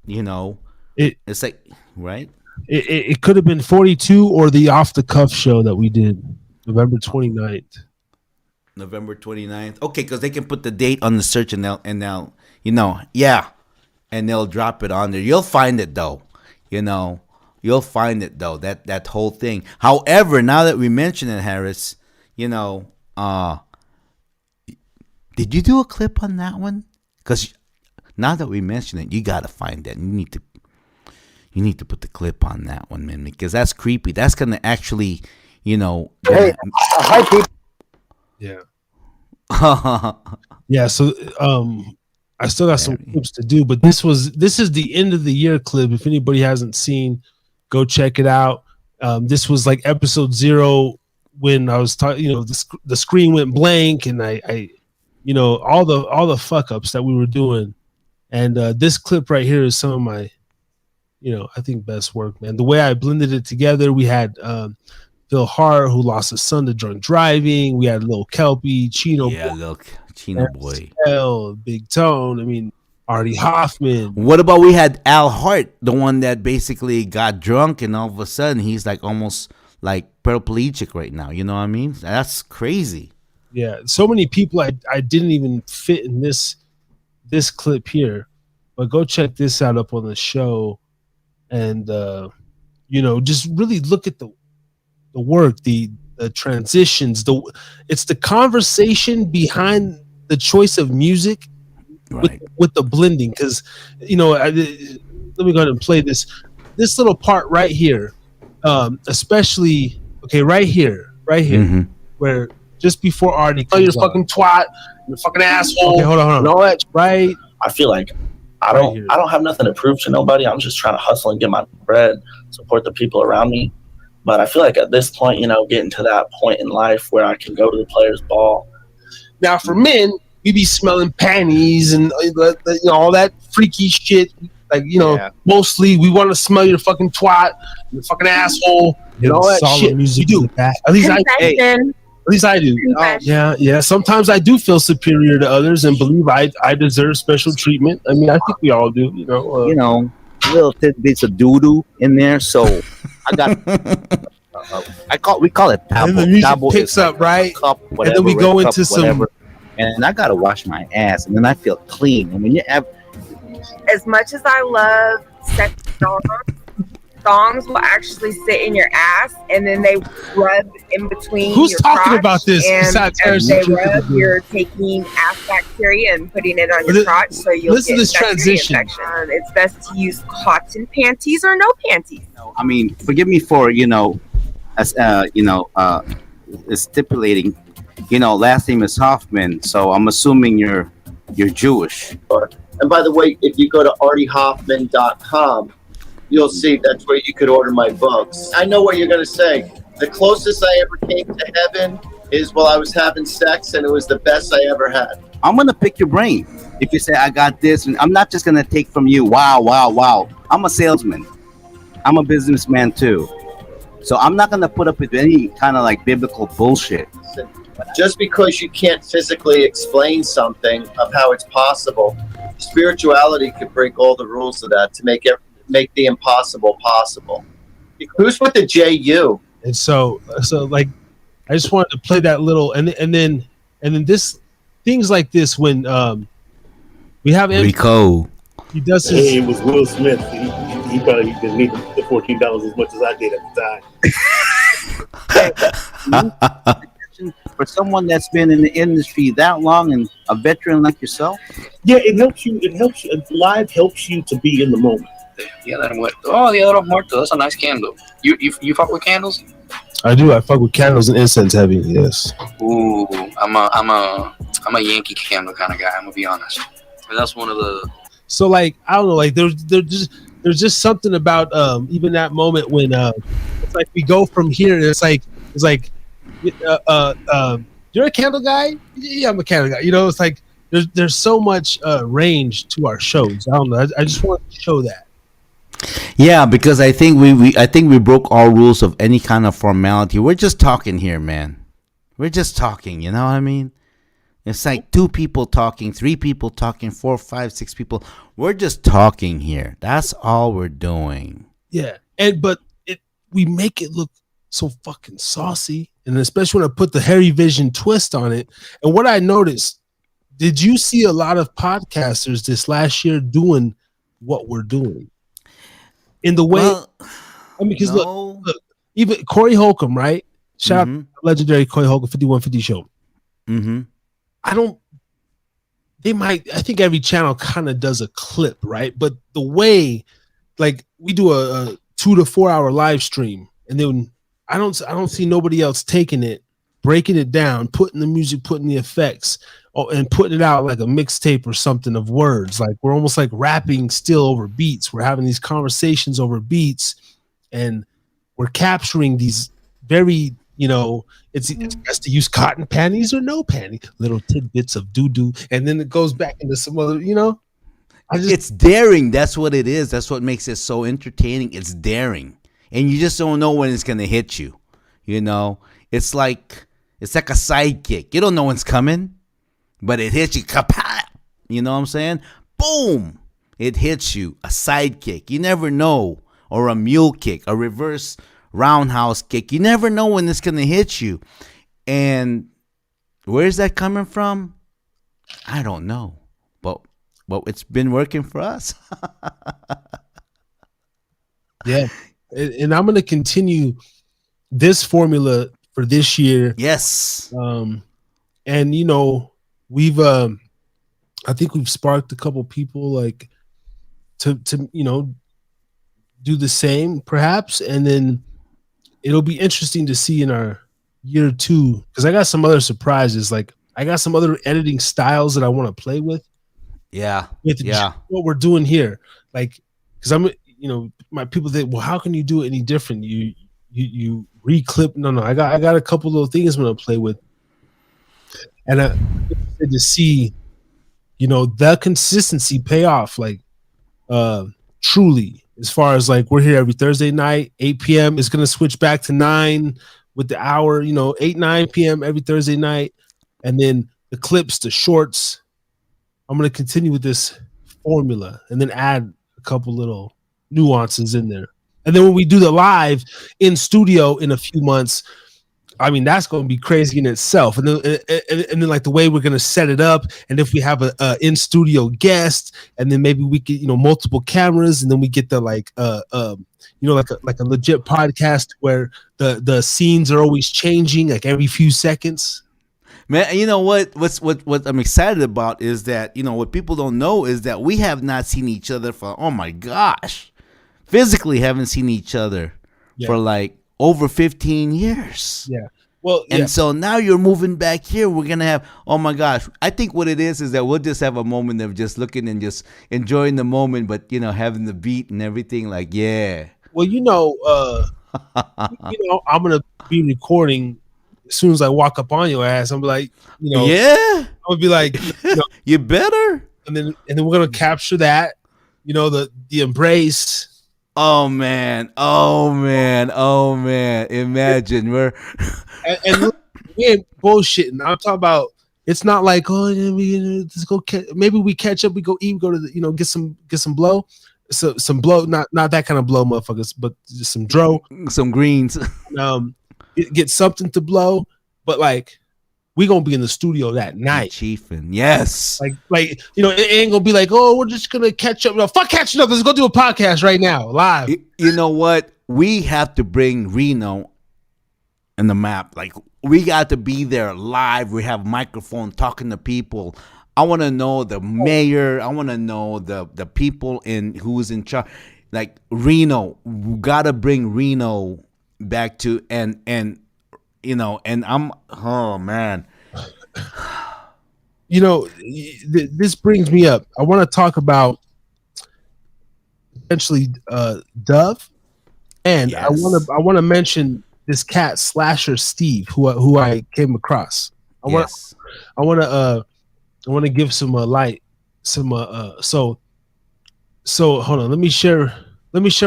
It's like, right? It could have been 42 or the Off the Cuff show that we did November 29th. November 29th. Okay, because they can put the date on the search and they'll, yeah, and they'll drop it on there. You'll find it though. You'll find it though. That whole thing. However, now that we mention it, Harris, did you do a clip on that one? Because now that we mention it, you gotta find that. You need to put the clip on that one, man, because that's creepy. That's gonna actually, Hey, hi, people. Yeah. Yeah. So I still got some clips to do, but this is the end of the year clip. If anybody hasn't seen, go check it out. This was like episode 0 when I was talking. The screen went blank, and I all the fuck ups that we were doing, and this clip right here is some of my, I think best work, man. The way I blended it together, we had Phil Hart, who lost his son to drunk driving. We had Lil Kelpie, Chino, Chino boy, Big Tone. I mean, Artie Hoffman. What about we had Al Hart, the one that basically got drunk and all of a sudden he's like almost like paraplegic right now. You know what I mean? That's crazy. Yeah, so many people I didn't even fit in this clip here, but go check this out up on the show, and just really look at the work, the transitions, it's the conversation behind the choice of music, right, with the blending. Because let me go ahead and play this little part right here, especially right here, mm-hmm, where just before Artie, you're a fucking twat, you're a fucking asshole. Okay, hold on. And all that, right? I feel like I don't have nothing to prove to nobody. I'm just trying to hustle and get my bread, support the people around me. But I feel like at this point, getting to that point in life where I can go to the players' ball. Now, for men, we be smelling panties and all that freaky shit. Like, mostly we want to smell your fucking twat, your fucking asshole, and all that shit. Music you do. At least I do. Yeah. Sometimes I do feel superior to others and believe I deserve special treatment. I mean, I think we all do. Little tidbits of doo-doo in there. So I got we call it tabo. And the music picks up, right? Cup, whatever, and then we go into some whatever. And I gotta wash my ass, and then I feel clean. And when you have, as much as I love sex songs will actually sit in your ass, and then they rub in between. Who's your talking about this? And as they rub, you're taking ass bacteria and putting it on your crotch, so you'll listen get to this transition. Infection. It's best to use cotton panties or no panties. I mean, forgive me for stipulating. Last name is Hoffman, so I'm assuming you're Jewish. And by the way, if you go to artiehoffman.com, you'll see that's where you could order my books. I know what you're going to say. The closest I ever came to heaven is while I was having sex, and it was the best I ever had. I'm going to pick your brain. If you say, I got this, and I'm not just going to take from you, wow. I'm a salesman. I'm a businessman too. So I'm not going to put up with any kind of like biblical bullshit. Just because you can't physically explain something of how it's possible, spirituality could break all the rules of that to make the impossible possible. Who's with the JU? And so like, I just wanted to play that little, and then this, things like this when we have Rico. He does his. It was Will Smith. He probably didn't need the $14 as much as I did at the time. For someone that's been in the industry that long and a veteran like yourself, yeah, it helps you. Live helps you to be in the moment. Dia de Muertos. Oh, Dia de los Muertos. That's a nice candle. You fuck with candles? I do. I fuck with candles and incense heavy. Yes. Ooh, I'm a Yankee candle kind of guy. I'm gonna be honest. And that's one of the. So like, I don't know, like there's just something about even that moment when it's like we go from here and it's like you're a candle guy? Yeah, I'm a candle guy. It's like there's so much range to our shows. I don't know. I just want to show that. Yeah, because I think we broke all rules of any kind of formality. We're just talking here, man. We're just talking. You know what I mean? It's like 2 people talking, 3 people talking, 4, 5, 6 people. We're just talking here. That's all we're doing. Yeah, but we make it look so fucking saucy, and especially when I put the Harry Vision twist on it. And what I noticed, did you see a lot of podcasters this last year doing what we're doing? In the way, I mean, because No. look, even Corey Holcomb, right? Shout out to legendary Corey Holcomb 5150 show. Mm-hmm. I think every channel kind of does a clip, right? But the way, like, we do a 2 to 4 hour live stream, and then I don't see nobody else taking it, breaking it down, putting the music, putting the effects, and putting it out like a mixtape or something of words. Like, we're almost like rapping still over beats. We're having these conversations over beats, and we're capturing these very, it's best to use cotton panties or no panties, little tidbits of doo-doo, and then it goes back into some other, it's daring. That's what it is. That's what makes it so entertaining. It's daring, and you just don't know when it's gonna hit you. It's like a sidekick. You don't know when it's coming, but it hits you. Kapow! You know what I'm saying? Boom! It hits you. A sidekick. You never know, or a mule kick, a reverse roundhouse kick. You never know when it's gonna hit you. And where's that coming from? I don't know, but it's been working for us. Yeah, and I'm gonna continue this formula for this year. Yes. And we've I think we've sparked a couple people like to do the same perhaps, and then it'll be interesting to see in our year 2, because I got some other surprises. Like, I got some other editing styles that I want to play with. Yeah. What we're doing here, like, because I'm, my people think, well, how can you do it any different? You reclip. No, I got a couple little things I'm gonna play with, and to see, the consistency pay off, like, truly. As far as, like, we're here every Thursday night, 8 p.m. It's gonna switch back to 9 with the hour, 8, 9 p.m. every Thursday night, and then the clips, the shorts. I'm gonna continue with this formula, and then add a couple little nuances in there. And then when we do the live in studio in a few months, I mean, that's going to be crazy in itself. And then like the way we're going to set it up, and if we have a in studio guest, and then maybe we get multiple cameras, and then we get the like like a legit podcast where the scenes are always changing, like every few seconds. Man, you know what I'm excited about is that, what people don't know is that we have not seen each other for, oh my gosh, physically haven't seen each other for like over 15 years. Yeah. Well, and so now you're moving back here. We're going to have, oh my gosh, I think what it is that we'll just have a moment of just looking and just enjoying the moment, but, having the beat and everything, like, yeah. Well, I'm going to be recording as soon as I walk up on your ass. I'm like, yeah. I'm gonna be like, you better. And then we're gonna capture that, the embrace. Oh man. Imagine we're and we ain't bullshitting. I'm talking about. It's not like, oh, let's go. Maybe we catch up. We go eat. We go to the, get some blow. So some blow, not that kind of blow, motherfuckers, but just some dro, some greens. Get something to blow, but like, we gonna be in the studio that night, chiefing. Yes, like it ain't gonna be like, oh, we're just gonna catch up. No, fuck catching up. Let's go do a podcast right now, live. You know what? We have to bring Reno in the map. Like, we got to be there live. We have microphone talking to people. I want to know the mayor. I want to know the people who's in charge. Like, Reno, we gotta bring Reno back to and I'm, oh man, this brings me up. I want to talk about essentially Dove, and yes. I want to mention this cat Slasher Steve who I came across. I want to give some light, some so hold on, let me share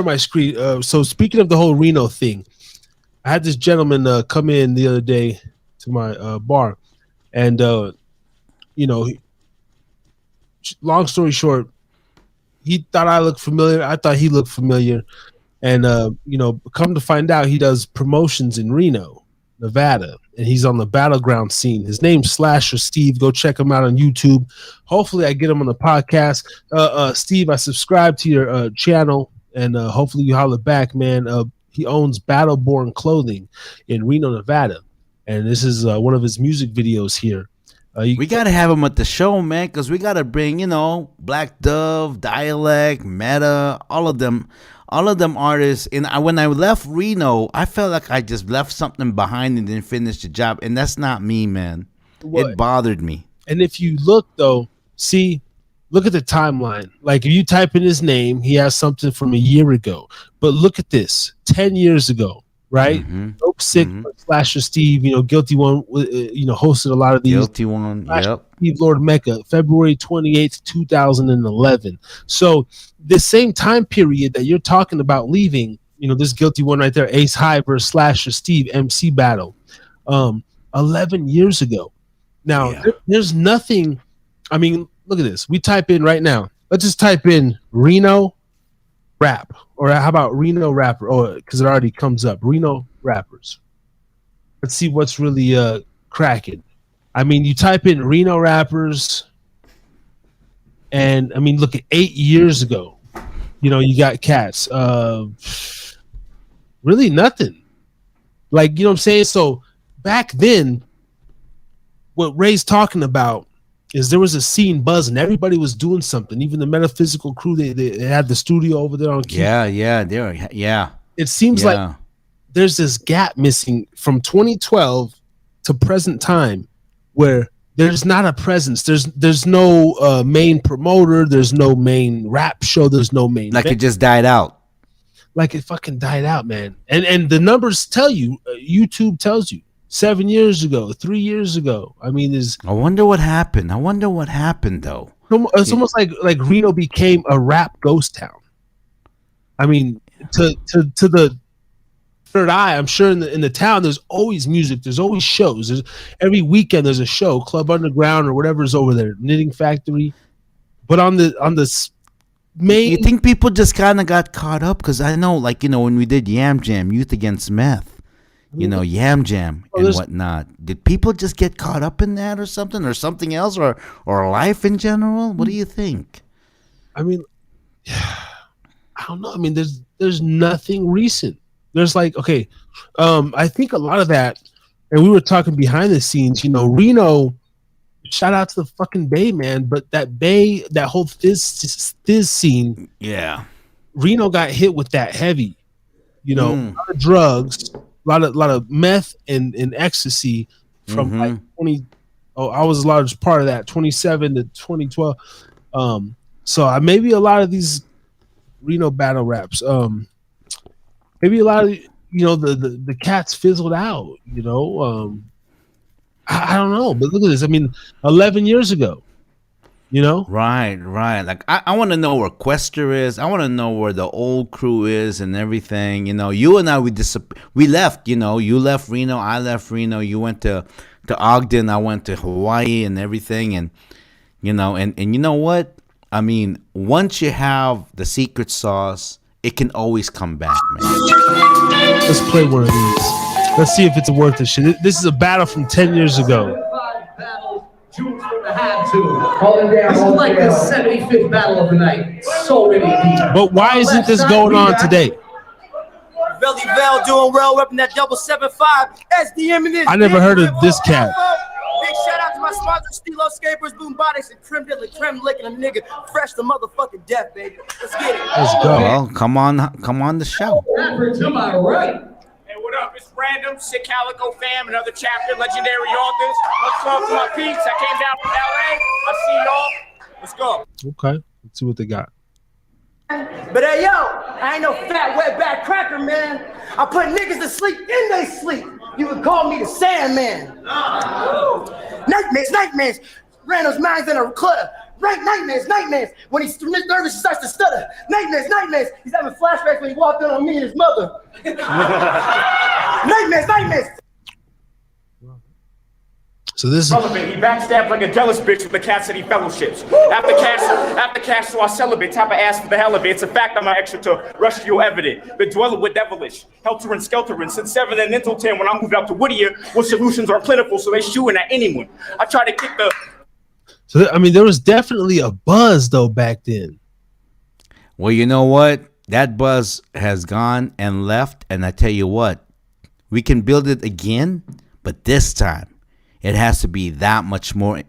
my screen. So speaking of the whole Reno thing, I had this gentleman come in the other day to my bar, and long story short, he thought I looked familiar. I thought he looked familiar, and come to find out, he does promotions in Reno, Nevada, and he's on the battleground scene. His name's Slasher Steve. Go check him out on YouTube. Hopefully, I get him on the podcast. Steve, I subscribe to your channel, and hopefully you holler back, man. He owns Battleborn Clothing in Reno, Nevada, and this is one of his music videos here. We gotta have him at the show, man, because we gotta bring, Black Dove, Dialect, Meta, all of them artists. And when I left Reno, I felt like I just left something behind and didn't finish the job, and that's not me, man. What? It bothered me. And if you look though, look at the timeline. Like if you type in his name, he has something from a year ago. But look at this, 10 years ago. Right, Dope Sick, Slasher Steve, Guilty One, hosted a lot of these. Guilty One, yep. Steve Lord Mecca, February 28th, 2011. So the same time period that you're talking about leaving, this Guilty One right there, Ace High versus Slasher Steve MC battle, 11 years ago. Now there's nothing. I mean, look at this. We type in right now. Let's just type in Reno rap. Or how about Reno rapper? Oh, because it already comes up. Reno rappers. Let's see what's really cracking. I mean, you type in Reno rappers, and I mean, look at 8 years ago. You got cats. Really nothing. Like, what I'm saying? So back then, what Ray's talking about is there was a scene buzzing. Everybody was doing something. Even the Metaphysical crew, they had the studio over there on Key. Yeah. It seems like there's this gap missing from 2012 to present time where there's not a presence. There's no main promoter. There's no main rap show. There's no main. Like it just died out. Like it fucking died out, man. And the numbers tell you, YouTube tells you. 7 years ago, 3 years ago. I mean, I wonder what happened. Though. It's almost like Reno became a rap ghost town. I mean, to the third eye, I'm sure in the town there's always music, there's always shows. Every weekend there's a show, Club Underground or whatever's over there, Knitting Factory. But on the main, you think people just kind of got caught up? Because I know, when we did Yam Jam, Youth Against Meth. Yam Jam and whatnot. Did people just get caught up in that or something else, or life in general? What do you think? I mean, I don't know. I mean, there's nothing recent. There's I think a lot of that, and we were talking behind the scenes. Reno. Shout out to the fucking Bay, man. But that Bay, that whole fizz scene. Yeah. Reno got hit with that heavy. A lot of drugs. A lot of meth and ecstasy from 20. Oh, I was a large part of that 27 to 2012. So maybe a lot of these Reno battle raps. Maybe a lot of the cats fizzled out. I don't know, but look at this. I mean, 11 years ago. Right. Like I want to know where Quester is. I want to know where the old crew is and everything. You and I we left. You left Reno. I left Reno. You went to Ogden. I went to Hawaii and everything. And and you know what? I mean, once you have the secret sauce, it can always come back, man. Let's play one of these. Let's see if it's worth the shit. This is a battle from 10 years ago. This is like the 75th battle of the night. So many people. But why isn't this going on today? Belly Bell doing well, repping that 775. SDM in this. I never heard of this cat. Big shout out to my sponsor, Stilo Scapers, Boom Bodies, and Trim Diddler, Trim licking a nigga fresh to motherfucking death, baby. Let's get it. Let's go. Well, come on the show. To my right. What up? It's Random, Sick Calico Fam, another chapter, legendary authors. Let's talk to my peeps. I came down from LA. I see y'all. Let's go. Okay. Let's see what they got. But hey, yo, I ain't no fat wetback cracker, man. I put niggas to sleep in they sleep. You would call me the Sandman. Nightmares. Randall's mind's in a clutter. Right, nightmares. When he's nervous, he starts to stutter. Nightmares. He's having flashbacks when he walked in on me and his mother. Nightmares. So this is he backstabbed like a jealous bitch with the cats that he fellowships. After cash, so I celibate, type of ass for the hell of it. It's a fact I'm not extraterrestrial evident. Been dwelling with devilish, helter and skeltering since 7 and until 10 when I moved out to Whittier, where solutions are plentiful, so they shooting at anyone. I try to kick the. So I mean, there was definitely a buzz though back then. Well, you know what? that buzz has gone and left, and I tell you what, we can build it again, but this time it has to be that much more.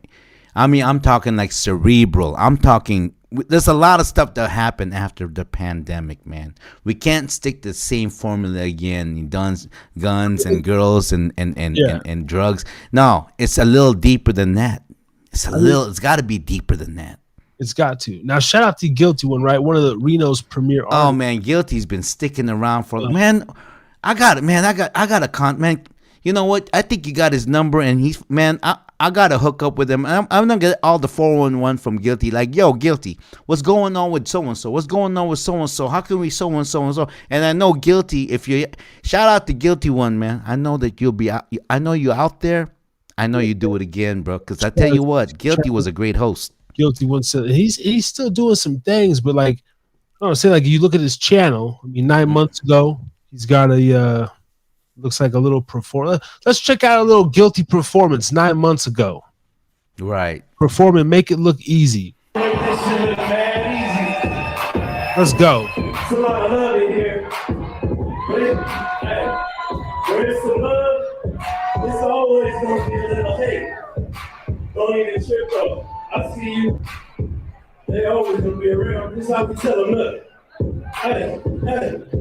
I mean, I'm talking like cerebral. I'm talking, there's a lot of stuff that happened after the pandemic, man. We can't stick the same formula again, guns and girls and drugs. No, it's a little deeper than that. It's got to be deeper than that. It's got to. Now, shout out to Guilty One, right? One of the Reno's premier artists. Oh man, Guilty's been sticking around for man. I got it, man. I got a man. You know what? I think you got his number, and he's man. I got to hook up with him. I'm gonna get all the 411 from Guilty. Like, yo, Guilty, what's going on with so and so? What's going on with so and so? How can we so and so and so? And I know Guilty. If you shout out to Guilty One, man. I know that you'll be. I know you're out there. I know you do it again, bro. Because I tell you what, Guilty was a great host. Guilty One said he's still doing some things, but like I don't say, like you look at his channel. I mean, 9 months ago, he's got a looks like a little performance. Let's check out a little Guilty performance 9 months ago. Right, perform and make it look easy. Let's go. It's a lot of love in here. Where it's some love, it's always going to be a little hate. Don't even trip though. I see you. They always gonna be around. This is how we tell them, look. Hey,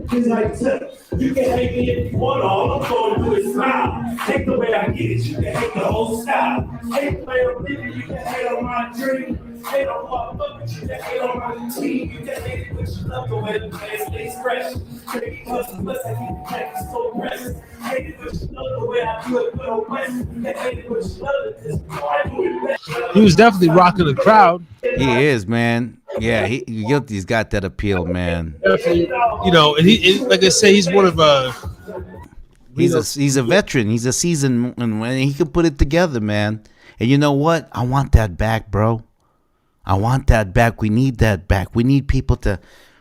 this is how you tell them. You can hate me if you want. All I'm going to do is smile. Hate the way I get it. You can hate the whole style. Hate the way I'm living. You can hate on my dream. Hate on motherfuckers. You can hate on my team. You can hate it, but you love the way the man stays fresh. Crazy hustle, I keep the pack so rest. Hate it, but you love the way I do it for the West. You can hate it, but you love it. This boy, I do it best. He was definitely rocking the crowd. He is, man. Yeah, Guilty's got that appeal, man. Definitely, you know, and he like I say, he's one of he's a veteran. He's a seasoned, and he can put it together, man. And you know what? I want that back, bro. I want that back. We need that back. We need people to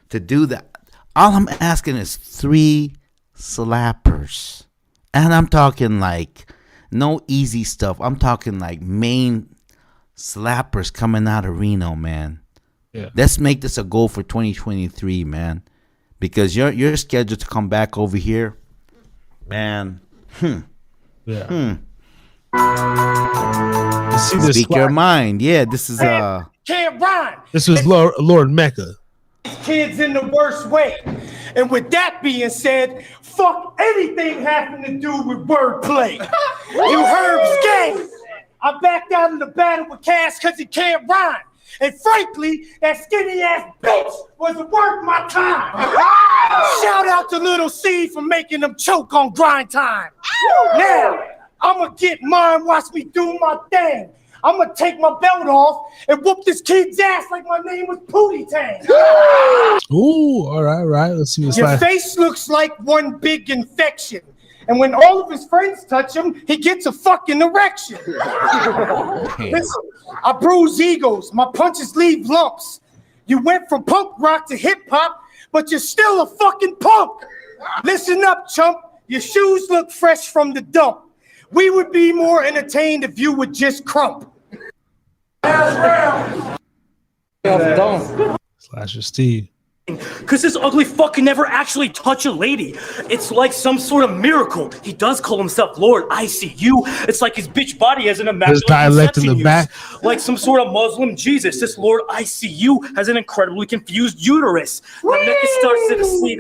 do that. All I'm asking is 3 slappers, and I'm talking like no easy stuff. I'm talking like main slappers coming out of Reno, man. Yeah. Let's make this a goal for 2023, man, because you're scheduled to come back over here, man. Yeah. Speak your mind. Yeah, this is Can't rhyme. This was Lord Mecca. Kids in the worst way. And with that being said, fuck anything having to do with wordplay. You Herb's gang. I backed out in the battle with Cass because he can't rhyme. And frankly, that skinny ass bitch was worth my time. Shout out to Little C for making them choke on grind time. Now, I'ma get mine, watch me do my thing. I'ma take my belt off and whoop this kid's ass like my name was Pootie Tang. Ooh, all right. Let's see what's Your like. face looks like one big infection. And when all of his friends touch him, he gets a fucking erection. Listen, I bruise egos. My punches leave lumps. You went from punk rock to hip hop, but you're still a fucking punk. Listen up, chump. Your shoes look fresh from the dump. We would be more entertained if you would just crump. Slasher Steve. Cause this ugly fuck can never actually touch a lady. It's like some sort of miracle. He does call himself Lord ICU. It's like his bitch body has an immaculate dialect in the conception back. use. Like some sort of Muslim Jesus. This Lord ICU has an incredibly confused uterus. The Mecca starts to deceive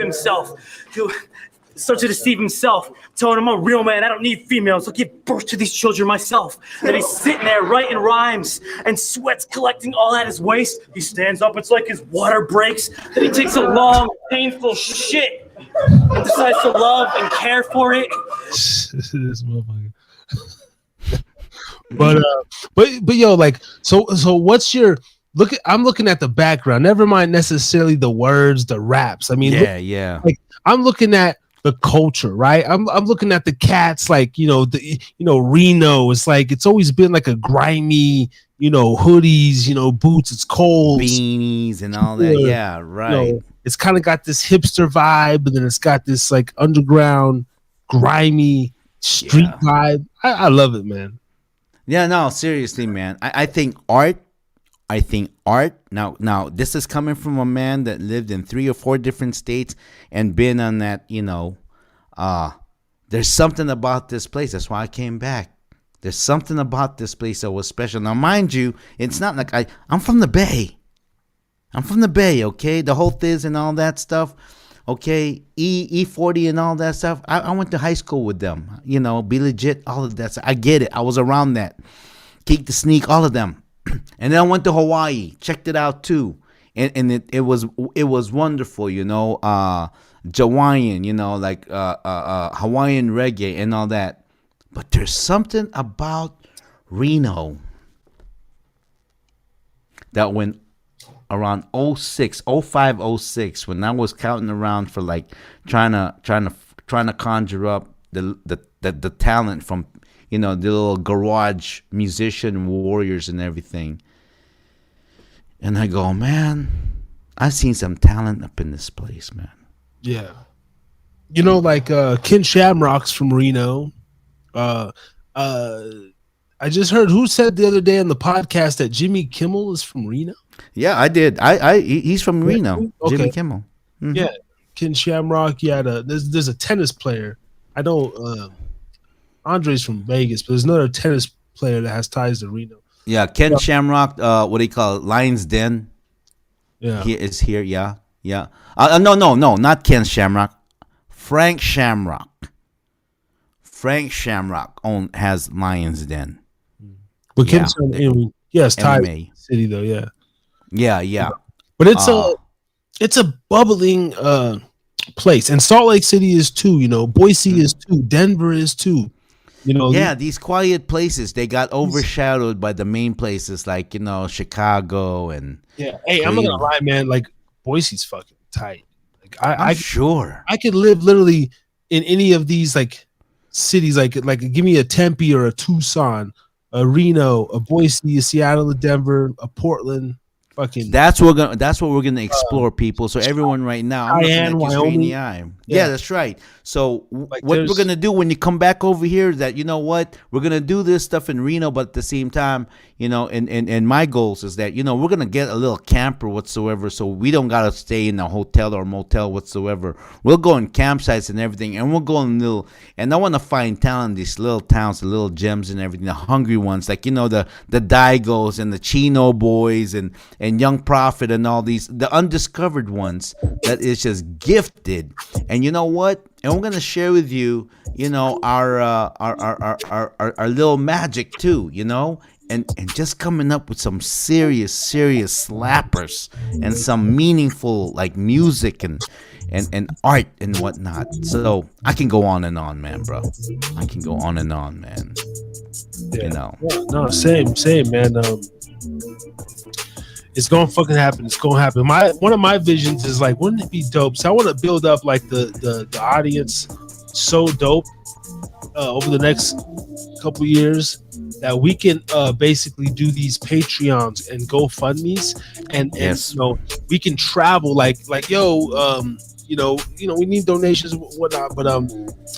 himself. Telling him I'm a real man, I don't need females, I'll give birth to these children myself. And he's sitting there writing rhymes, and sweat's collecting all at his waist. He stands up, it's like his water breaks. Then he takes a long, painful shit and decides to love and care for it. This motherfucker. but yo, like, so what's your look? I'm looking at the background. Never mind necessarily the words, the raps. I mean, yeah. Like, I'm looking at the culture, right? I'm looking at the cats, like, Reno. It's like it's always been like a grimy, hoodies, boots. It's cold, beanies and all that. Yeah, right. It's kind of got this hipster vibe, but then it's got this like underground, grimy street vibe. I love it, man. Yeah, no, seriously, man. I think art I think art. Now this is coming from a man that lived in 3 or 4 different states and been on that. There's something about this place. That's why I came back. There's something about this place that was special. Now, mind you, it's not like I'm from the Bay. I'm from the Bay, okay? The whole Thiz and all that stuff, okay? E40 and all that stuff. I went to high school with them. Be legit, all of that stuff. I get it. I was around that. Geek the Sneak, all of them. And then I went to Hawaii. Checked it out too. And it was wonderful, Hawaiian, Hawaiian reggae and all that. But there's something about Reno that when around 05, 06, when I was counting around for like trying to conjure up the talent from the little garage musician warriors and everything, and I go, man, I've seen some talent up in this place, man. Yeah, like Ken Shamrock's from Reno. I just heard who said the other day on the podcast that Jimmy Kimmel is from Reno. Yeah, I did. He's from Reno. Okay. Jimmy Kimmel. Mm-hmm. Yeah, Ken Shamrock. Yeah, there's a tennis player. I know Andre's from Vegas, but there's another tennis player that has ties to Reno. Yeah, Ken Shamrock. What do you call it? Lion's Den. Yeah, he is here. Yeah. No, not Ken Shamrock. Frank Shamrock. Frank Shamrock has Lion's Den. But Ken Shamrock, yes, tied city though. Yeah. But it's a bubbling place, and Salt Lake City is too. Boise is too. Denver is too. These quiet places, they got overshadowed by the main places like Chicago and Hey, I'm not gonna lie, man. Like Boise's fucking tight. Like I'm sure I could live literally in any of these like cities. Like give me a Tempe or a Tucson, a Reno, a Boise, a Seattle, a Denver, a Portland. Fucking. That's what we're gonna explore, people. So everyone right now, Cheyenne, Wyoming. Yeah, that's right. So what we're gonna do when you come back over here is that we're gonna do this stuff in Reno, but at the same time, and my goals is that we're gonna get a little camper whatsoever, so we don't gotta stay in a hotel or motel whatsoever. We'll go in campsites and everything, and we'll go in and I want to find talent in these little towns, the little gems and everything, the hungry ones, like the Daigos and the Chino Boys and Young Prophet and all these, the undiscovered ones that is just gifted. And you know what? And we're gonna share with you, our little magic too, and just coming up with some serious slappers and some meaningful like music and art and whatnot. So I can go on and on, man, bro. I can go on and on, man. Yeah. No, same, man. It's gonna fucking happen. It's gonna happen. One of my visions is like, wouldn't it be dope? So I want to build up like the audience so dope over the next couple years that we can basically do these Patreons and GoFundMes and we can travel like we need donations and whatnot, but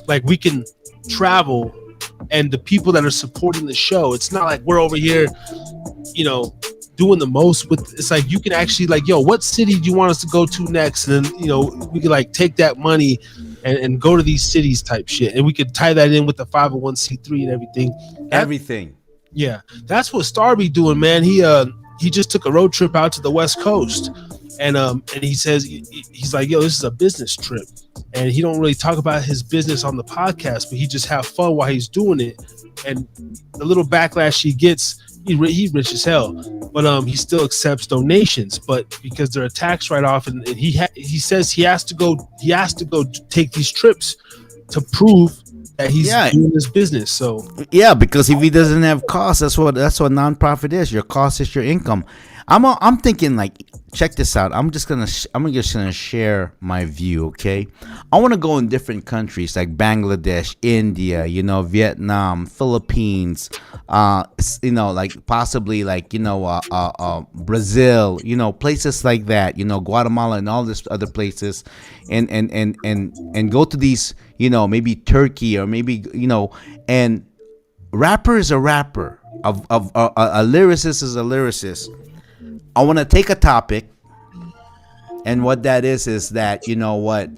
like we can travel, and the people that are supporting the show, it's not like we're over here doing the most with. It's like you can actually like, what city do you want us to go to next, and then we could like take that money and go to these cities type shit, and we could tie that in with the 501c3 and everything. Yeah, that's what Starby doing, man. He just took a road trip out to the West Coast, and he says he's like, this is a business trip, and he don't really talk about his business on the podcast, but he just have fun while he's doing it, and the little backlash he gets. He rich as hell, but he still accepts donations. But because they're a tax write-off, and he says he has to go take these trips to prove that he's doing this business. So because if he doesn't have costs, that's what nonprofit is. Your cost is your income. I'm thinking like, check this out. I'm just gonna share my view. Okay, I want to go in different countries like Bangladesh, India, Vietnam, Philippines, like possibly like Brazil, places like that, Guatemala and all these other places, and go to these, maybe Turkey or maybe and rapper is a rapper, a lyricist is a lyricist. I want to take a topic, and what that is that, you know what?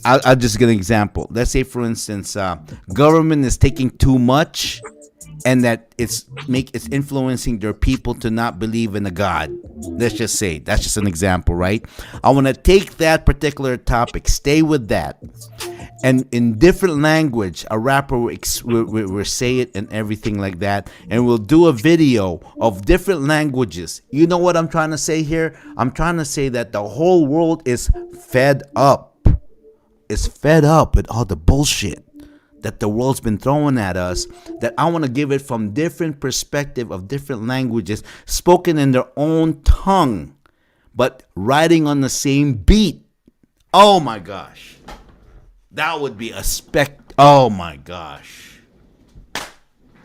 I'll just give an example. Let's say, for instance, government is taking too much, and that it's influencing their people to not believe in a God. Let's just say that's just an example, right? I want to take that particular topic, stay with that, and in different language, a rapper will say it and everything like that, and we'll do a video of different languages. You know what I'm trying to say here? I'm trying to say that the whole world is fed up. Is fed up with all the bullshit that the world's been throwing at us, that I want to give it from different perspective of different languages, spoken in their own tongue, but riding on the same beat. Oh my gosh. That would be a oh my gosh.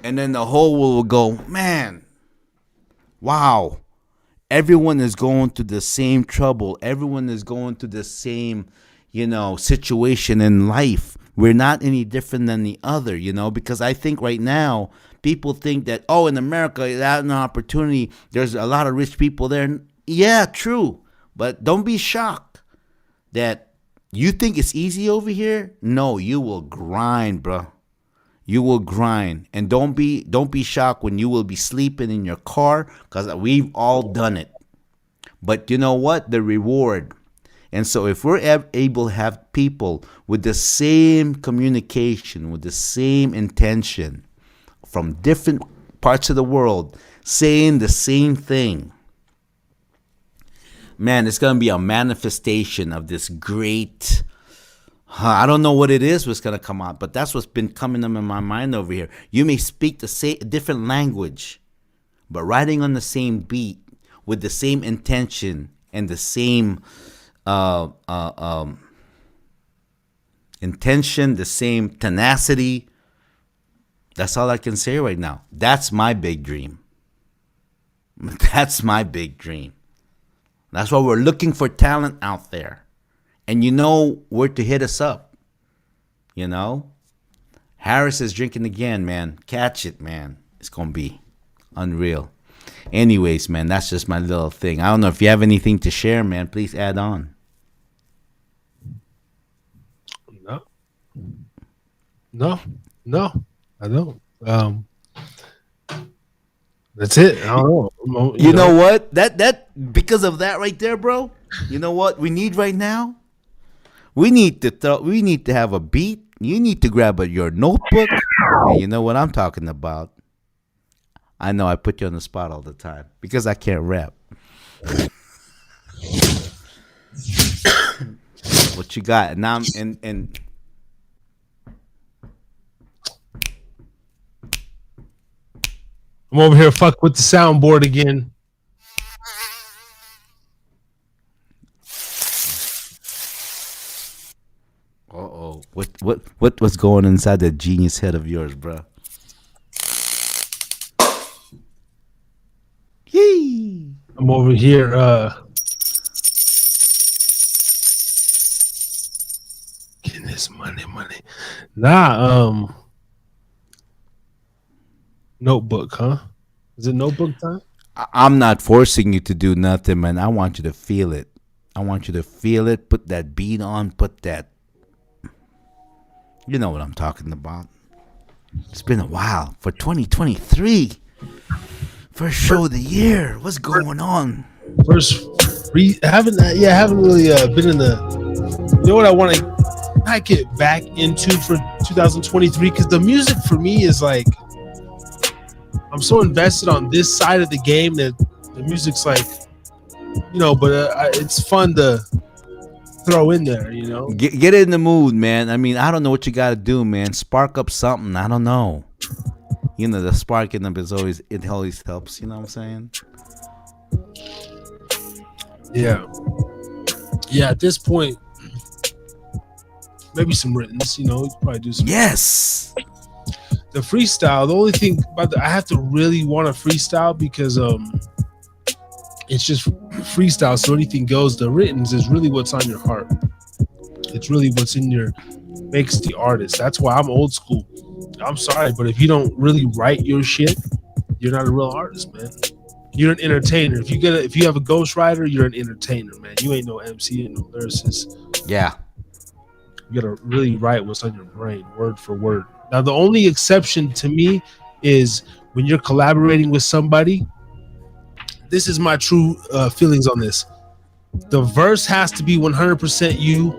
And then the whole world will go, man, wow. Everyone is going through the same trouble. Everyone is going through the same, situation in life. We're not any different than the other, because I think right now people think that, in America, that's an opportunity. There's a lot of rich people there. Yeah, true. But don't be shocked that you think it's easy over here. No, you will grind, bro. You will grind. And don't be shocked when you will be sleeping in your car, because we've all done it. But you know what? The reward. And so if we're able to have people with the same communication, with the same intention from different parts of the world saying the same thing, man, it's going to be a manifestation of this great, I don't know what it is what's going to come out, but that's what's been coming up in my mind over here. You may speak the same different language, but riding on the same beat with the same intention and the same intention, the same tenacity. That's all I can say right now. That's my big dream. That's my big dream. That's why we're looking for talent out there. And you know where to hit us up. Harris is drinking again, man. Catch it, man. It's going to be unreal. Anyways, man, that's just my little thing. I don't know if you have anything to share, man. Please add on. No, I don't. That's it. I don't know. You know what? That because of that right there, bro. You know what we need right now? We need to have a beat. You need to grab your notebook. And you know what I'm talking about. I know I put you on the spot all the time because I can't rap. What you got? And now I'm over here fuck with the soundboard again. Uh-oh. What was going inside that genius head of yours, bro? Yee. I'm over here getting this money. Notebook, huh? Is it notebook time? I'm not forcing you to do nothing, man. I want you to feel it. I want you to feel it. Put that beat on. Put that. You know what I'm talking about. It's been a while for 2023. First show of the year. What's going on? Haven't really been in the. You know what I want to not get back into for 2023, because the music for me is like, I'm so invested on this side of the game that the music's like, but it's fun to throw in there, Get in the mood, man. I mean, I don't know what you got to do, man. Spark up something. I don't know. The sparking up it always helps. You know what I'm saying? Yeah. Yeah, at this point, maybe some writtens, you probably do some. Yes. The freestyle, the only thing about I have to really want to freestyle because it's just freestyle, so anything goes. The writtens is really what's on your heart. It's really what's in makes the artist. That's why I'm old school. I'm sorry, but if you don't really write your shit, you're not a real artist, man. you're an entertainer. If you have a ghostwriter, you're an entertainer, man. You ain't no MC, you ain't no lyricist. Yeah. You gotta really write what's on your brain, word for word. Now, the only exception to me is when you're collaborating with somebody. This is my true feelings on this. The verse has to be 100% you.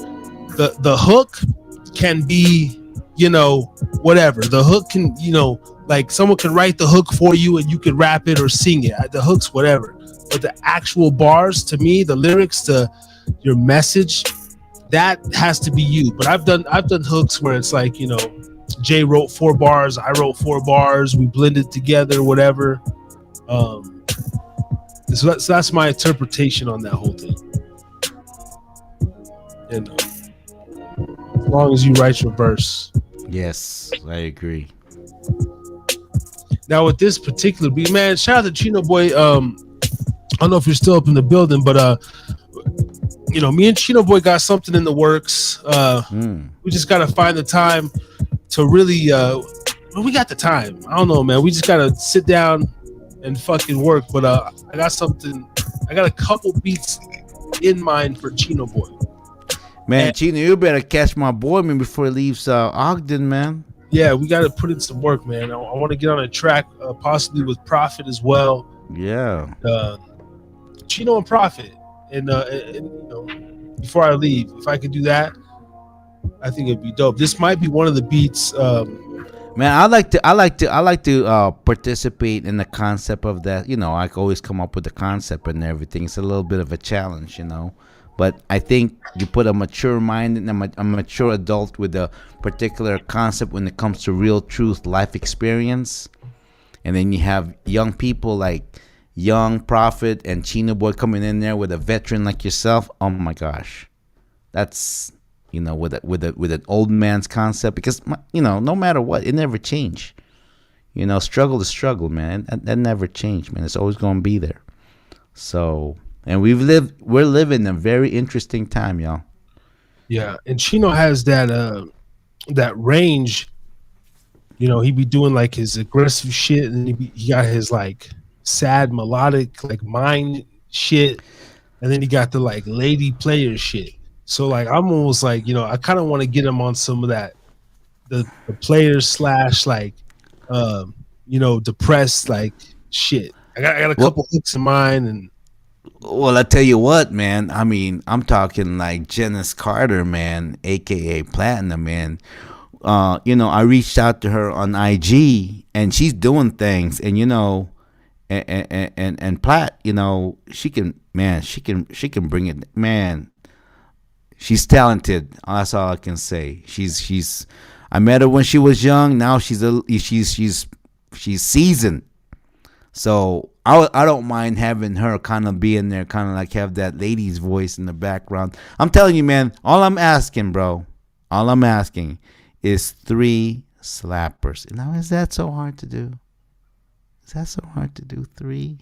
The hook can be, whatever. The hook can, like someone can write the hook for you and you can rap it or sing it. The hook's whatever. But the actual bars, to me, the lyrics, your message, that has to be you. But I've done hooks where it's like, Jay wrote 4 bars, I wrote 4 bars, we blended together, whatever. So that's my interpretation on that whole thing. And as long as you write your verse. Yes, I agree. Now with this particular beat, man, shout out to Chino Boy. I don't know if you're still up in the building, but me and Chino Boy got something in the works. We just gotta find the time to really we got the time. I don't know, man. We just gotta sit down and fucking work. But I got a couple beats in mind for Chino Boy. Man, Chino, you better catch my boy, man, before he leaves Ogden, man. Yeah, we got to put in some work, man. I want to get on a track, possibly with Prophet as well. Yeah. Chino and Prophet, and before I leave, if I could do that, I think it'd be dope. This might be one of the beats. Man, I like to participate in the concept of that. I always come up with the concept and everything. It's a little bit of a challenge, But I think you put a mature mind and a mature adult with a particular concept when it comes to real truth, life experience. And then you have young people like Young Prophet and Chino Boy coming in there with a veteran like yourself. Oh my gosh. That's, with an old man's concept, because, no matter what, it never changed. Struggle to struggle, man. That never changed, man. It's always going to be there. So... And we're living a very interesting time, y'all. Yeah, and Chino has that range. He be doing like his aggressive shit, and he got his like sad melodic like mind shit, and then he got the like lady player shit. So like I'm almost like I kind of want to get him on some of that, the player / like depressed like shit. I got a couple hooks in mind and. Well, I tell you what, man. I mean, I'm talking like Janice Carter, man, aka Platinum, man. I reached out to her on IG, and she's doing things, and and Platt, she can bring it, man. She's talented. That's all I can say. I met her when she was young. Now she's seasoned. So I don't mind having her kind of be in there, kind of like have that lady's voice in the background. I'm telling you, man, all I'm asking is 3 slappers. Now, is that so hard to do? Is that so hard to do, 3?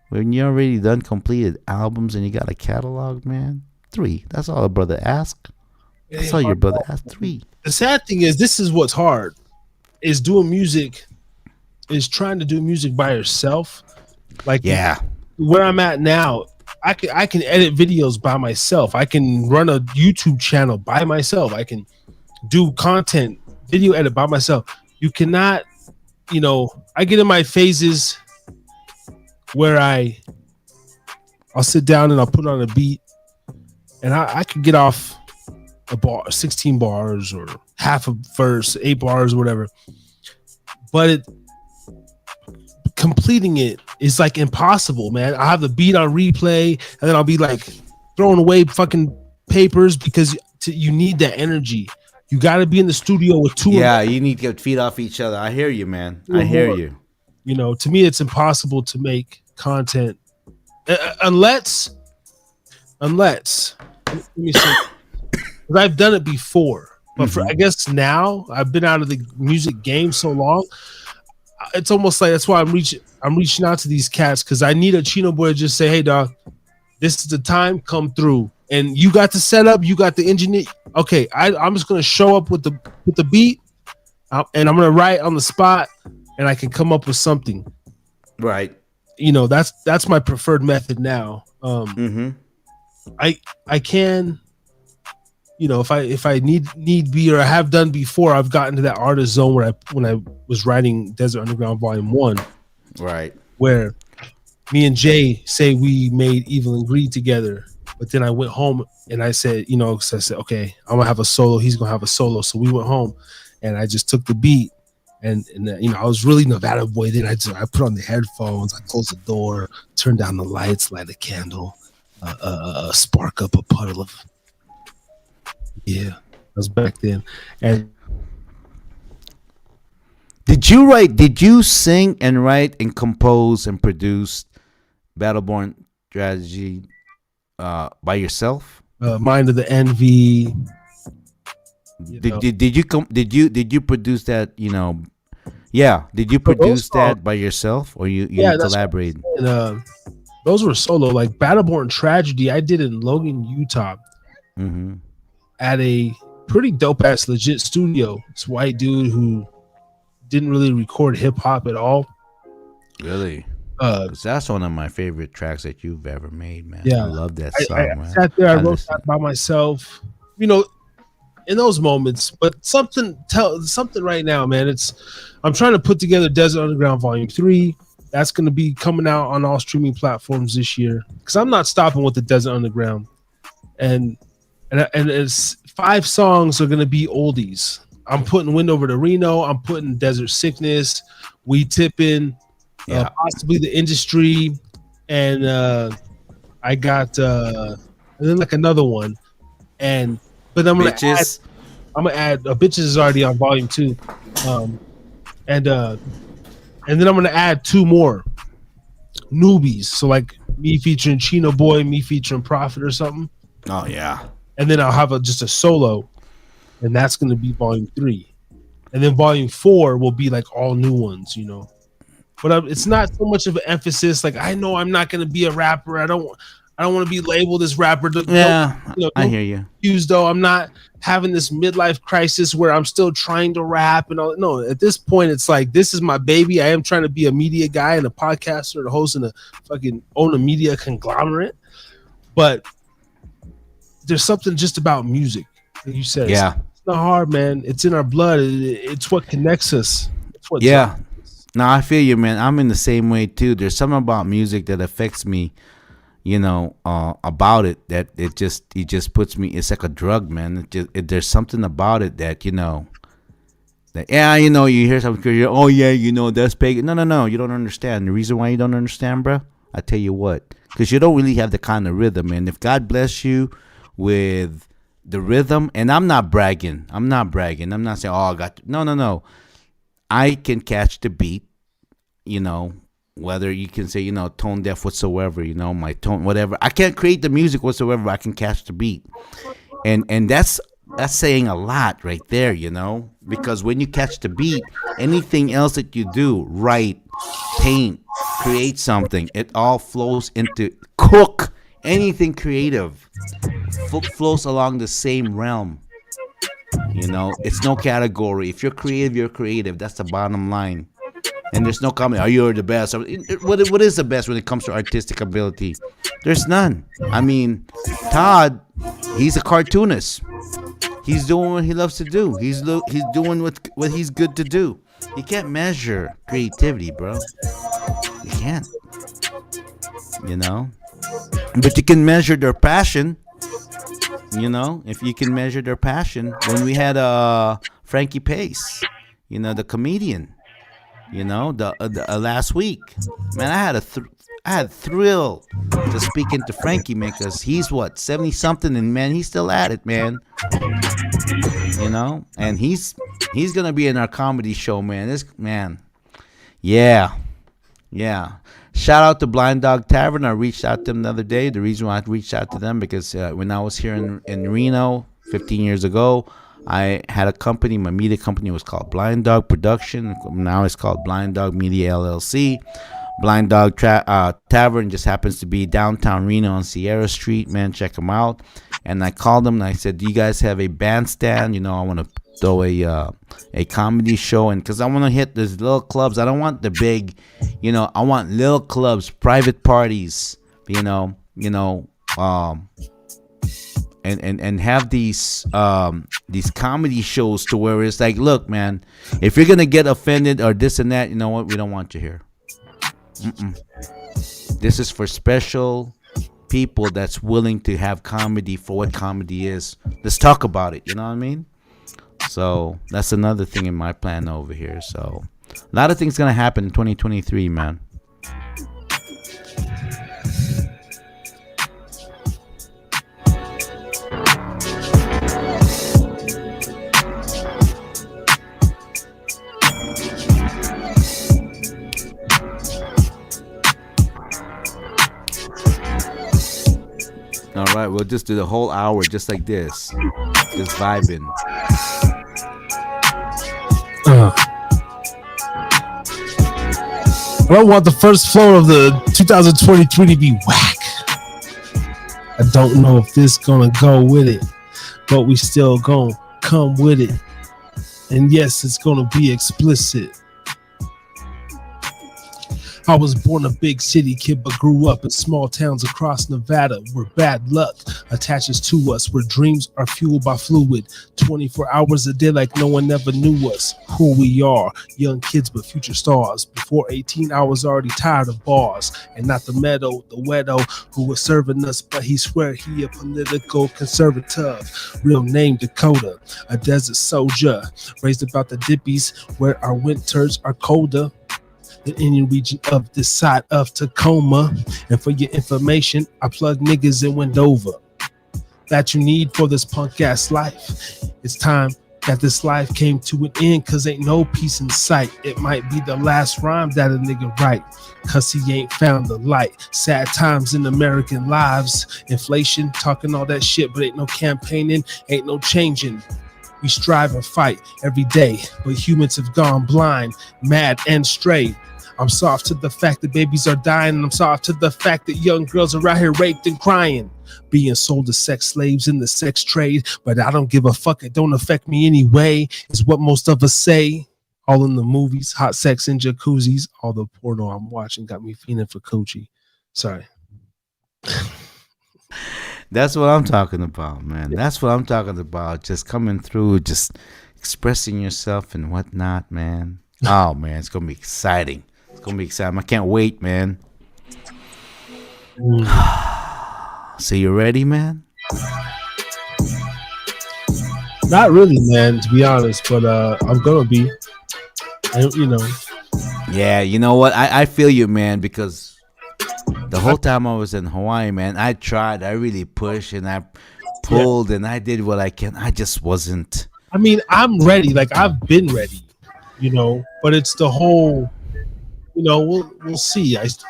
When you already done completed albums and you got a catalog, man? 3. That's all a brother asks. That's all your brother asks. 3. The sad thing is, this is what's hard, is doing music, is trying to do music by yourself. Like, yeah, where I'm at now, I can edit videos by myself. I can run a YouTube channel by myself. I can do content, video edit by myself. You cannot, I get in my phases where I'll sit down and I'll put on a beat, and I can get off a bar, 16 bars or half a verse, 8 bars, whatever. But completing it is like impossible, man. I have the beat on replay, and then I'll be like throwing away fucking papers because you need that energy. You got to be in the studio with 2. Yeah, you need to feed off each other. I hear you, man. I hear you. To me, it's impossible to make content unless let me see, because I've done it before. But I guess now I've been out of the music game so long. It's almost like that's why I'm reaching out to these cats, because I need a Chino Boy to just say, hey dog, this is the time, come through. And you got the setup, you got the engineer. Okay, I'm just gonna show up with the beat, and I'm gonna write on the spot, and I can come up with something. Right. that's my preferred method now. I can, if I need be, or I have done before, I've gotten to that artist zone where when I was writing Desert Underground Volume 1, right, where me and Jay say we made Evil and Greed together, but then I went home and I said, because I said, okay, I'm gonna have a solo, he's gonna have a solo. So we went home and I just took the beat and I was really Nevada boy. Then I put on the headphones, I closed the door, turned down the lights, light a candle, spark up a puddle of, that was back then. And did you sing and write and compose and produce Battleborn Strategy by yourself? Mind of the Envy. Did you produce that? Did you produce that by yourself, or you collaborated? And, those were solo. Like Battleborn Tragedy, I did in Logan, Utah, at a pretty dope ass legit studio. This white dude who didn't really record hip hop at all. Really? 'Cause that's one of my favorite tracks that you've ever made, man. Yeah, I love that song, I man. sat there, I wrote that by myself, in those moments. But something right now, man. I'm trying to put together Desert Underground Volume 3. That's going to be coming out on all streaming platforms this year, because I'm not stopping with the Desert Underground, and it's 5 songs are going to be oldies. I'm putting Wind Over to Reno. I'm putting Desert Sickness, We Tippin', possibly The Industry, and I got and then like another one, but I'm gonna add Bitches is already on Volume 2, and then I'm gonna add 2 more newbies. So like me featuring Chino Boy, me featuring Prophet or something. Oh yeah. And then I'll have just a solo, and that's gonna be Volume 3, and then Volume 4 will be like all new ones, But it's not so much of an emphasis. Like, I know I'm not gonna be a rapper. I don't want to be labeled as rapper. I hear you. Though I'm not having this midlife crisis where I'm still trying to rap and all. No, at this point, it's like, this is my baby. I am trying to be a media guy and a podcaster and a host and own a media conglomerate. But there's something just about music. Like you said, it's not hard, man. It's in our blood. It's what connects us. It's what No, I feel you, man. I'm in the same way too. There's something about music that affects me, about it, that it just puts me. It's like a drug, man. There's something about it that you hear something. Oh yeah, that's pagan. No, you don't understand. The reason why you don't understand, bro, I tell you what, because you don't really have the kind of rhythm. And if God bless you with the rhythm, and I'm not bragging. I'm not saying, oh, I got no. I can catch the beat, whether you can say, tone deaf whatsoever, my tone, whatever. I can't create the music whatsoever. I can catch the beat. And that's saying a lot right there, because when you catch the beat, anything else that you do, write, paint, create something, it all flows into cook. Anything creative flows along the same realm. It's no category. If you're creative, you're creative. That's the bottom line. And there's no comment. Are you the best? What is the best when it comes to artistic ability? There's none. I mean, Todd, he's a cartoonist. He's doing what he loves to do. He's doing what he's good to do. You can't measure creativity, bro. You can't. But you can measure their passion. If you can measure their passion. When we had Frankie Pace, the comedian, the last week, man, I had thrill to speak into Frankie, man, because he's 70 something, and man, he's still at it, man. And he's gonna be in our comedy show, man. Yeah. Shout out to Blind Dog Tavern. I reached out to them the other day. The reason why I reached out to them, because when I was here in Reno 15 years ago, I had a company. My media company was called Blind Dog Production. Now it's called Blind Dog Media LLC. Blind Dog Tavern just happens to be downtown Reno on Sierra Street. Man, check them out. And I called them and I said, do you guys have a bandstand? I want to throw a comedy show, and because I want to hit these little clubs. I don't want the big, I want little clubs, private parties, and have these comedy shows to where it's like, look, man, if you're gonna get offended or this and that, you know what, we don't want you here. This is for special people that's willing to have comedy for what comedy is. Let's talk about it. You know what I mean? So that's another thing in my plan over here. So a lot of things gonna happen in 2023, man. All right, we'll just do the whole hour just like this, just vibing. I don't want the first floor of the 2023 to be whack. I don't know if this gonna go with it, but we still gonna come with it. And yes, it's gonna be explicit. I was born a big city kid, but grew up in small towns across Nevada where bad luck attaches to us, where dreams are fueled by fluid 24 hours a day like no one ever knew us, who we are, young kids but future stars. Before 18, I was already tired of bars, and not the meadow, the wedo who was serving us, but he swear he a political conservative. Real name Dakota, a desert soldier, raised about the dippies where our winters are colder in any region of this side of Tacoma. And for your information, I plug niggas and went over that you need for this punk ass life. It's time that this life came to an end, cause ain't no peace in sight. It might be the last rhyme that a nigga write, cause he ain't found the light. Sad times in American lives, inflation, talking all that shit, but ain't no campaigning, ain't no changing. We strive and fight every day, but humans have gone blind, mad and stray. I'm soft to the fact that babies are dying, and I'm soft to the fact that young girls are out here raped and crying, being sold as sex slaves in the sex trade. But I don't give a fuck, it don't affect me anyway, is what most of us say. All in the movies, hot sex in jacuzzis, all the porno I'm watching got me feeling for coochie. Sorry. That's what I'm talking about, man. That's what I'm talking about. Just coming through, just expressing yourself and whatnot, man. Oh, man, it's going to be exciting. It's going to be exciting. I can't wait, man. So you ready, man? Not really, man, to be honest, but I'm going to be, Yeah, you know what? I feel you, man, because the whole time I was in Hawaii, man, I tried. I really pushed and I pulled and I did what I can. I just wasn't. I mean, I'm ready. Like, I've been ready, but it's the whole, we'll see. Is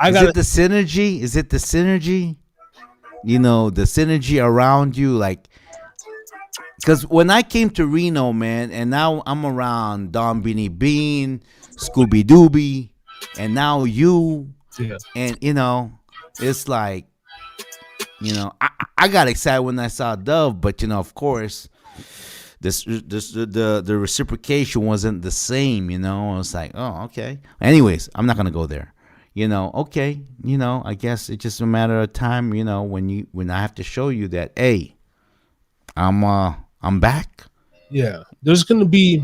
it the synergy? Is it the synergy? The synergy around you, like, because when I came to Reno, man, and now I'm around Don Beanie Bean, Scooby Dooby, and now you. Yeah. And it's like, I got excited when I saw Dove, but of course, the reciprocation wasn't the same. It's like, oh, okay. Anyways, I'm not gonna go there. Okay. I guess it's just a matter of time. When I have to show you that, hey, I'm back. Yeah, there's gonna be,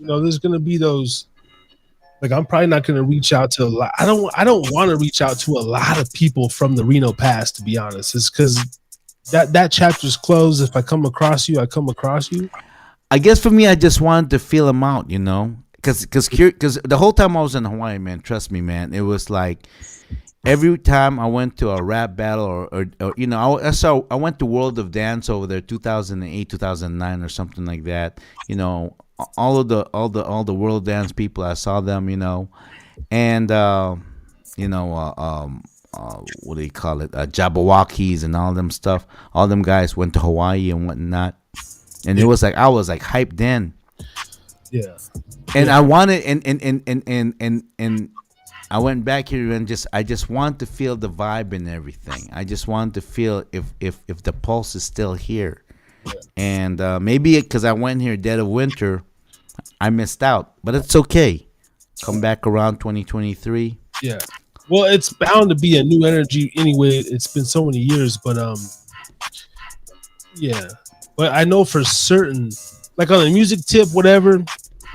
those. Like, I'm probably not going to reach out to a lot. I don't want to reach out to a lot of people from the Reno past, to be honest. It's because that chapter's closed. If I come across you, I come across you. I guess for me, I just wanted to feel them out, because the whole time I was in Hawaii, man, trust me, man, it was like every time I went to a rap battle or I went to World of Dance over there, 2008, 2009, or something like that. All the world dance people, I saw them, and what do you call it? Jabberwockies and all them stuff. All them guys went to Hawaii and whatnot, and it was like I was like hyped then. Yeah. And I wanted and I went back here and I just want to feel the vibe and everything. I just want to feel if the pulse is still here. And maybe because I went here dead of winter, I missed out. But it's okay. Come back around 2023. Yeah. Well, it's bound to be a new energy anyway. It's been so many years, but yeah. But I know for certain, like on the music tip, whatever,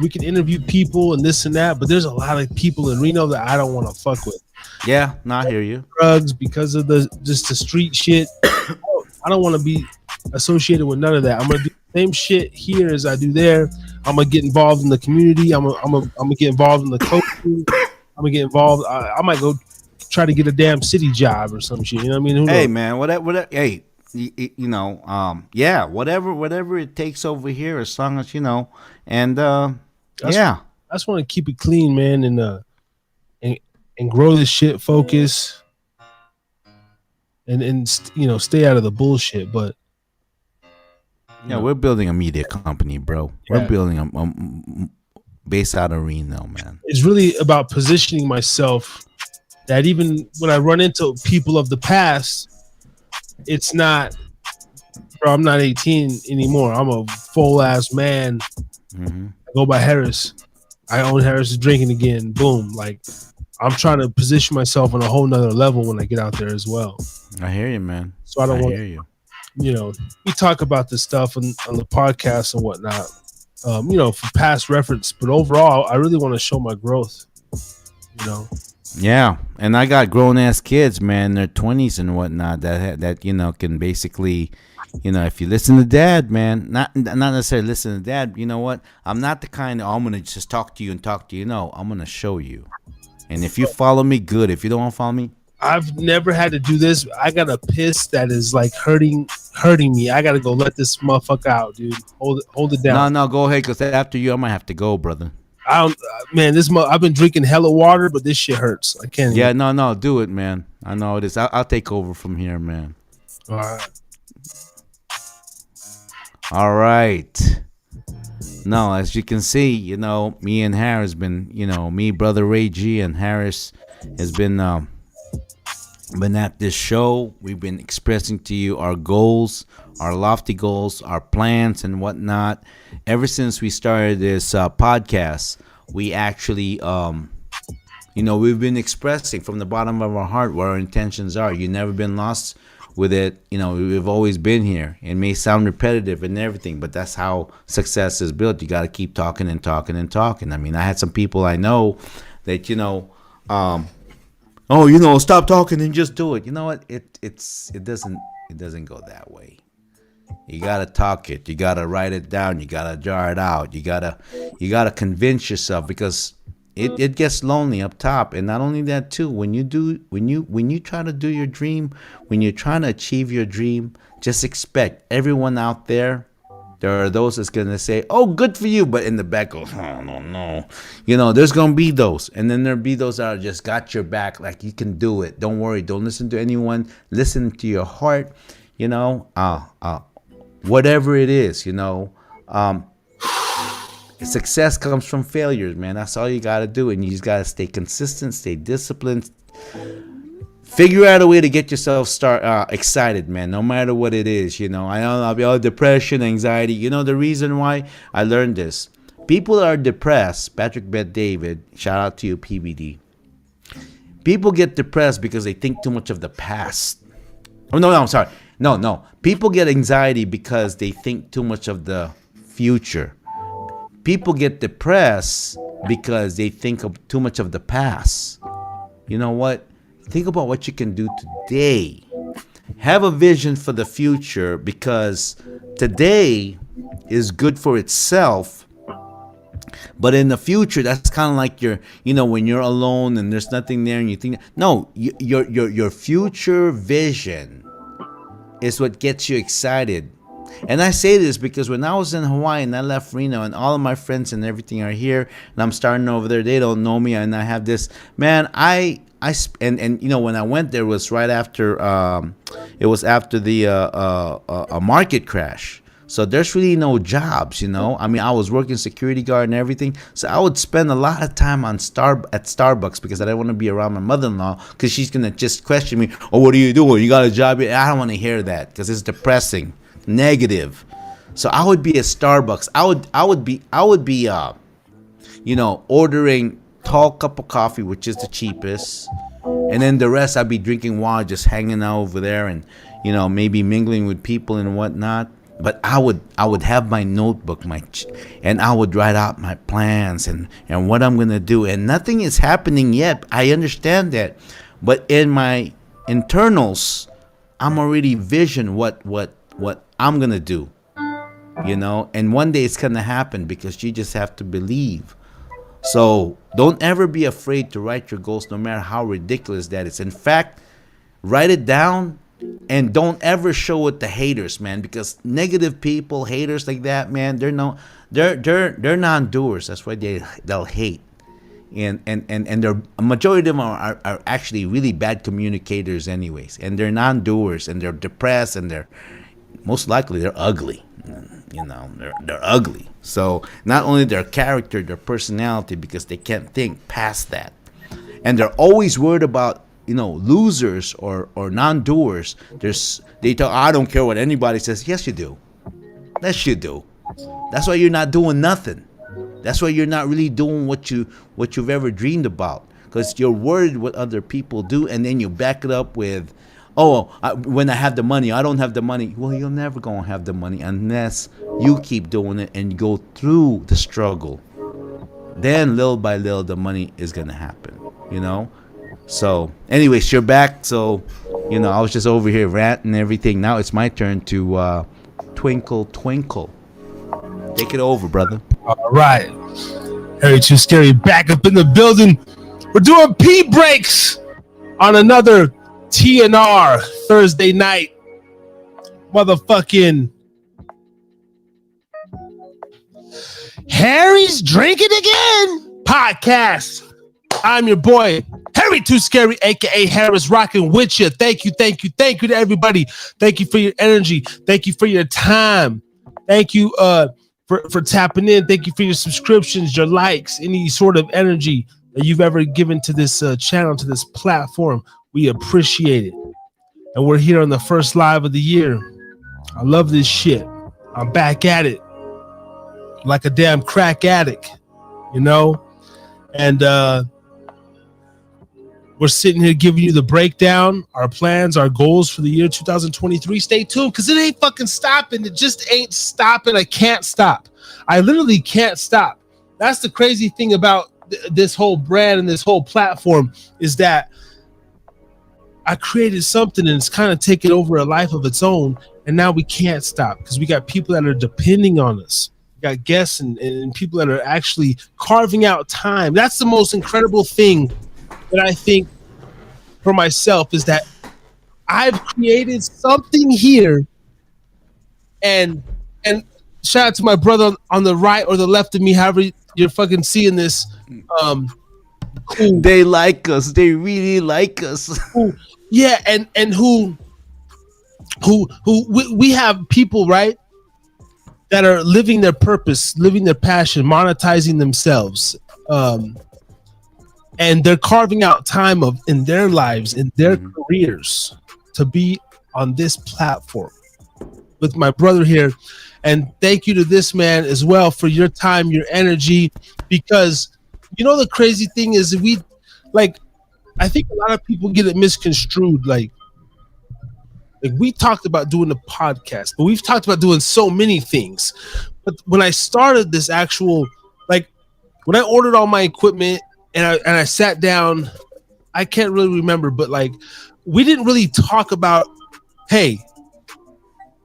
we can interview people and this and that. But there's a lot of people in Reno that I don't want to fuck with. Yeah, no, I hear you. Drugs because of the street shit. I don't want to be associated with none of that. I'm gonna do the same shit here as I do there. I'm gonna get involved in the community. I'm gonna get involved in the coaching. I'm gonna get involved. I might go try to get a damn city job or some shit. You know what I mean? Hey, man, whatever. Hey, yeah, whatever it takes over here, as long as and yeah. I just want to keep it clean, man, and grow this shit. Focus. And stay out of the bullshit. But yeah, we're building a media company, bro. Yeah. We're building a based out of Reno, man. It's really about positioning myself. That even when I run into people of the past, it's not, bro. I'm not 18 anymore. I'm a full ass man. Mm-hmm. I go by Harris. I own Harris Drinking again. Boom. Like I'm trying to position myself on a whole nother level when I get out there as well. I hear you, man. So I don't want hear you. We talk about this stuff on the podcast and whatnot, for past reference. But overall, I really want to show my growth, Yeah, and I got grown ass kids, man. They're 20s and whatnot. That can basically, if you listen to dad, man, not necessarily listen to dad. You know what? I'm not the kind of I'm gonna just talk to you. No, I'm gonna show you. And if you follow me, good. If you don't want to follow me, I've never had to do this. I got a piss that is like hurting me. I gotta go let this motherfucker out, dude. Hold it down. No, go ahead, because after you, I might have to go, brother. I've been drinking hella water, but this shit hurts. I can't. Yeah, no, do it, man. I know it is. I'll take over from here, man. All right. No, as you can see, me and Harris been, me, brother Ray G, and Harris has been at this show. We've been expressing to you our goals, our lofty goals, our plans, and whatnot. Ever since we started this podcast, we actually, we've been expressing from the bottom of our heart what our intentions are. You've never been lost with it. We've always been here. It may sound repetitive and everything, but that's how success is built. You got to keep talking and talking and talking. I mean, I had some people I know that, stop talking and just do it. You know what? It doesn't go that way. You gotta talk it. You gotta write it down. You gotta jar it out. You gotta convince yourself, because it gets lonely up top. And not only that too, when you try to do your dream, when you're trying to achieve your dream, just expect everyone out there. There are those that's gonna say, "Oh, good for you," but in the back goes, "Oh no." There's gonna be those, and then there'll be those that are just got your back, like you can do it. Don't worry. Don't listen to anyone. Listen to your heart. Whatever it is, success comes from failures, man. That's all you got to do. And you just got to stay consistent, stay disciplined. Figure out a way to get yourself excited, man, no matter what it is. I know I'll be all depression, anxiety. The reason why I learned this. People are depressed. Patrick Bet David, shout out to you, PBD. People get depressed because they think too much of the past. Oh, no, I'm sorry. No. People get anxiety because they think too much of the future. People get depressed because they think of too much of the past. You know what? Think about what you can do today. Have a vision for the future, because today is good for itself. But in the future, that's kind of like when you're alone and there's nothing there and you think, no, your future vision is what gets you excited. And I say this because when I was in Hawaii and I left Reno, and all of my friends and everything are here, and I'm starting over there, they don't know me, and I have this, man, when I went there, was right after, it was after the a market crash. So there's really no jobs, I mean, I was working security guard and everything. So I would spend a lot of time at Starbucks, because I didn't want to be around my mother-in-law, because she's going to just question me. "Oh, what are you doing? You got a job?" I don't want to hear that, because it's depressing, negative. So I would be at Starbucks. I would be ordering tall cup of coffee, which is the cheapest, and then the rest I'd be drinking water, just hanging out over there, and maybe mingling with people and whatnot. But I would have my notebook, and I would write out my plans and what I'm gonna do. And nothing is happening yet. I understand that, but in my internals, I'm already vision what I'm gonna do. And one day it's gonna happen because you just have to believe. So don't ever be afraid to write your goals, no matter how ridiculous that is. In fact, write it down and don't ever show it to haters, man, because negative people, haters like that, man, they're non-doers. That's why they'll hate. And a majority of them are actually really bad communicators anyways, and they're non-doers, and they're depressed, and they're most likely they're ugly. They're ugly. So not only their character, their personality, because they can't think past that, and they're always worried about losers or non-doers. They talk, I don't care what anybody says. Yes, you do. Yes, you do. That's why you're not doing nothing. That's why you're not really doing what you've ever dreamed about, because you're worried what other people do, and then you back it up with, when I have the money, I don't have the money. Well, you're never going to have the money unless you keep doing it and go through the struggle. Then little by little, the money is going to happen, So anyways, you're back. So, I was just over here ranting and everything. Now it's my turn to twinkle, twinkle. Take it over, brother. All right. Harry Too Scary back up in the building. We're doing pee breaks on another TNR Thursday night. Motherfucking Harry's Drinking Again podcast. I'm your boy, Harry Too Scary, aka Harris, rocking with you. Thank you to everybody. Thank you for your energy. Thank you for your time. Thank you for tapping in. Thank you for your subscriptions, your likes, any sort of energy that you've ever given to this channel, to this platform. We appreciate it. And we're here on the first live of the year. I love this shit. I'm back at it like a damn crack addict, and we're sitting here giving you the breakdown, our plans, our goals for the year 2023. Stay tuned, because it ain't fucking stopping. It just ain't stopping. I can't stop. I literally can't stop. That's the crazy thing about this whole brand and this whole platform, is that I created something and it's kind of taken over a life of its own. And now we can't stop, because we got people that are depending on us. We got guests and people that are actually carving out time. That's the most incredible thing that I think for myself, is that I've created something here, and shout out to my brother on the right or the left of me, however you're fucking seeing this. Cool. They like us. They really like us. Yeah, and who we have people, right, that are living their purpose, living their passion, monetizing themselves. And they're carving out time in their lives, in their careers, to be on this platform with my brother here. And thank you to this man as well for your time, your energy, because the crazy thing is, I think a lot of people get it misconstrued. Like we talked about doing a podcast, but we've talked about doing so many things. But when I started this actual, when I ordered all my equipment, and I sat down, I can't really remember, but we didn't really talk about, hey,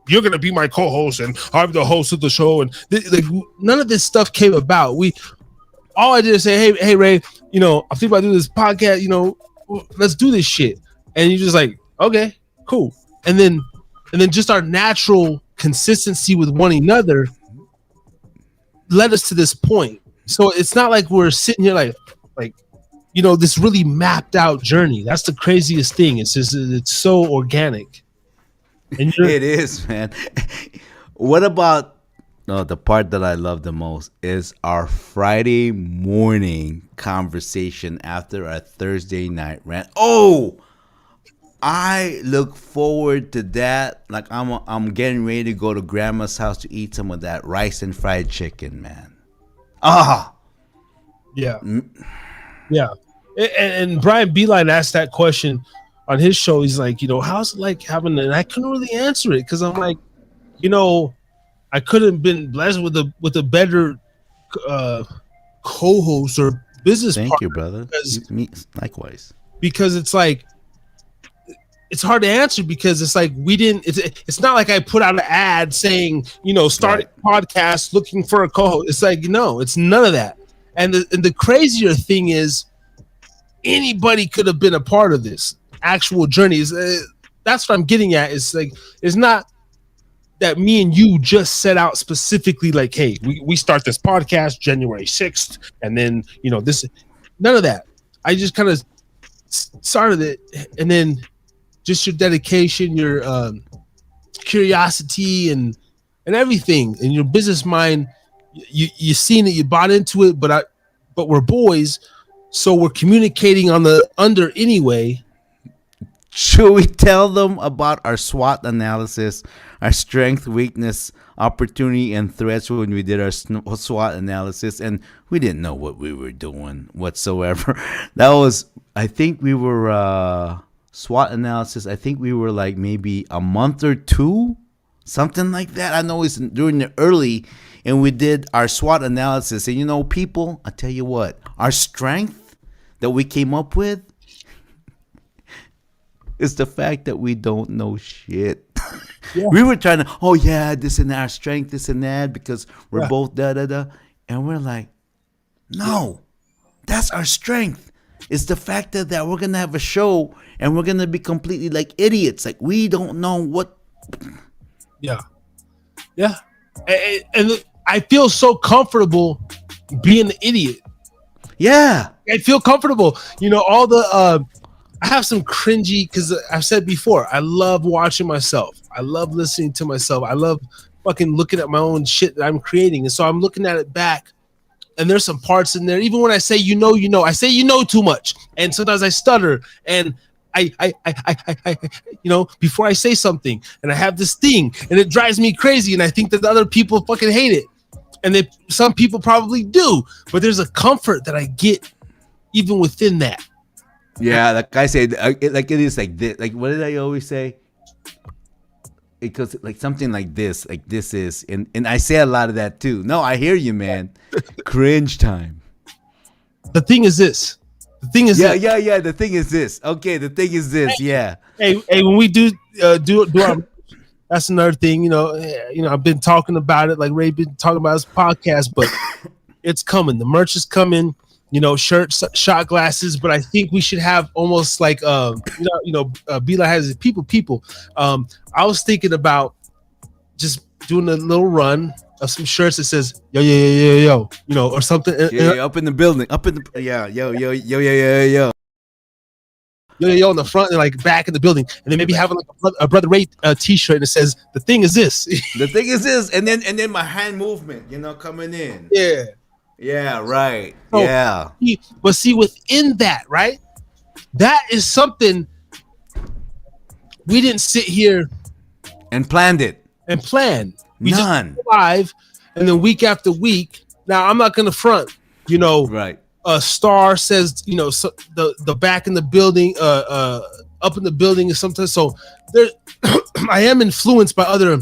you're gonna be my co-host and I'm the host of the show, and none of this stuff came about. All I did is say, hey Ray, I'm thinking about doing this podcast, let's do this shit. And you're just like, okay, cool. And then just our natural consistency with one another led us to this point. So it's not like we're sitting here this really mapped out journey. That's the craziest thing. It's just, it's so organic. And it is, man. What about the part that I love the most is our Friday morning conversation after our Thursday night rant. Oh, I look forward to that. Like I'm getting ready to go to grandma's house to eat some of that rice and fried chicken, man. Ah, Yeah. Yeah. And Brian Beeline asked that question on his show. He's like, how's it like having, and I couldn't really answer it because I'm like, I could have been blessed with a better co-host or business thank partner you, brother. Me, likewise. Because it's like, it's hard to answer because it's like it's not like I put out an ad saying, start a podcast looking for a co-host. It's like, no, it's none of that. And the crazier thing is anybody could have been a part of this actual journey. That's what I'm getting at. It's like, it's not that me and you just set out specifically like, hey, we start this podcast January 6th. And then, this, none of that. I just kind of started it, and then just your dedication, your curiosity, and everything, and your business mind. You seen it, you bought into it, but we're boys, so we're communicating on the under anyway. Should we tell them about our SWOT analysis, our strength, weakness, opportunity, and threats when we did our SWOT analysis? And we didn't know what we were doing whatsoever. That was, I think we were SWOT analysis. I think we were like maybe a month or two, something like that. I know it's during the early, and we did our SWOT analysis. And people, I tell you what, our strength that we came up with is the fact that we don't know shit. Yeah. We were trying to, this and that, our strength, this and that, because we're both da-da-da. And we're like, no, that's our strength. It's the fact that we're going to have a show and we're going to be completely like idiots. Like, we don't know what. Yeah. Yeah. And I feel so comfortable being an idiot. Yeah. I feel comfortable. All the, I have some cringy, because I've said before, I love watching myself. I love listening to myself. I love fucking looking at my own shit that I'm creating. And so I'm looking at it back, and there's some parts in there. Even when I say, I say, too much. And sometimes I stutter, and I before I say something, and I have this thing, and it drives me crazy. And I think that other people fucking hate it. And some people probably do, but there's a comfort that I get even within that. Yeah, like I said, it is like this. Like, what did I always say? It goes like something like this is, and I say a lot of that too. No, I hear you, man. Cringe time. The thing is this. The thing is yeah. The thing is this. Okay, the thing is this. Yeah. Hey, when we do our, that's another thing. I've been talking about it, like Ray been talking about his podcast, but it's coming. The merch is coming. Shirts, shot glasses, but I think we should have almost like Bila has people. I was thinking about just doing a little run of some shirts that says yo, or something. Up in the building, yo on the front and like back in the building, and then maybe having like a Brother Ray t-shirt that says the thing is this. The thing is this, and then my hand movement, coming in. Yeah. Yeah, right. So, yeah. But see, within that, right? That is something we didn't sit here and planned it. We None. just live, and then week after week. Now, I'm not gonna front. Right. A star says, so the back in the building, up in the building is sometimes. So there, I am influenced by other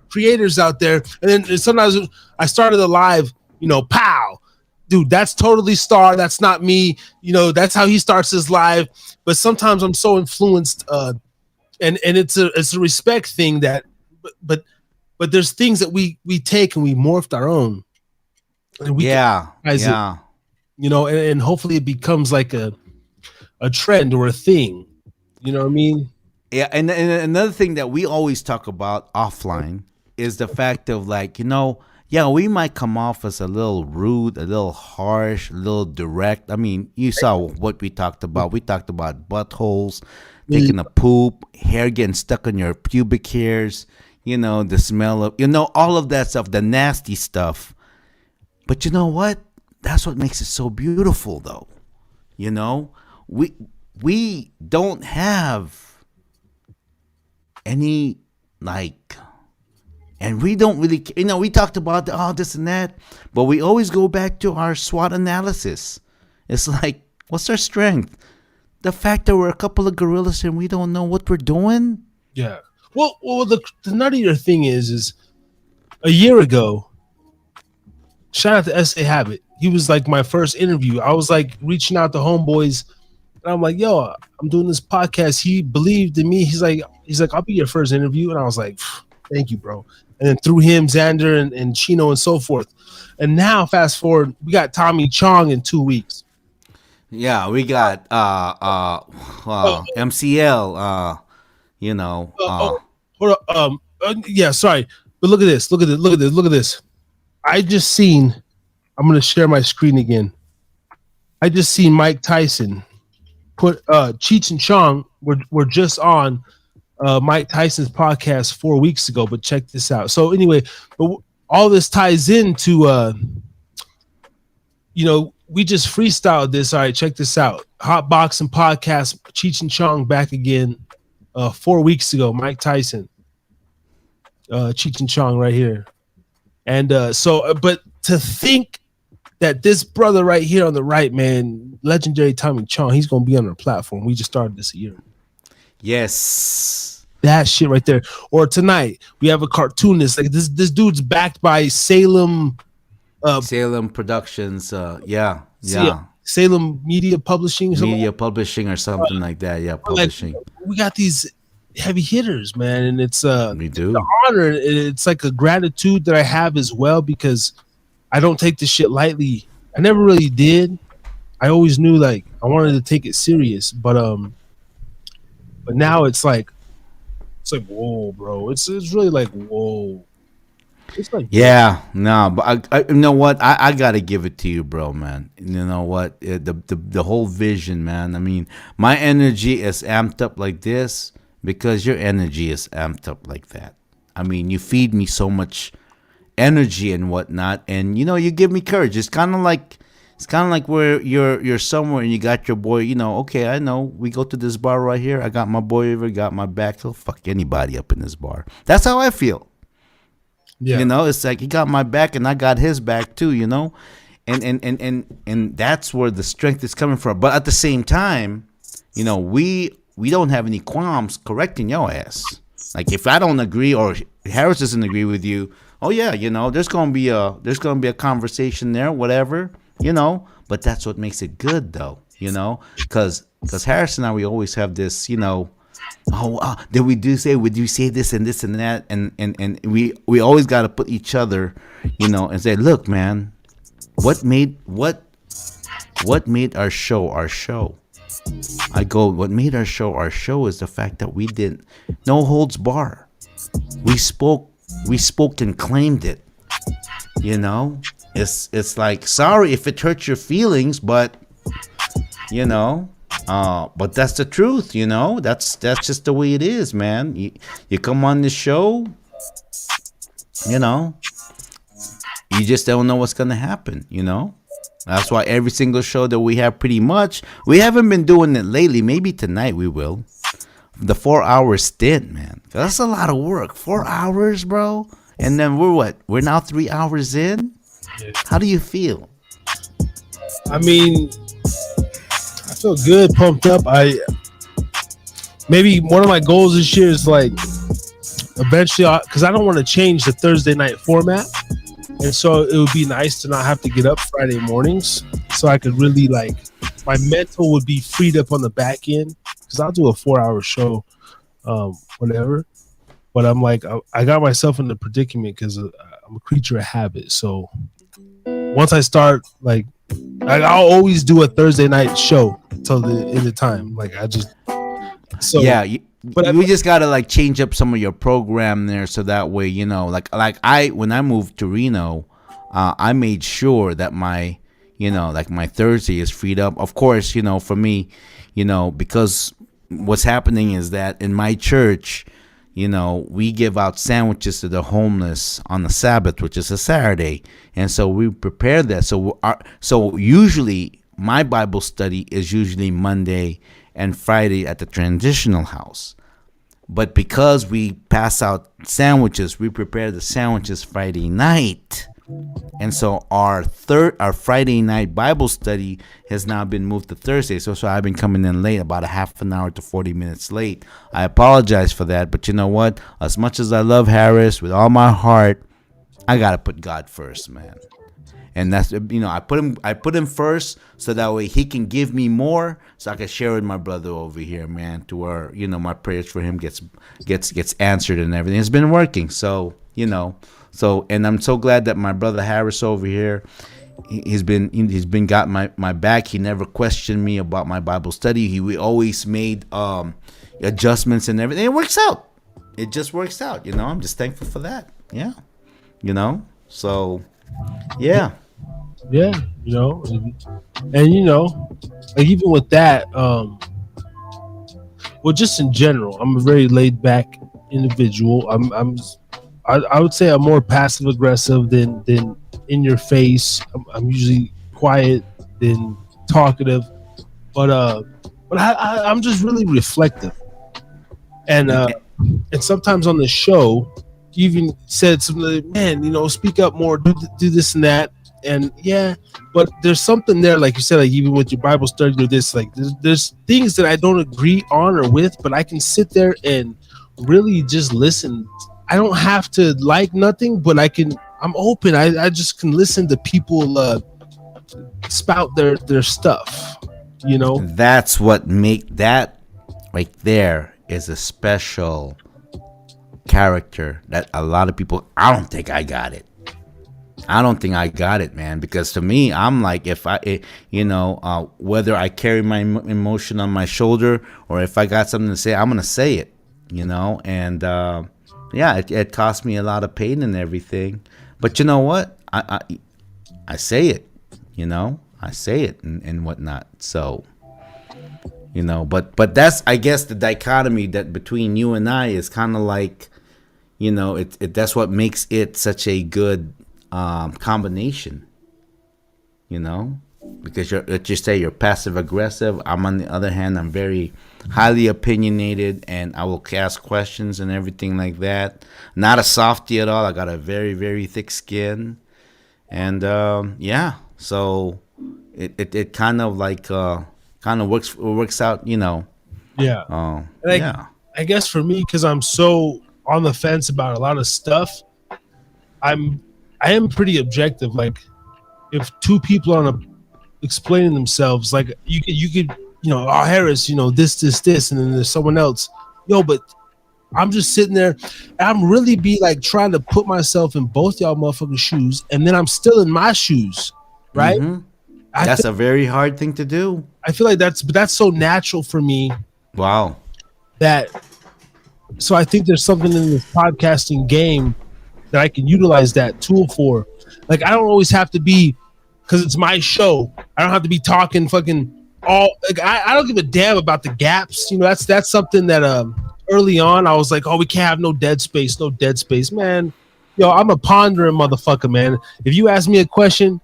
creators out there, and then sometimes I started a live. Pow, dude, that's totally Star. That's not me. That's how he starts his live. But sometimes I'm so influenced, and it's a respect thing that, but there's things that we take and we morphed our own. And we and hopefully it becomes like a trend or a thing. You know what I mean? Yeah, and another thing that we always talk about offline is the fact of like, we might come off as a little rude, a little harsh, a little direct. I mean, you saw what we talked about. We talked about buttholes, taking a poop, hair getting stuck on your pubic hairs, the smell of, all of that stuff, the nasty stuff. But you know what? That's what makes it so beautiful, though. we don't have any like, and we don't really, we talked about this and that, but we always go back to our SWOT analysis. It's like, what's our strength? The fact that we're a couple of gorillas and we don't know what we're doing. Yeah. Well, the nuttier thing is a year ago, shout out to S.A. Habit. He was like my first interview. I was like reaching out to homeboys, and I'm like, yo, I'm doing this podcast. He believed in me. He's like, I'll be your first interview. And I was like, thank you, bro. And then through him, Xander and Chino and so forth. And now, fast forward, we got Tommy Chong in 2 weeks. Yeah, we got MCL. Hold up. Yeah, sorry, but look at this. Look at this. I just seen. I'm gonna share my screen again. I just seen Mike Tyson put Cheech and Chong were just on Mike Tyson's podcast 4 weeks ago. But check this out. So anyway, but all this ties into we just freestyled this. All right, check this out. Hot Boxing Podcast, Cheech and Chong back again 4 weeks ago. Mike Tyson, Cheech and Chong right here. And but to think that this brother right here on the right, man, legendary Tommy Chong, he's going to be on our platform. We just started this a year. Yes. That shit right there. Or tonight, we have a cartoonist. Like this dude's backed by Salem Productions, Salem Media Publishing, Publishing or something like that. Yeah, publishing. Like, we got these heavy hitters, man, and it's we do an honor. It's like a gratitude that I have as well, because I don't take this shit lightly. I never really did. I always knew like I wanted to take it serious, but now it's like whoa, bro. It's really like whoa. It's like, yeah, no, but I you know what? I gotta give it to you, bro, man. You know what? The whole vision, man. I mean, my energy is amped up like this because your energy is amped up like that. I mean, you feed me so much energy and whatnot, and you give me courage. It's kind of like where you're somewhere and you got your boy. Okay, I know we go to this bar right here. I got my boy over, got my back. He'll fuck anybody up in this bar. That's how I feel. Yeah. It's like he got my back and I got his back too, and that's where the strength is coming from. But at the same time, we don't have any qualms correcting your ass. Like if I don't agree or Harris doesn't agree with you, oh yeah, there's gonna be a conversation there, whatever, But that's what makes it good, though, because Harris and I, we always have this, would you say this and this and that, and we always got to put each other, and say, look, man, what made our show our show? What made our show is the fact that we didn't, no holds bar. We spoke and claimed it. It's like, sorry if it hurts your feelings, but but that's the truth, that's just the way it is, man. You come on the show, you just don't know what's gonna happen, That's why every single show that we have, pretty much, we haven't been doing it lately. Maybe tonight we will. The 4-hour stint, man. That's a lot of work. 4 hours, bro. And then we're now 3 hours in. How do you feel? I mean, I feel good, pumped up. Maybe one of my goals this year is like eventually, because I don't want to change the Thursday night format, and so it would be nice to not have to get up Friday mornings, so I could really my mental would be freed up on the back end, because I'll do a 4-hour show, whenever. But I'm like, I got myself in the predicament because I'm a creature of habit. So once I start, I'll always do a Thursday night show till the end of time. We just gotta change up some of your program there, so that way when I moved to Reno, I made sure that my my Thursday is freed up. Of course, for me, because what's happening is that in my church, we give out sandwiches to the homeless on the Sabbath, which is a Saturday, and so we prepare that. So usually my Bible study is usually Monday and Friday at the transitional house. But because we pass out sandwiches, we prepare the sandwiches Friday night. And so our Friday night Bible study has now been moved to Thursday. So I've been coming in late, about a half an hour to 40 minutes late. I apologize for that. But you know what? As much as I love Harris with all my heart, I got to put God first, man. And that's, I put him first so that way he can give me more so I can share with my brother over here, man, to where, my prayers for him gets answered and everything. It's been working. So, and I'm so glad that my brother Harris over here, he's been got my back. He never questioned me about my Bible study. We always made adjustments and everything. It works out. It just works out. I'm just thankful for that. Yeah. So yeah. Yeah, and like even with that, well, just in general, I'm a very laid back individual. I would say I'm more passive aggressive than in your face. I'm usually quiet than talkative, but I'm just really reflective, and sometimes on the show, you even said something like, man, speak up more, do this and that. And yeah, but there's something there, like you said, like even with your Bible study or this, like there's things that I don't agree on or with, but I can sit there and really just listen. I don't have to like nothing, but I'm open. I just can listen to people spout their stuff, That's what make that right there is a special character that a lot of people, I don't think I got it. I don't think I got it, man, because to me, I'm like, if whether I carry my emotion on my shoulder or if I got something to say, I'm going to say it, and it cost me a lot of pain and everything. But you know what? I say it, I say it and whatnot. So, but that's, I guess, the dichotomy that between you and I is kind of like, that's what makes it such a good combination, because you're passive aggressive. I'm, on the other hand, I'm very highly opinionated, and I will ask questions and everything like that. Not a softie at all. I got a very, very thick skin, and so it kind of like works out, Yeah. I guess for me, because I'm so on the fence about a lot of stuff, I am pretty objective. Like, if two people are explaining themselves, like you could, oh, Harris, this, and then there's someone else. But I'm just sitting there, and I'm really like trying to put myself in both y'all motherfucking shoes, and then I'm still in my shoes, right? Mm-hmm. That's a very hard thing to do. I feel like that's so natural for me. Wow. So I think there's something in this podcasting game that I can utilize that tool for. Like, I don't always have to be, because it's my show, I don't have to be talking fucking all, like, I don't give a damn about the gaps. That's something that early on I was like, oh, we can't have no dead space, man. I'm a pondering motherfucker, man. If you ask me a question,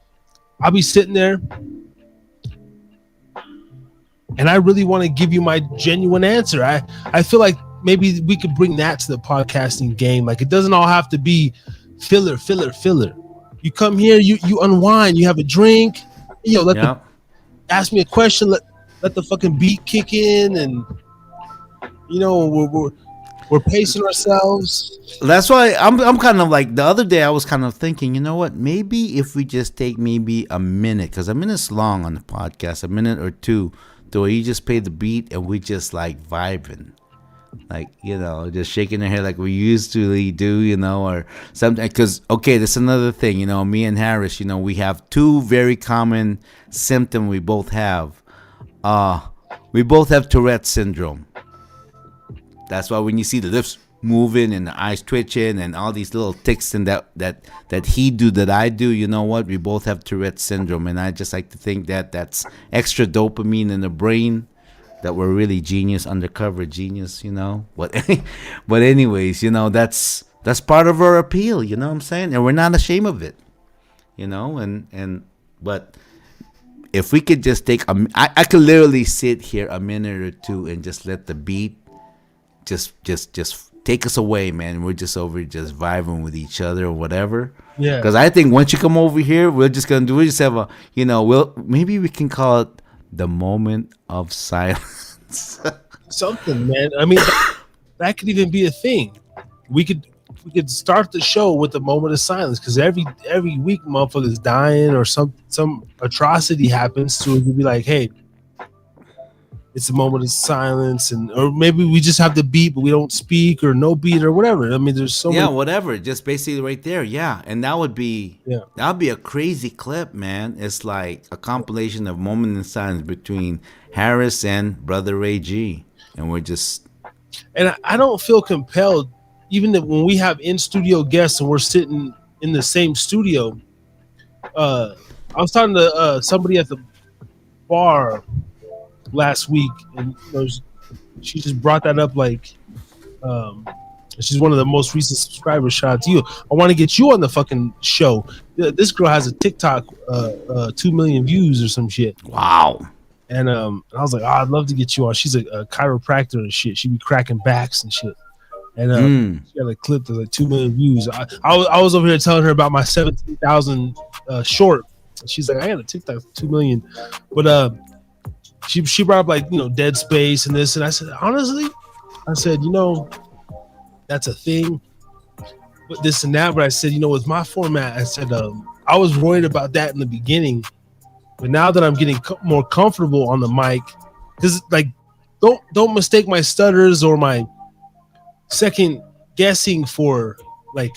I'll be sitting there and I really want to give you my genuine answer. I feel like maybe we could bring that to the podcasting game. Like, it doesn't all have to be filler. You come here, you unwind, you have a drink, ask me a question, let the fucking beat kick in, and we're pacing ourselves. That's why I'm kind of like, the other day I was kind of thinking, you know what, maybe if we just take maybe a minute, because a minute's long on the podcast, a minute or two, to where you just play the beat and we just like vibing. Like, just shaking their head like we used to do, or something. Because, okay, that's another thing, me and Harris, we have two very common symptoms we both have. We both have Tourette syndrome. That's why when you see the lips moving and the eyes twitching and all these little tics and that he do, that I do, you know what? We both have Tourette syndrome. And I just like to think that that's extra dopamine in the brain, that we're really genius, undercover genius, But anyways, that's part of our appeal, you know what I'm saying? And we're not ashamed of it, but if we could just take I could literally sit here a minute or two and just let the beat just take us away, man. We're just over just vibing with each other or whatever. Yeah. Because I think once you come over here, we just have a, maybe we can call it the moment of silence. Something, man. I mean, that could even be a thing. We could start the show with a moment of silence, because every week motherfuckers dying or some atrocity happens to it. We'd be like, hey, it's a moment of silence, or maybe we just have the beat but we don't speak, or no beat, or whatever. I mean, there's so many. Whatever, just basically right there. And that would be a crazy clip, man. It's like a compilation of moment of silence between Harris and Brother Ray G, and we're just, and I don't feel compelled, even when we have in-studio guests and we're sitting in the same studio. I was talking to somebody at the bar last week, and she just brought that up, like, she's one of the most recent subscribers. Shout out to you. I want to get you on the fucking show. This girl has a TikTok, 2 million views or some shit. Wow. And I was like, I'd love to get you on. She's a chiropractor and shit. She be cracking backs and shit. And she had a clip that's like 2 million views. I was over here telling her about my 17,000 short. She's like, I got a TikTok 2 million. But she brought up, like, Dead Space and this. And I said, honestly, that's a thing. But this and that. But I said, with my format, I said, I was worried about that in the beginning. But now that I'm getting more comfortable on the mic, because, like, don't mistake my stutters or my second guessing for, like,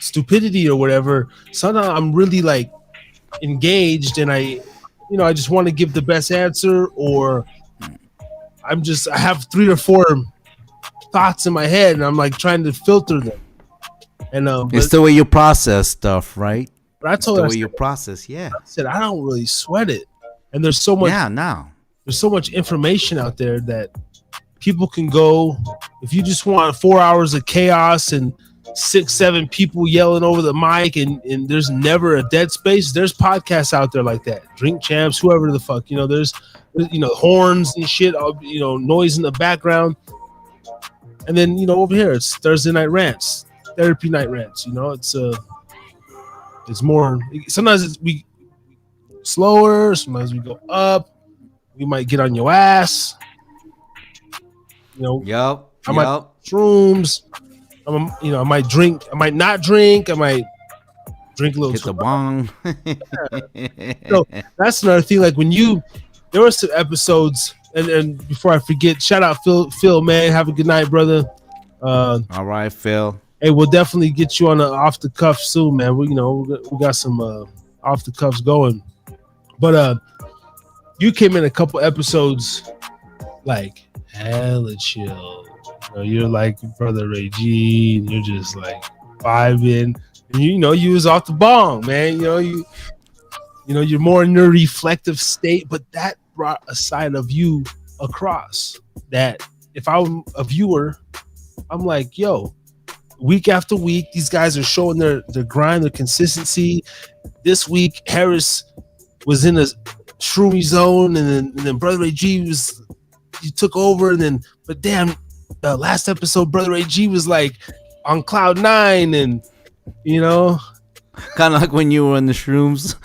stupidity or whatever. Sometimes I'm really, like, engaged, and I just want to give the best answer, or I have 3 or 4 thoughts in my head, and I'm like trying to filter them. And it's the way you process stuff, right? But I told her, the way you process, I said, I don't really sweat it. And there's so much, there's so much information out there that people can go. If you just want 4 hours of chaos and 6-7 people yelling over the mic, and there's never a dead space, there's podcasts out there like that. Drink Champs, whoever the fuck, there's horns and shit, noise in the background. And then, over here, it's Thursday Night Rants, Therapy Night Rants. It's more, sometimes we slower, sometimes we go up. We might get on your ass. I might shrooms. I might drink. I might not drink. I might drink a little. Hit the bong. So that's another thing. Like, there were some episodes, and before I forget, shout out Phil, man. Have a good night, brother. All right, Phil. Hey, we'll definitely get you on the off the cuff soon, man. We got some off the cuffs going, but you came in a couple episodes like hella chill. You're like Brother Ray G, and you're just like vibing, and you was off the bong, man. You're more in your reflective state, but that brought a side of you across that if I'm a viewer, I'm like, yo, week after week, these guys are showing their grind, their consistency. This week, Harris was in a shroomy zone, and then Brother Ray G he took over, but damn, the last episode, Brother Ray G was like on cloud 9, and kind of like when you were on the shrooms.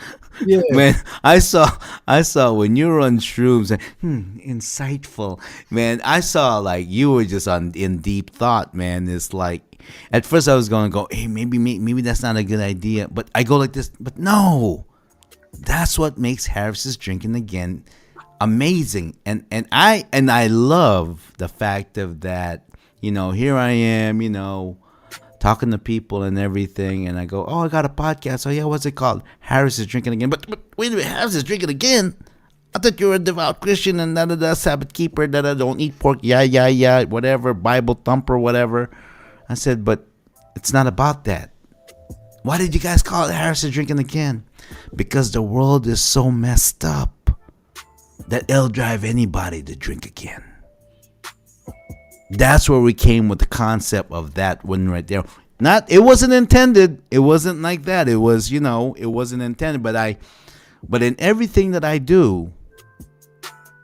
Yeah, man, I saw when you were on shrooms. Insightful, man. I saw like you were just in deep thought, man. It's like at first I was gonna go, hey, maybe that's not a good idea, but I go like this, but no, that's what makes Harris's Drinking Again amazing, and I love the fact of that. Here I am, talking to people and everything, and I go, oh, I got a podcast. Oh yeah, what's it called? Harris is Drinking Again. But wait a minute, Harris is Drinking Again? I thought you were a devout Christian and Sabbath keeper, don't eat pork, yeah, whatever, Bible thumper, whatever. I said, but it's not about that. Why did you guys call it Harris is Drinking Again? Because the world is so messed up that it'll drive anybody to drink again. That's where we came with the concept of that one right there. It wasn't intended. It wasn't like that. It was, it wasn't intended. But But in everything that I do,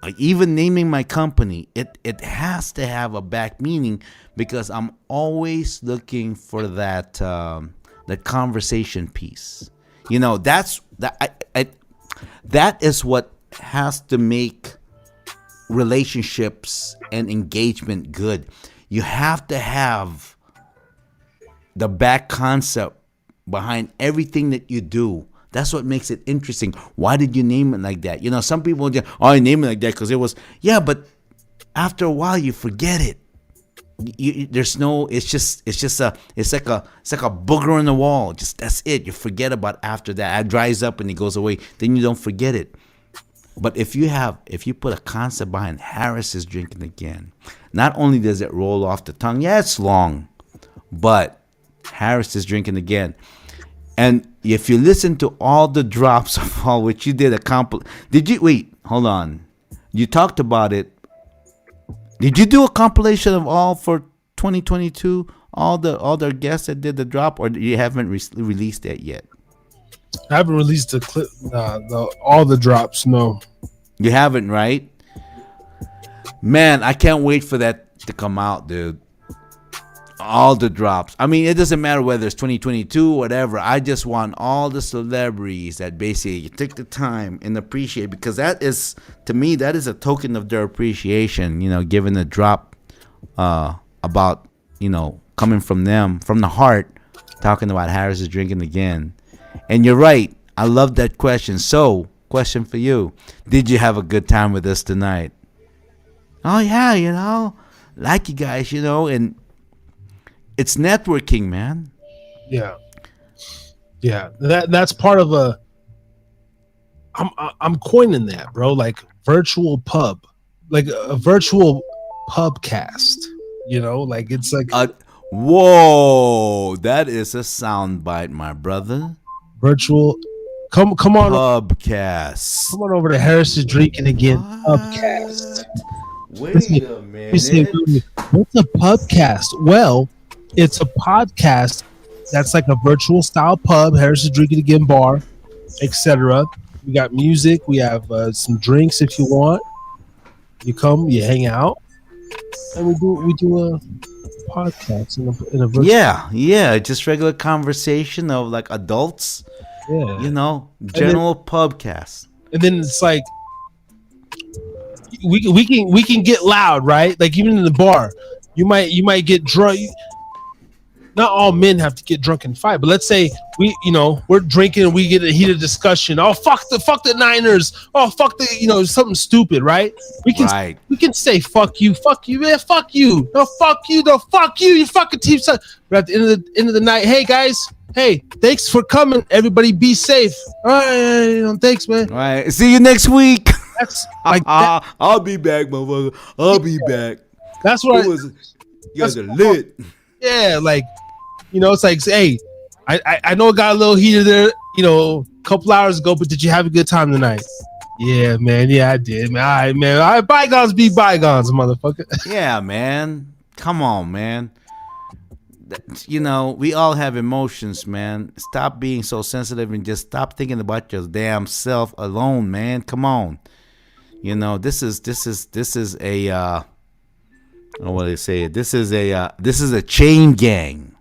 like even naming my company, it has to have a back meaning, because I'm always looking for that the conversation piece. You know, that is what has to make relationships and engagement good. You have to have the back concept behind everything that you do. That's what makes it interesting. Why did you name it like that? You know, some people just, I named it like that because it was, yeah, but after a while you forget it. There's no, it's like a booger on the wall. Just, that's it. You forget about after that. It dries up and it goes away. Then you don't forget it. But if you put a concept behind Harris is drinking again, not only does it roll off the tongue, yeah, it's long, but Harris is drinking again. And if you listen to all the drops of all, which you did hold on. You talked about it. Did you do a compilation of all for 2022? All the guests that did the drop, or you haven't released that yet? I haven't released the clip, all the drops. No, you haven't, right? Man, I can't wait for that to come out, dude. All the drops. I mean, it doesn't matter whether it's 2022 or whatever. I just want all the celebrities that basically take the time and appreciate, because that is, to me, that is a token of their appreciation. You know, giving a drop about, you know, coming from them, from the heart, talking about Harris is drinking again. And you're right. I love that question. So, question for you. Did you have a good time with us tonight? Oh, yeah, you know, like you guys, you know, and it's networking, man. Yeah. That's part of a. I'm coining that, bro. Like virtual pub, like a virtual pubcast. You know, like it's like. Whoa, that is a soundbite, my brother. Virtual, come on, pubcast. Come on over to Harris is Drinking Again pubcast. Wait a minute. What's a pubcast? Well, it's a podcast that's like a virtual style pub, Harris is Drinking Again bar, etc. We got music. We have some drinks if you want. You come, you hang out, and we do a podcast in a virtual. Yeah, just regular conversation of like adults. Yeah, you know, general pubcast. And then it's like we can get loud, right? Like even in the bar, you might get drunk. Not all men have to get drunk and fight, but let's say we're drinking and we get a heated discussion. Oh fuck the Niners. Oh fuck something stupid, right? We can say fuck you, man, fuck you, no fuck you, you fucking team son. But at the end of the night, hey guys, hey, thanks for coming. Everybody be safe. All right, thanks, man. All right, see you next week. That's like that. I'll be back, motherfucker. I'll be back. That's what you guys are lit. Yeah, like. It's like, hey, I know it got a little heated there, a couple hours ago, but did you have a good time tonight? Yeah, man. Yeah, I did, man. All right, man. All right, bygones be bygones, motherfucker. Yeah, man. Come on, man. We all have emotions, man. Stop being so sensitive and just stop thinking about your damn self alone, man. Come on. This is a what do they say? This is a chain gang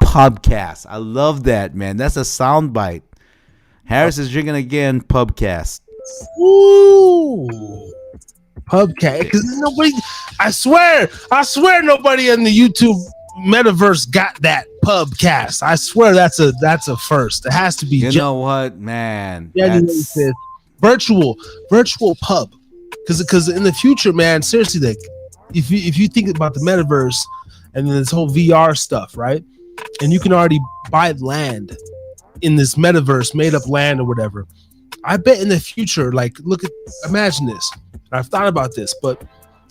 pubcast. I love that, man. That's a soundbite. Harris is drinking again. Pubcast. Ooh, pubcast. Because nobody, I swear, nobody in the YouTube metaverse got that pubcast. I swear that's a first. It has to be. You know what, man? Yeah, virtual pub. Because in the future, man, seriously, like if you think about the metaverse. And then this whole VR stuff, right? And you can already buy land in this metaverse, made up land or whatever. I bet in the future, like, imagine this. I've thought about this, but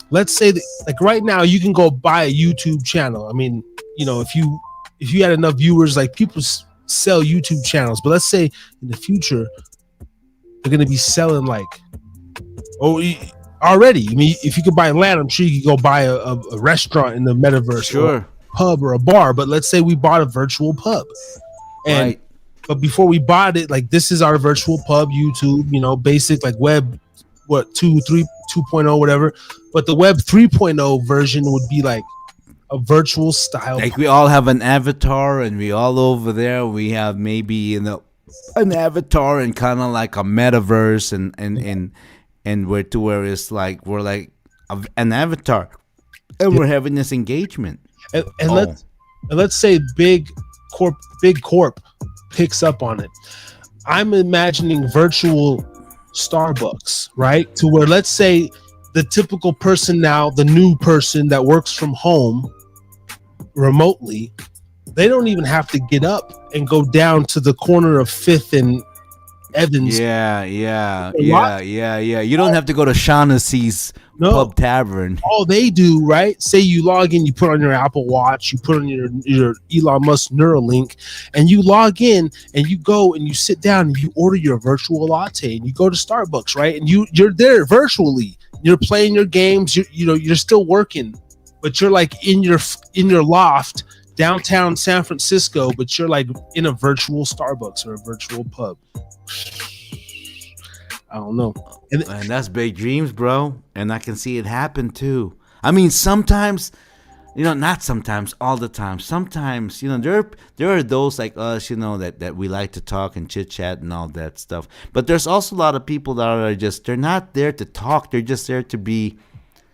let's say that, like, right now you can go buy a YouTube channel. I mean, if you had enough viewers, like, people sell YouTube channels. But let's say in the future they're gonna be selling already. I mean, if you could buy land, I'm sure you could go buy a restaurant in the metaverse, sure, or a pub or a bar. But let's say we bought a virtual pub, and but before we bought it, like this is our virtual pub, YouTube, basic like web, 2.0, whatever. But the web 3.0 version would be like a virtual style. Like we all have an avatar, and we all over there. We have maybe an avatar and kind of like a metaverse, and where it's like we're like an avatar, and we're having this engagement. And let's say big corp picks up on it. I'm imagining virtual Starbucks, right? To where, let's say, the typical person now, the new person that works from home remotely, they don't even have to get up and go down to the corner of 5th and Evans. Yeah. You don't have to go to Shaughnessy's Pub Tavern. All they do, right? Say you log in, you put on your Apple Watch, you put on your Elon Musk Neuralink, and you log in and you go and you sit down and you order your virtual latte and you go to Starbucks, right? And you're there virtually. You're playing your games. You're still working, but you're like in your loft downtown San Francisco, but you're like in a virtual Starbucks or a virtual pub. I don't know. And that's big dreams, bro. And I can see it happen too. I mean, sometimes, not sometimes, all the time. Sometimes, there are those like us, that we like to talk and chit chat and all that stuff. But there's also a lot of people that are they're not there to talk. They're just there to be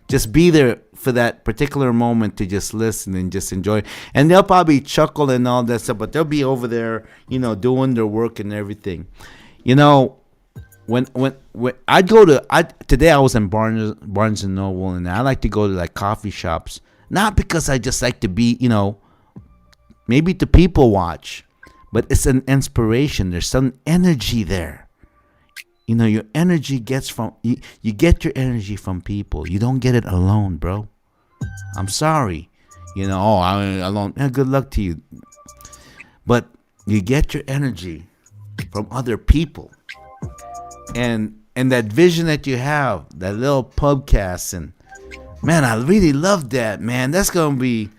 there for that particular moment to just listen and just enjoy. And they'll probably chuckle and all that stuff, but they'll be over there, doing their work and everything. When today I was in Barnes and Noble, and I like to go to like coffee shops, not because I just like to be, maybe to people watch, but it's an inspiration. There's some energy there. Your energy gets from you get your energy from people. You don't get it alone, bro. I'm sorry. I'm alone. Good luck to you. But you get your energy from other people. And that vision that you have, that little pubcast, and man, I really love that, man. That's gonna be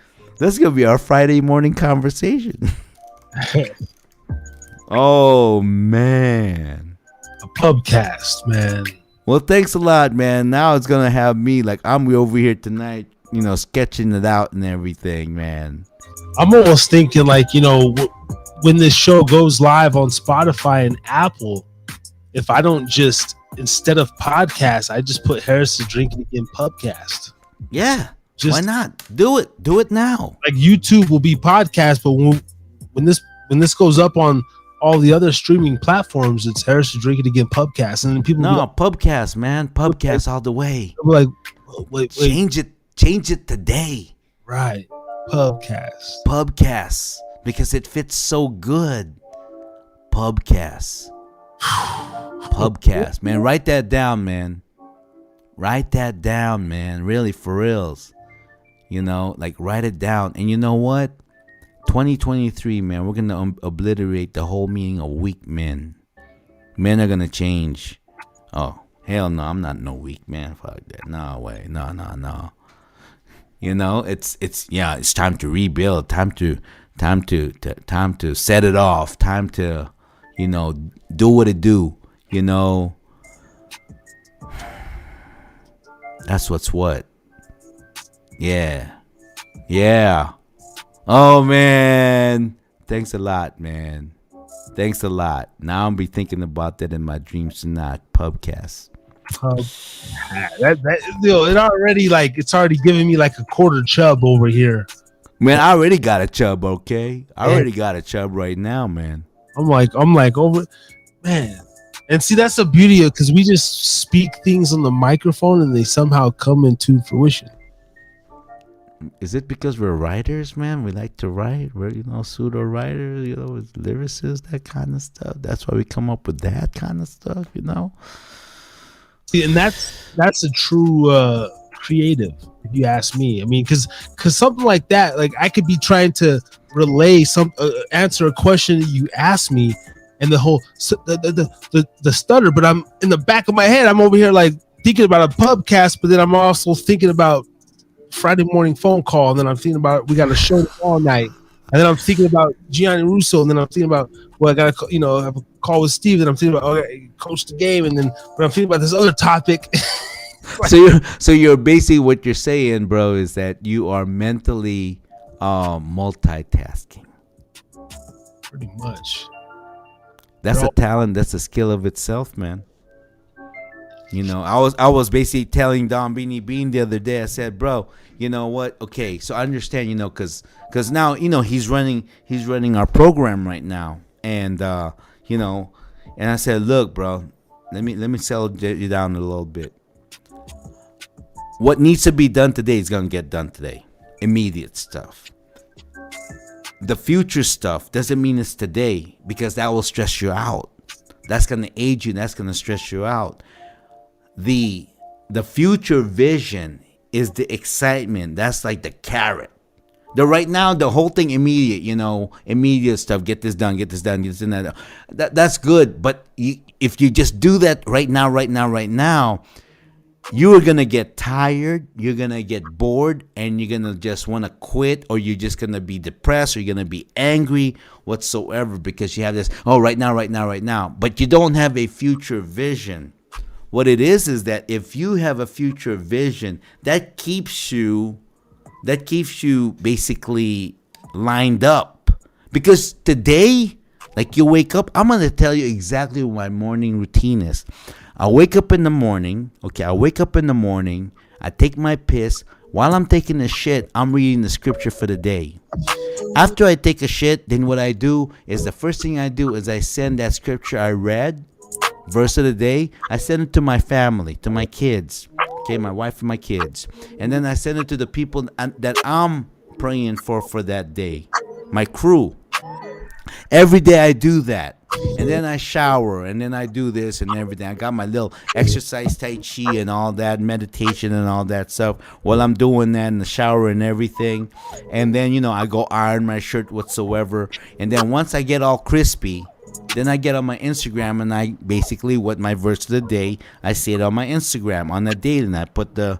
our Friday morning conversation. Oh man. A pubcast, man. Well, thanks a lot, man. Now it's gonna have me like I'm over here tonight, sketching it out and everything, man. I'm almost thinking like, when this show goes live on Spotify and Apple, if I don't just, instead of podcast, I just put Harris is Drinking Again Pubcast. Yeah. Why not? Do it now. Like YouTube will be podcast, but when this goes up on all the other streaming platforms, it's Harris is Drinking Again Pubcast. And then people pubcast, man. Pubcast all the way. I'm like, wait. Change it today. Right. Pubcast. Because it fits so good. Pubcast. Pubcast, man. Write that down, man. Really, for reals. Write it down. And you know what? 2023, man, we're gonna obliterate the whole meaning of weak men. Men are gonna change. Oh, hell no, I'm not no weak man. Fuck that. No way. No. It's time to rebuild. Time to set it off. Time to, do what it do. That's what's what. Yeah. Oh, man. Thanks a lot, man. Thanks a lot. Now I'll be thinking about that in my dreams tonight. Pubcast. It already it's already giving me like a quarter chub over here. Man, I already got a chub, okay? I already got a chub right now, man. I'm like over, man. And see, that's the beauty of, because we just speak things on the microphone and they somehow come into fruition. Is it because we're writers, man? We like to write. We're, pseudo writers, with lyricists, that kind of stuff. That's why we come up with that kind of stuff, See, and that's a true creative, if you ask me. I mean, because something like that, like I could be trying to relay answer a question that you asked me, and the stutter, but I'm in the back of my head, I'm over here like thinking about a pubcast, but then I'm also thinking about Friday morning phone call, and then I'm thinking about we got a show all night. And then I'm thinking about Gianni Russo, and then I'm thinking about, well, I got to, have a call with Steve. Then I'm thinking about, okay, coach the game, and then when I'm thinking about this other topic. So you're basically what you're saying, bro, is that you are mentally multitasking. Pretty much. That's a talent. That's a skill of itself, man. I was basically telling Don Beanie Bean the other day. I said, bro, you know what? Okay, so I understand, because now he's running our program right now, and and I said, look, bro, let me settle you down a little bit. What needs to be done today is gonna get done today. Immediate stuff. The future stuff doesn't mean it's today, because that will stress you out. That's gonna age you. That's gonna stress you out. The future vision is the excitement. That's like the carrot. Right now, the whole thing immediate, immediate stuff. Get this done. Get this done. Get this done. That's good. But if you just do that right now, you are gonna get tired. You're gonna get bored, and you're gonna just want to quit, or you're just gonna be depressed, or you're gonna be angry whatsoever, because you have this. Oh, right now. But you don't have a future vision. What it is that if you have a future vision, that keeps you basically lined up. Because today, like, you wake up, I'm going to tell you exactly what my morning routine is. I wake up in the morning, I take my piss. While I'm taking a shit, I'm reading the scripture for the day. After I take a shit, then what I do is the first thing I do is I send that scripture I read, verse of the day, I send it to my family, to my kids, my wife and my kids. And then I send it to the people that I'm praying for that day, my crew. Every day I do that. And then I shower, and then I do this and everything. I got my little exercise, Tai Chi and all that, meditation and all that stuff while I'm doing that in the shower and everything. And then, I go iron my shirt whatsoever. And then once I get all crispy, then I get on my Instagram, and I basically, what my verse of the day, I say it on my Instagram on that day, and I put the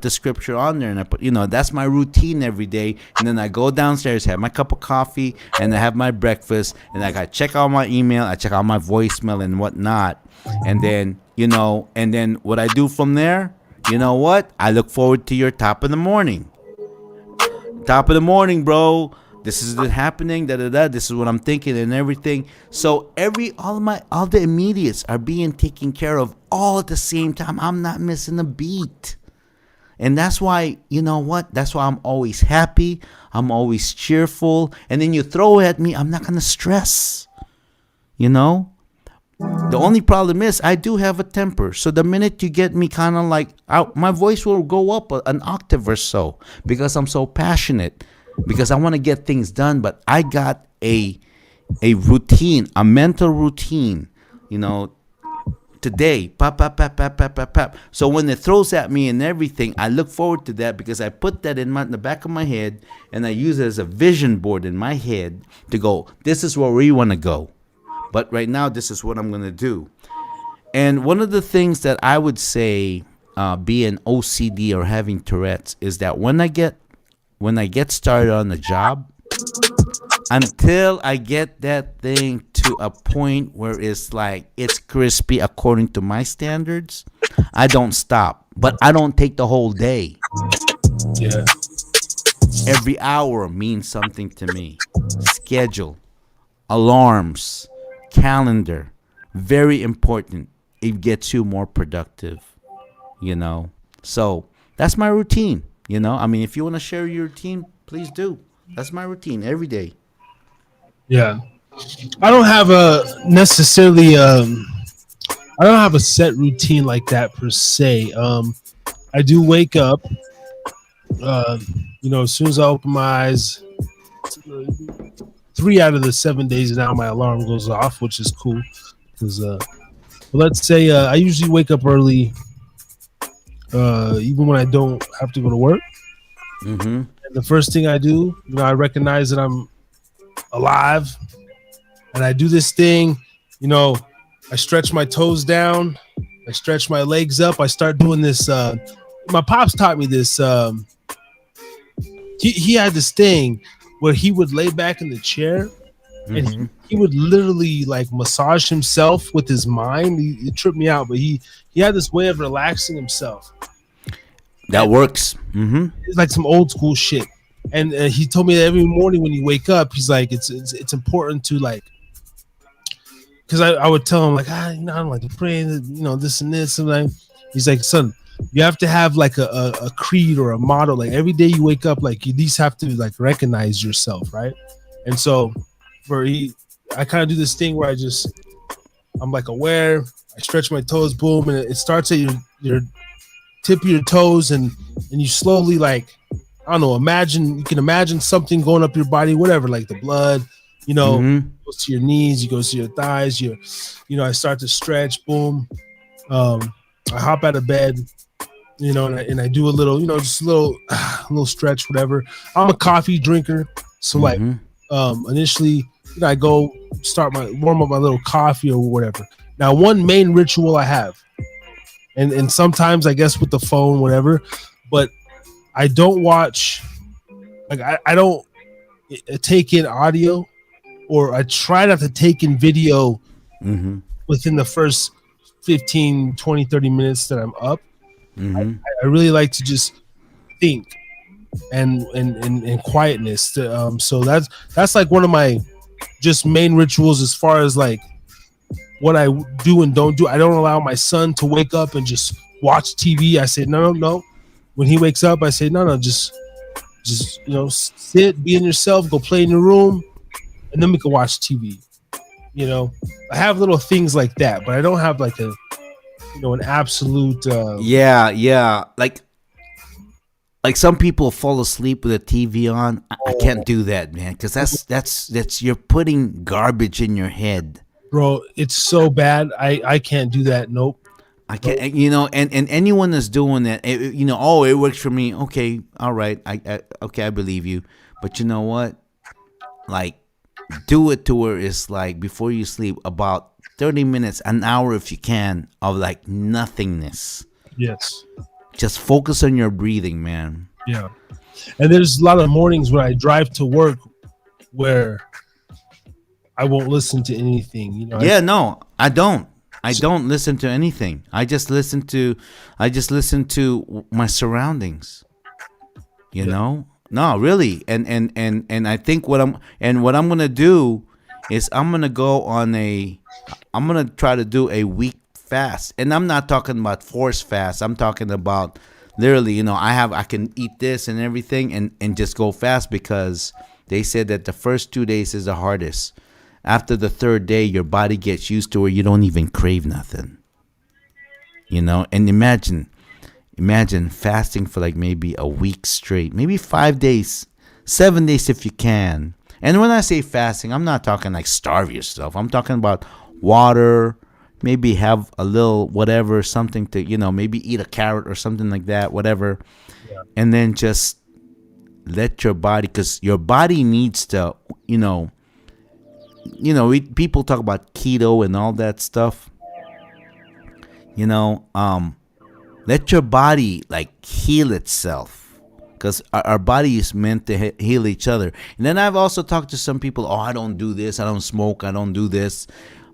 scripture on there, and I put, that's my routine every day. And then I go downstairs, have my cup of coffee, and I have my breakfast, and I got check out my email, I check out my voicemail and whatnot, and then and then what I do from there, what? I look forward to your top of the morning. Top of the morning, bro. This is happening, this is what I'm thinking and everything. So all the immediates are being taken care of all at the same time. I'm not missing a beat. And that's why, that's why I'm always happy. I'm always cheerful. And then you throw at me, I'm not going to stress. The only problem is I do have a temper. So the minute you get me kind of like out, my voice will go up an octave or so, because I'm so passionate. Because I want to get things done, but I got a routine, a mental routine, today, pop. So when it throws at me and everything, I look forward to that, because I put that in the back of my head, and I use it as a vision board in my head to go, this is where we want to go. But right now, this is what I'm going to do. And one of the things that I would say, being OCD or having Tourette's, is that when I get started on the job, until I get that thing to a point where it's like it's crispy according to my standards, I don't stop. But I don't take the whole day. Yeah. Every hour means something to me. Schedule, alarms, calendar, very important. It gets you more productive, So that's my routine. If you want to share your routine, please do. That's my routine every day. Yeah. I don't have I don't have a set routine like that per se. I do wake up, as soon as I open my eyes, 3 out of the 7 days now my alarm goes off, which is cool. Because, let's say I usually wake up early, even when I don't have to go to work. Mm-hmm. And the first thing I do, I recognize that I'm alive, and I do this thing. I stretch my toes down, I stretch my legs up. I start doing this. My pops taught me this. He had this thing where he would lay back in the chair and Mm-hmm. he would literally like massage himself with his mind. It tripped me out, but he had this way of relaxing himself. That works. Mm-hmm. It's like some old school shit. And he told me that every morning when you wake up, he's like, it's important to like, because I would tell him like, I don't like to pray, this and this, and like, he's like, son, you have to have like a creed or a motto. Like every day you wake up, like you at least have to like recognize yourself, right? And so I kind of do this thing where I'm like aware. I stretch my toes, boom, and it starts at your tip of your toes, and you slowly like, I don't know, you can imagine something going up your body, whatever, like the blood, goes to your knees, you go to your thighs, I start to stretch, boom. I hop out of bed, and I do a little, just a little stretch, whatever. I'm a coffee drinker, so like initially, I go warm up my little coffee or whatever. Now, one main ritual I have, and sometimes I guess with the phone, whatever, but I don't watch, like I don't take in audio, or I try not to take in video within the first 15, 20, 30 minutes that I'm up. I really like to just think and quietness. So that's like one of my just main rituals as far as like what I do and don't do. I don't allow my son to wake up and just watch TV. I say no. When he wakes up, I say no, just sit, be in yourself, go play in your room, and then we can watch TV. I have little things like that, but I don't have like an absolute. Yeah. Like some people fall asleep with a TV on. I can't do that, man, because that's you're putting garbage in your head, bro. It's so bad. I can't do that. Nope. I can't. And anyone that's doing that, it works for me. Okay, all right. I believe you. But you know what? Like, do it to where it's like before you sleep, about 30 minutes, an hour if you can, of like nothingness. Yes. Just focus on your breathing, man. Yeah. And there's a lot of mornings when I drive to work where I won't listen to anything. No, I don't. I don't listen to anything. I just listen to my surroundings. You know? No, really. And I think what I'm gonna do is I'm gonna try to do a week fast. And I'm not talking about forced fast. I'm talking about literally, I can eat this and everything and just go fast, because they said that the first 2 days is the hardest. After the third day, your body gets used to where you don't even crave nothing. And imagine fasting for like maybe a week straight, maybe 5 days, 7 days if you can. And when I say fasting, I'm not talking like starve yourself. I'm talking about water, maybe have a little whatever, something to, maybe eat a carrot or something like that, whatever. Yeah. And then just let your body, because your body needs to, people talk about keto and all that stuff. Let your body like heal itself, because our body is meant to heal each other. And then I've also talked to some people, I don't do this, I don't smoke, I don't do this.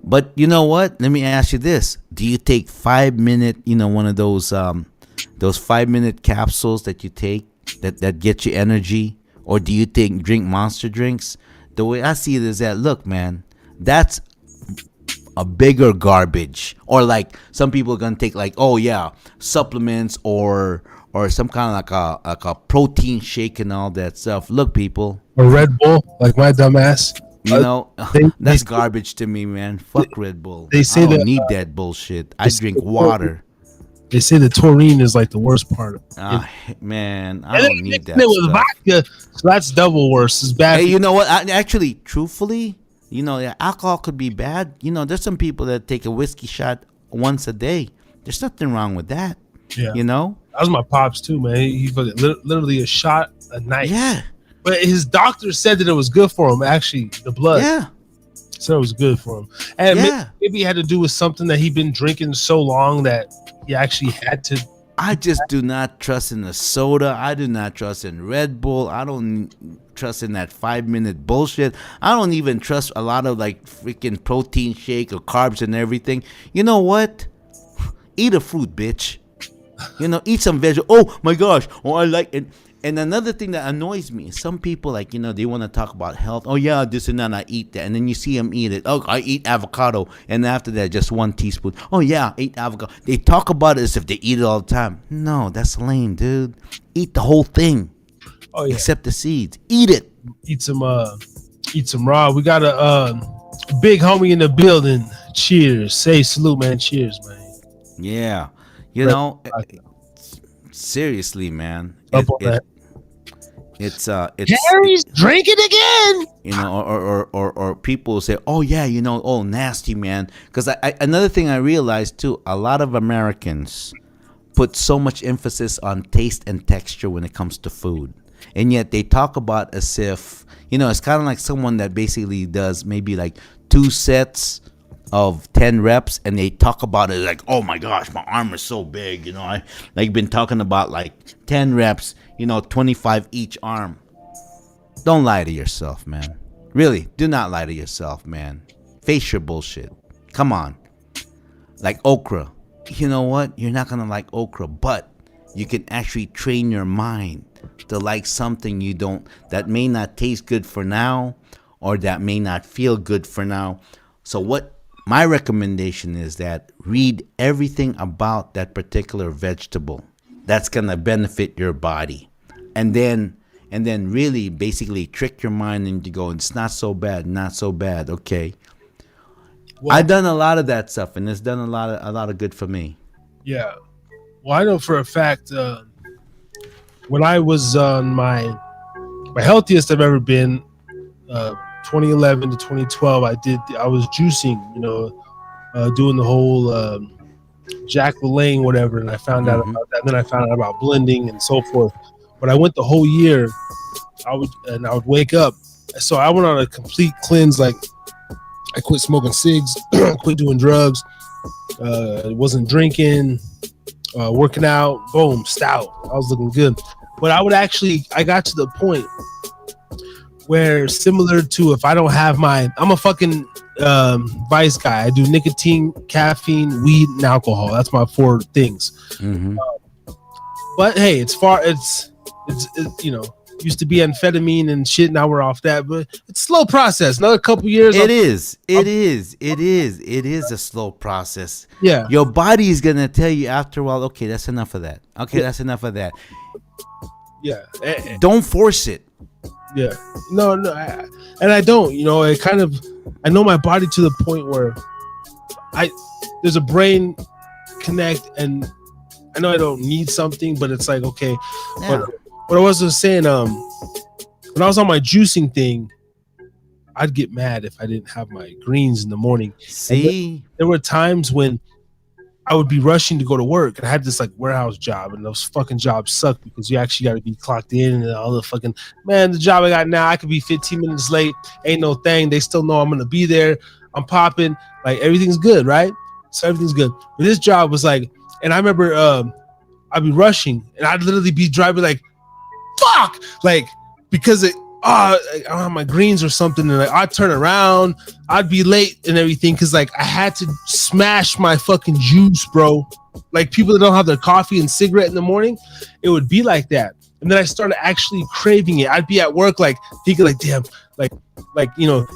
But you know what? Let me ask you this. Do you take 5 minute, one of those 5 minute capsules that you take that get you energy? Or do you drink Monster drinks? The way I see it is that, look, man, that's a bigger garbage. Or like some people are gonna take like, supplements or some kind of like a protein shake and all that stuff. Look, people, a Red Bull, like my dumbass. That's garbage to me, man. Fuck Red Bull. They say I don't need that bullshit. I drink water. They say the taurine is like the worst part. Man, I don't need that with stuff. Vodka, so that's double worse. It's bad. Hey, you know what? Actually, truthfully, alcohol could be bad. There's some people that take a whiskey shot once a day. There's nothing wrong with that. Yeah. That was my pops too, man. He literally a shot a night. Yeah. But his doctor said that it was good for him. Actually, the blood. Yeah. So it was good for him. And maybe it had to do with something that he'd been drinking so long that he actually had to. I just do not trust in the soda. I do not trust in Red Bull. I don't trust in that 5-minute bullshit. I don't even trust a lot of like freaking protein shake or carbs and everything. You know what? Eat a fruit, bitch. Eat some veg. Oh my gosh. Oh, I like it. And another thing that annoys me is some people they want to talk about health. Oh yeah, this and that, I eat that. And then you see them eat it. Oh, I eat avocado. And after that, just 1 teaspoon. Oh yeah, I eat avocado. They talk about it as if they eat it all the time. No, that's lame, dude. Eat the whole thing. Oh yeah. Except the seeds. Eat it. Eat some raw. We got a big homie in the building. Cheers. Say salute, man. Cheers, man. Yeah. Seriously, man. It's Harry's drinking again. Or people say, oh yeah, oh nasty, man. Because another thing I realized too, a lot of Americans put so much emphasis on taste and texture when it comes to food, and yet they talk about as if it's kind of like someone that basically does maybe like 2 sets of 10 reps, and they talk about it like, oh my gosh, my arm is so big, I like been talking about like 10 reps, 25 each arm. Don't lie to yourself, man. Really, do not lie to yourself, man. Face your bullshit. Come on. Like okra. You know what? You're not gonna like okra, but you can actually train your mind to like something that may not taste good for now, or that may not feel good for now. So what my recommendation is that read everything about that particular vegetable that's going to benefit your body. And then really basically trick your mind into going, it's not so bad, okay? Well, I've done a lot of that stuff, and it's done a lot of good for me. Yeah. Well, I know for a fact when I was on my healthiest I've ever been, 2011 to 2012, I was juicing, doing the whole Jack LaLanne, whatever, and I found out about that. And then I found out about blending and so forth. But I went the whole year. I would wake up. So I went on a complete cleanse. Like I quit smoking cigs, quit doing drugs, wasn't drinking, working out. Boom, stout. I was looking good. But I got to the point where, similar to if I don't have I'm a fucking vice guy. I do nicotine, caffeine, weed, and alcohol. That's my 4 things. Mm-hmm. But hey, it's used to be amphetamine and shit. Now we're off that, but it's a slow process. Another couple years. It is a slow process. Yeah. Your body is gonna tell you after a while, okay, that's enough of that. Okay, that's enough of that. Yeah. Don't force it. Yeah, no, I don't. I know my body to the point where there's a brain connect, and I know I don't need something, but it's like, okay. Yeah. But what I was just saying, when I was on my juicing thing, I'd get mad if I didn't have my greens in the morning. See, there were times when I would be rushing to go to work, and I had this like warehouse job, and those fucking jobs suck because you actually got to be clocked in, and all the fucking, man, the job I got now, I could be 15 minutes late, ain't no thing. They still know I'm going to be there. I'm popping, like everything's good, right? So everything's good. But this job was like, and I remember I'd be rushing, and I'd literally be driving like, fuck, like, because I don't have my greens or something, and like I'd turn around, I'd be late and everything because like I had to smash my fucking juice, bro. Like people that don't have their coffee and cigarette in the morning, it would be like that. And then I started actually craving it. I'd be at work like thinking like, damn, like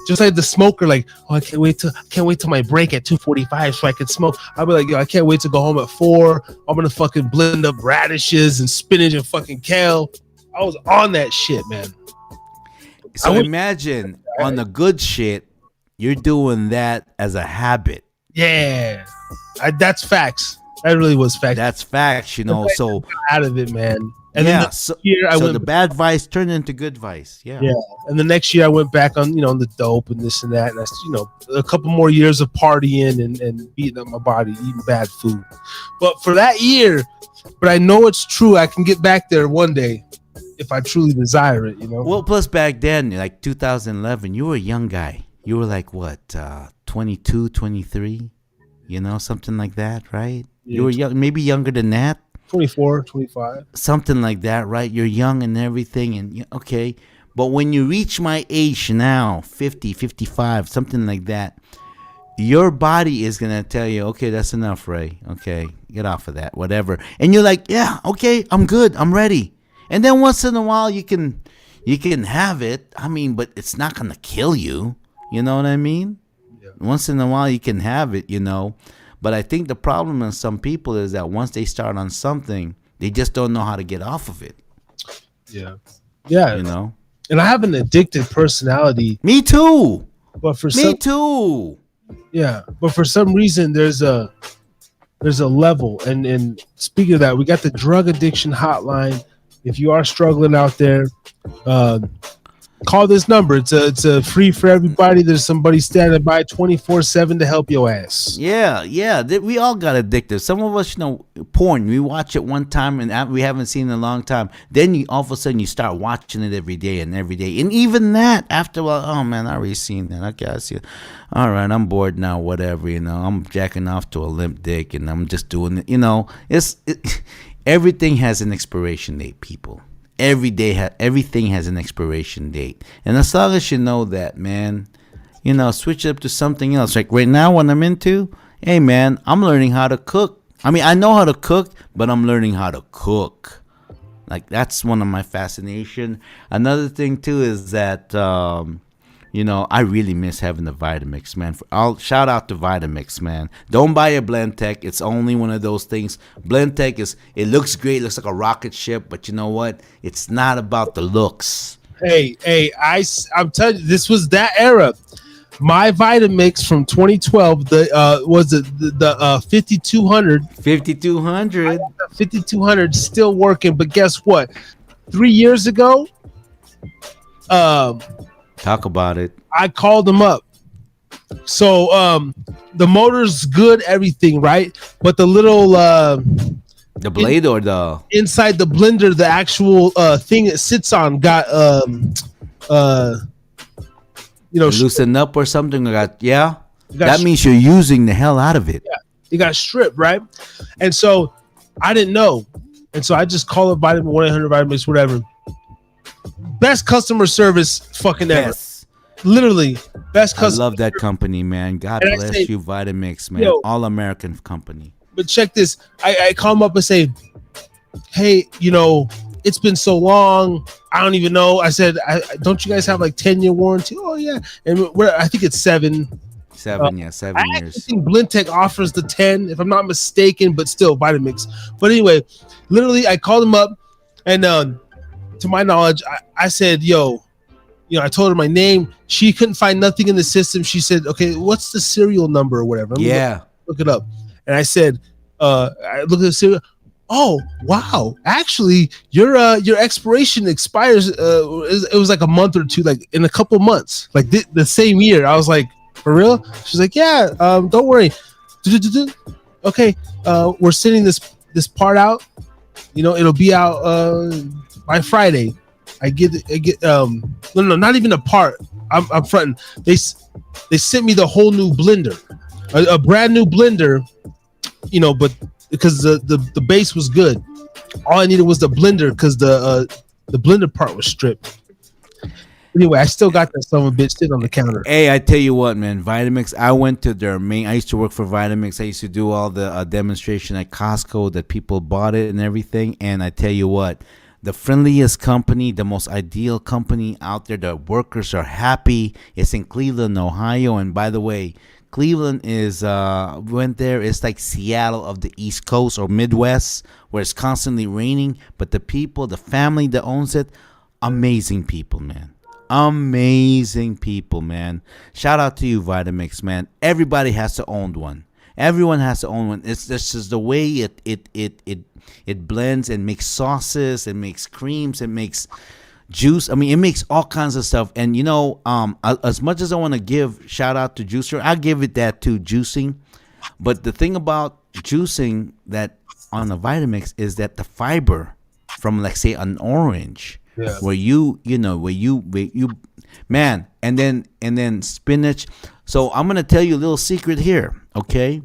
just like the smoker, like, oh, I can't wait till my break at 2:45 so I can smoke. I'd be like, yo, I can't wait to go home at 4. I'm gonna fucking blend up radishes and spinach and fucking kale. I was on that shit, man. So imagine on the good shit, you're doing that as a habit. Yeah, that's facts. That really was facts. That's facts, So out of it, man. And yeah, then so the bad vice turned into good vice. Yeah. Yeah. And the next year I went back on, the dope and this and that. And that's, a couple more years of partying and beating up my body, eating bad food. But for that year, but I know it's true. I can get back there one day if I truly desire it, Well, plus back then, like 2011, you were a young guy. You were like, what, 22, 23? Something like that, right? Yeah. You were young, maybe younger than that. 24, 25. Something like that, right? You're young and everything, and okay. But when you reach my age now, 50, 55, something like that, your body is going to tell you, okay, that's enough, Ray. Okay, get off of that, whatever. And you're like, yeah, okay, I'm good. I'm ready. And then once in a while you can have it. I mean, but it's not going to kill you. You know what I mean? Yeah. Once in a while you can have it, you know. But I think the problem in some people is that once they start on something, they just don't know how to get off of it. Yeah. Yeah. You know? And I have an addicted personality. Me too. But for Me too. Yeah. But for some reason there's a level. And speaking of that, we got the drug addiction hotline. If you are struggling out there, call this number. It's a free for everybody. There's somebody standing by 24/7 to help your ass. Yeah. We all got addicted. Some of us, porn. We watch it one time and we haven't seen it in a long time. Then all of a sudden you start watching it every day. And even that, after a while, oh man, I already seen that. Okay, I see it. All right, I'm bored now. Whatever, I'm jacking off to a limp dick and I'm just doing it. Everything has an expiration date, people. Everything has an expiration date, and as long as you know that, man, switch it up to something else. Like right now, what I'm into, hey man, I'm learning how to cook. I mean, I know how to cook, but I'm learning how to cook. Like that's one of my fascination. Another thing too is that I really miss having the Vitamix, man. I'll shout out to Vitamix, man. Don't buy a Blendtec. It's only one of those things. Blendtec it looks great, looks like a rocket ship, but you know what? It's not about the looks. Hey, I'm telling you, this was that era. My Vitamix from 2012, was it the 5200? 5200. 5200 still working, but guess what? 3 years ago, talk about it. I called them up. So the motor's good, everything, right? But the little the blade or the inside the blender, the actual thing it sits on got loosened up or something like that. Yeah. That means you're using the hell out of it. Yeah. It got stripped, right? And so I didn't know. And so I just call it Vitamin 1-800 Vitamix, whatever. Best customer service fucking ever. Literally best customer. I love that company, man. God bless you, Vitamix, man. All American company. But check this. I call them up and say, hey, it's been so long. I don't even know. I said, don't you guys have like 10-year warranty? Oh yeah. And I think it's 7. 7 years. I think Blendtec offers the 10, if I'm not mistaken, but still Vitamix. But anyway, literally I called them up and to my knowledge, I said, I told her my name. She couldn't find nothing in the system. She said, okay, what's the serial number or whatever? Look it up. And I said, I looked at the serial. Oh, wow. Actually, your expiration expires. It was like a month or two, like in a couple months, like the same year. I was like, for real? She's like, yeah, don't worry. Okay, we're sending this part out. It'll be out by Friday. I get no, not even a part. I'm fronting. They sent me the whole new blender, a brand new blender, but because the base was good, all I needed was the blender because the blender part was stripped. Anyway, I still got that son of a bitch sitting on the counter. Hey, I tell you what, man, Vitamix. I went to their I used to work for Vitamix. I used to do all the demonstration at Costco that people bought it and everything. And I tell you what, the friendliest company, the most ideal company out there. The workers are happy. It's in Cleveland, Ohio. And by the way, Cleveland is went there. It's like Seattle of the East Coast or Midwest, where it's constantly raining. But the people, the family that owns it, amazing people, man. Amazing people, man. Shout out to you, Vitamix, man. Everybody has to own one. Everyone has to own one. It's just the way it blends and makes sauces, it makes creams, it makes juice. I mean, it makes all kinds of stuff. And as much as I want to give shout out to juicer, I give it that too, juicing. But the thing about juicing that on the Vitamix is that the fiber from, like, say, an orange. Yeah. Where you man, and then spinach. So I'm gonna tell you a little secret here, okay?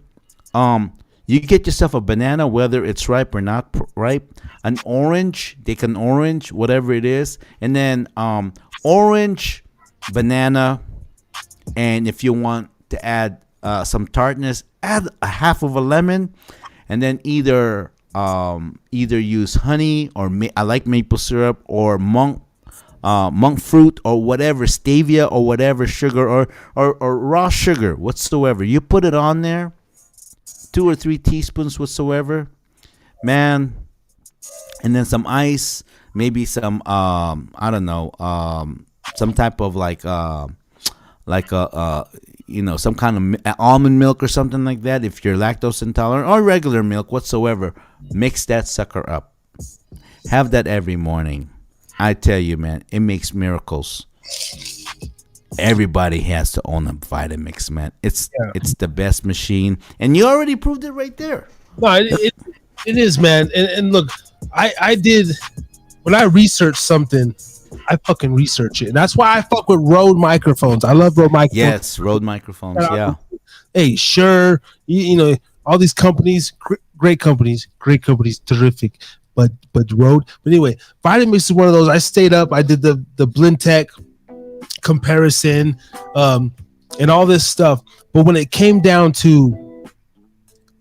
You get yourself a banana, whether it's ripe or not ripe, an orange, take an orange, whatever it is, and then orange, banana, and if you want to add some tartness, add a half of a lemon, and then either use honey or I like maple syrup or monk fruit or whatever, stevia or whatever sugar or raw sugar whatsoever. You put it on there, 2 or 3 teaspoons whatsoever, man, and then some ice, maybe some I don't know, some type of like some kind of almond milk or something like that if you're lactose intolerant, or regular milk whatsoever. Mix that sucker up. Have that every morning. I tell you, man, it makes miracles. Everybody has to own a Vitamix, man. It's the best machine, and you already proved it right there. No, it is, man. And look, I did, when I research something, I fucking research it. And that's why I fuck with Rode microphones. I love Rode microphones. Yes, Rode microphones, yeah. Hey, sure. You know, all these companies, great companies, terrific. But Rode. But anyway, Vitamix is one of those. I stayed up. I did the Blintech comparison, and all this stuff. But when it came down to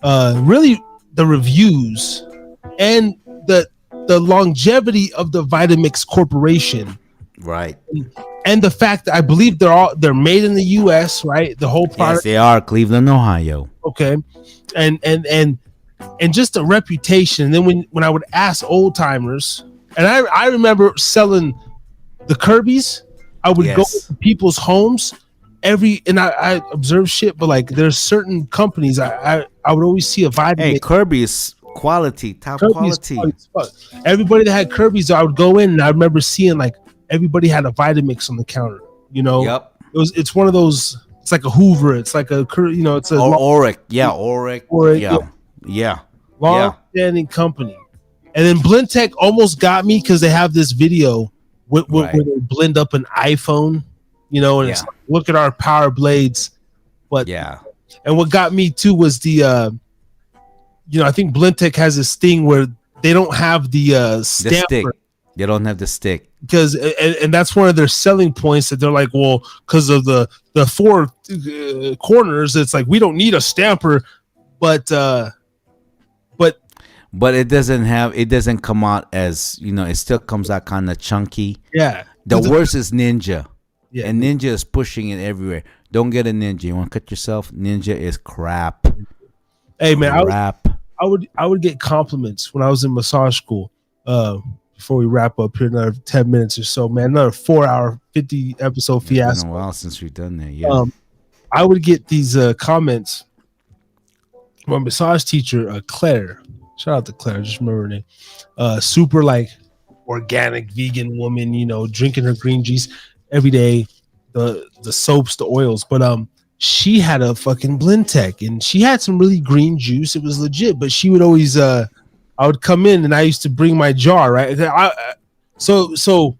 really the reviews and the longevity of the Vitamix Corporation, right, and the fact that I believe they're made in the U.S., right? The whole product. Yes, they are, Cleveland, Ohio. Okay, and just a reputation. And then when I would ask old timers, and I remember selling the Kirby's, I would go to people's homes and I observe shit, but like there's certain companies I would always see a Vitamix. Hey, Kirby's quality, top quality. Everybody that had Kirby's, I would go in and I remember seeing like everybody had a Vitamix on the counter. You know, yep. It's one of those. It's like a Hoover. It's like a it's a Oric. Yeah. Long-standing company. And then Blintech almost got me because they have this video where they blend up an iPhone, you know, and it's like, look at our power blades. But and what got me too was the I think Blintech has this thing where they don't have the stamper. Stick. They don't have the stick. Because and that's one of their selling points, that they're like, well, because of the 4 corners, it's like we don't need a stamper, but it doesn't come out as, it still comes out kind of chunky. Yeah. The worst is Ninja. Yeah. And Ninja is pushing it everywhere. Don't get a Ninja. You want to cut yourself? Ninja is crap. Hey man, I would get compliments when I was in massage school. Before we wrap up here, another 10 minutes or so, man, another 4-hour 50 episode fiasco. It's been a while since we've done that. Yeah. I would get these comments. My massage teacher, Claire, shout out to Claire, I just remember her name. Super like organic vegan woman, drinking her green juice every day, the soaps, the oils. But she had a fucking Blintech, and she had some really green juice. It was legit, but she would always I would come in and I used to bring my jar, right? So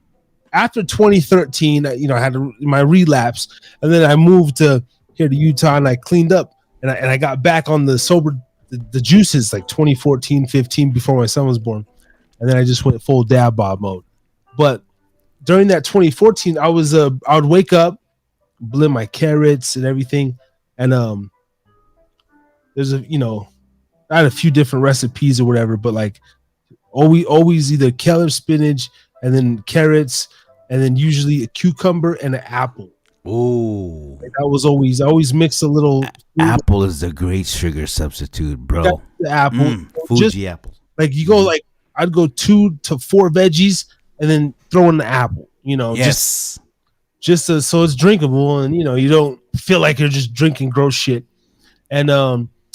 after 2013, I had my relapse, and then I moved here to Utah, and I cleaned up, and I got back on the sober, the juices like 2014, 15, before my son was born, and then I just went full dab bob mode. But during that 2014, I would wake up, blend my carrots and everything, and there's I had a few different recipes or whatever, but like always either kale or spinach, and then carrots, and then usually a cucumber and an apple. Ooh, like I always mix a little. Apple is a great sugar substitute, bro. The apple, Fuji apple. Like you go like I'd go 2 to 4 veggies and then throw in the apple. Yes. Just so it's drinkable, and you don't feel like you're just drinking gross shit. And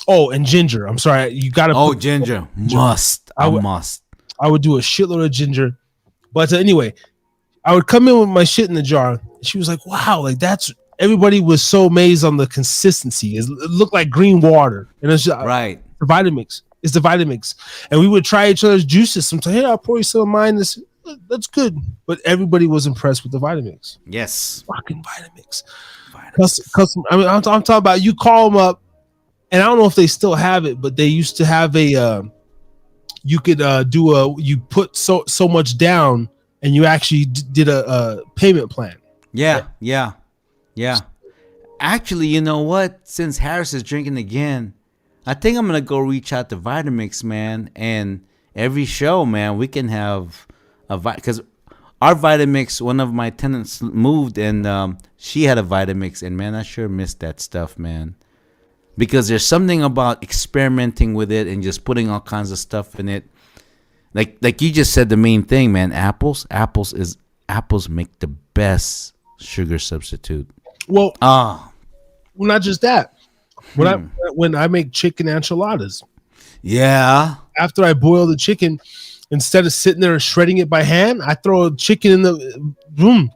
and ginger. I'm sorry, you gotta. Ginger must. I would do a shitload of ginger, but anyway, I would come in with my shit in the jar. She was like, "Wow, like that's." Everybody was so amazed on the consistency. It looked like green water, and it's just, right. The Vitamix. It's the Vitamix, and we would try each other's juices. Sometimes, hey, I'll pour you some of mine. That's good, but everybody was impressed with the Vitamix. Yes, fucking Vitamix. Custom. I mean, I'm talking about. You call them up. And I don't know if they still have it, but they used to have a you could you put so much down and you actually did a payment plan. Yeah. Actually, you know what? Since Harris is drinking again, I think I'm gonna go reach out to Vitamix, man. And every show, man, we can have because our Vitamix, one of my tenants moved, and she had a Vitamix, and man, I sure missed that stuff, man. Because there's something about experimenting with it and just putting all kinds of stuff in it. Like you just said, the main thing, man. Apples make the best sugar substitute. Well, not just that. When I make chicken enchiladas, after I boil the chicken, instead of sitting there and shredding it by hand, I throw a chicken in the room,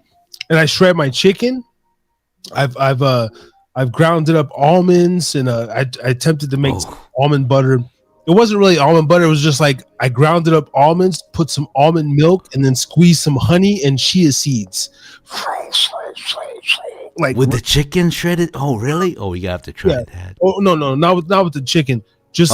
and I shred my chicken. I've grounded up almonds, and I attempted to make some almond butter. It wasn't really almond butter. It was just like I grounded up almonds, put some almond milk, and then squeezed some honey and chia seeds. Like with the chicken shredded. Oh, really? Oh, you have to try that. Oh no, not with the chicken. Just